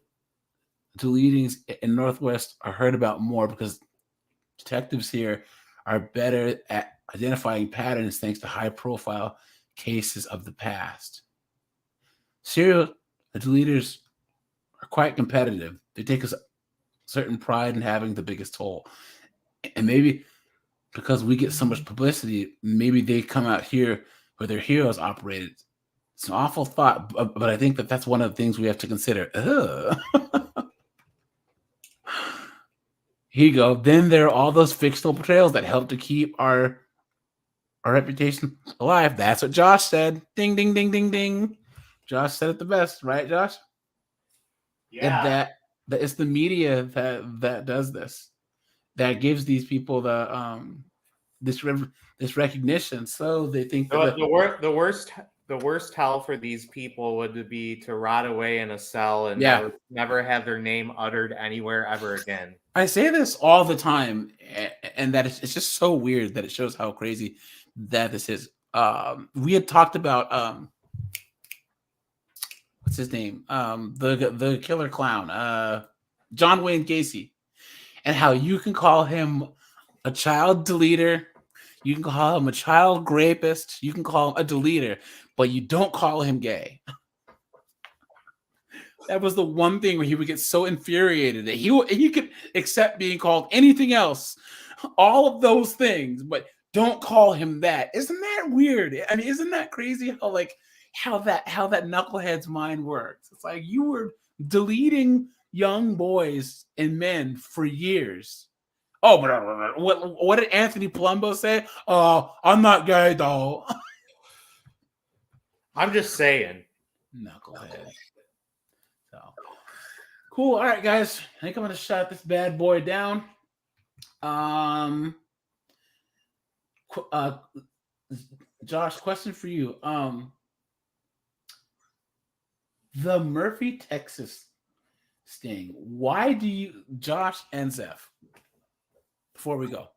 deletings in Northwest are heard about more because detectives here are better at identifying patterns thanks to high profile cases of the past. Serial deleters are quite competitive. They take a certain pride in having the biggest toll. And maybe because we get so much publicity, maybe they come out here where their heroes operated. It's an awful thought, but I think that's one of the things we have to consider. Here you go. Then there are all those fictional portrayals that help to keep our reputation alive. That's what Josh said. Ding, ding, ding, ding, ding. Josh said it the best, right, Josh? Yeah. And that it's the media that does this, that gives these people the this recognition. So they think that the worst hell for these people would be to rot away in a cell and never have their name uttered anywhere ever again. I say this all the time, and that it's just so weird that it shows how crazy that this is. We had talked about what's his name? The killer clown, John Wayne Gacy, and how you can call him a child deleter, you can call him a child rapist, you can call him a deleter, but you don't call him gay. That was the one thing where he would get so infuriated that he could accept being called anything else, all of those things, but don't call him that. Isn't that weird? I mean, isn't that crazy how that knucklehead's mind works? It's like you were deleting young boys and men for years. Oh, but what did Anthony Palumbo say? Oh, I'm not gay though. I'm just saying. Knucklehead. So cool. All right, guys. I think I'm gonna shut this bad boy down. Josh, question for you. The Murphy, Texas sting. Why do you, Josh and Zeph, before we go,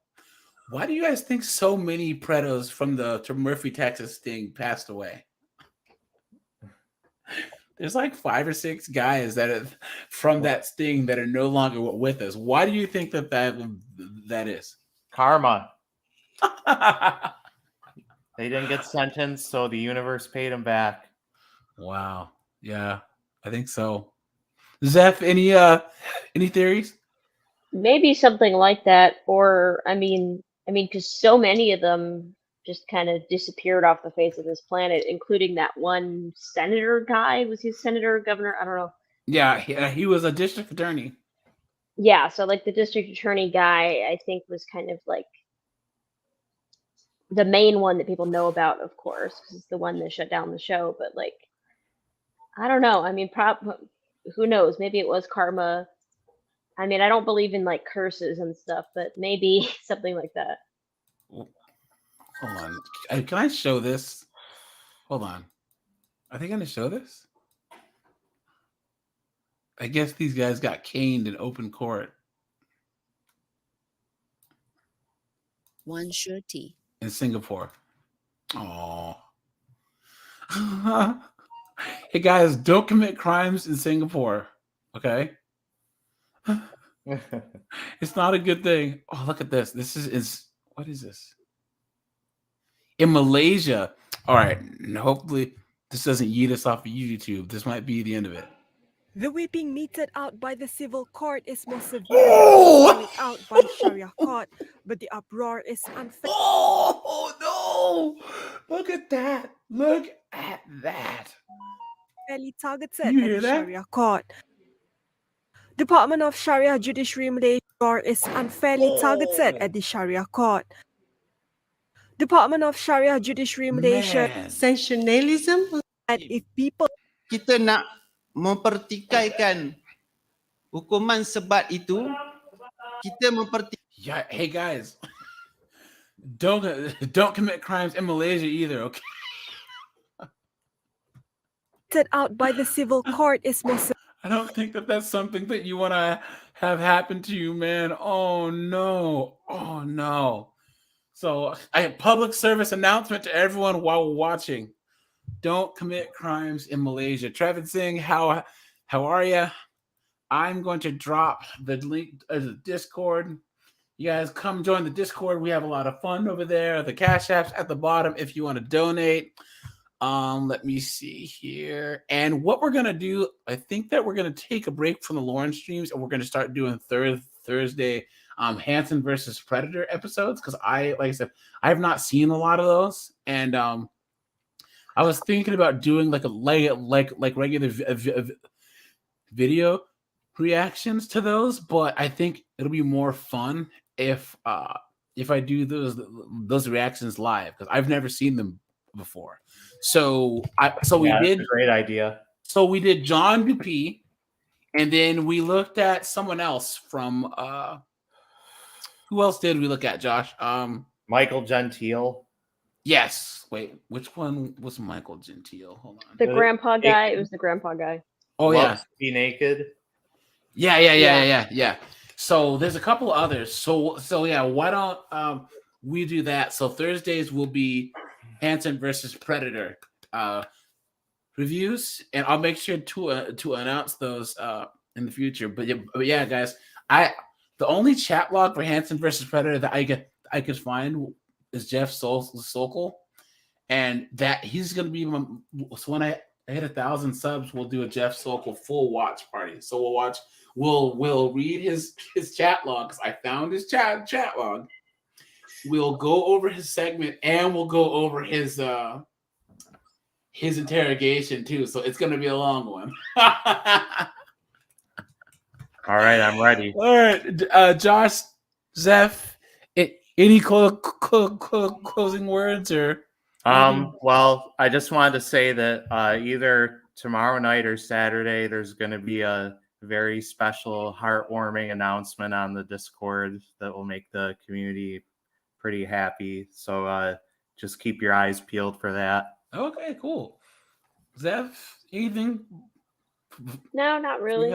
why do you guys think so many Pretos from the Murphy, Texas sting passed away? There's like 5 or 6 guys that are from that sting that are no longer with us. Why do you think that is? Karma. They didn't get sentenced, so the universe paid them back. Wow. Yeah, I think so. Zeph, any theories? Maybe something like that, or I mean, because so many of them just kind of disappeared off the face of this planet, including that one senator guy. Was he a senator or governor? I don't know. Yeah, he was a district attorney. Yeah, so like the district attorney guy, I think was kind of like the main one that people know about, of course, because it's the one that shut down the show. But like, I don't know. I mean, who knows? Maybe it was karma. I mean, I don't believe in like curses and stuff, but maybe something like that. Hold on. Can I show this? Hold on. I think I'm going to show this. I guess these guys got caned in open court. 130. In Singapore. Oh. Hey guys, don't commit crimes in Singapore. Okay? It's not a good thing. Oh, look at this. This is what is this? In Malaysia. All right. Hopefully this doesn't yeet us off of YouTube. This might be the end of it. The whipping meted out by the civil court is more severe than carried out by Sharia court, but the uproar is unfair. Oh no! Look at that! Look at that! Fairly targeted You at hear the that? Sharia court. Department of Sharia Judiciary Malaysia is unfairly targeted at the Sharia court. Department of Sharia Judiciary Malaysia sensationalism, and if people kita nak mempertikaikan hukuman sebat itu, kita Yeah, hey guys, don't commit crimes in Malaysia either, okay? out by the civil court is more I don't think that's something that you want to have happen to you, man. Oh no. Oh no. So, public service announcement to everyone while watching. Don't commit crimes in Malaysia. Trevin Singh, how are you? I'm going to drop the link to the Discord. You guys come join the Discord. We have a lot of fun over there. The Cash App's at the bottom if you want to donate. Let me see here. And what we're gonna do, I think that we're gonna take a break from the Lauren streams and we're gonna start doing Thursday Hansen versus Predator episodes, because like I said, I have not seen a lot of those, and I was thinking about doing like regular video reactions to those, but I think it'll be more fun if I do those reactions live, because I've never seen them before. So we did. That's a great idea. So we did John Dupuis, and then we looked at someone else from who else did we look at, Josh? Michael Gentile. Yes. Wait, which one was Michael Gentile? Hold on. The grandpa guy. It was the grandpa guy. Oh yeah. Loves to Be Naked. Yeah. So there's a couple others. So yeah, why don't we do that? So Thursdays will be Hansen versus Predator reviews, and I'll make sure to announce those in the future. But yeah, guys, the only chat log for Hanson versus Predator that I could find is Jeff Sokol, and that he's gonna be so when I hit 1,000 subs, we'll do a Jeff Sokol full watch party. So we'll read his chat log because I found his chat log. We'll go over his segment and we'll go over his interrogation too. So it's gonna be a long one. All right, I'm ready. All right, Josh, Zeph, any closing words or? Well, I just wanted to say that either tomorrow night or Saturday, there's going to be a very special, heartwarming announcement on the Discord that will make the community pretty happy. So just keep your eyes peeled for that. Okay, cool. Zeph, anything? No, not really.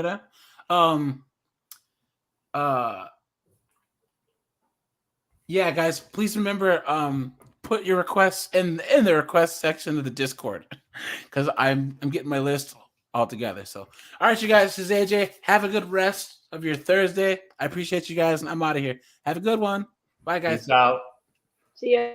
Yeah, guys, please remember put your requests in the request section of the Discord because I'm getting my list all together. So, all right, you guys, this is AJ. Have a good rest of your Thursday. I appreciate you guys, and I'm out of here. Have a good one. Bye, guys. Peace out. See ya.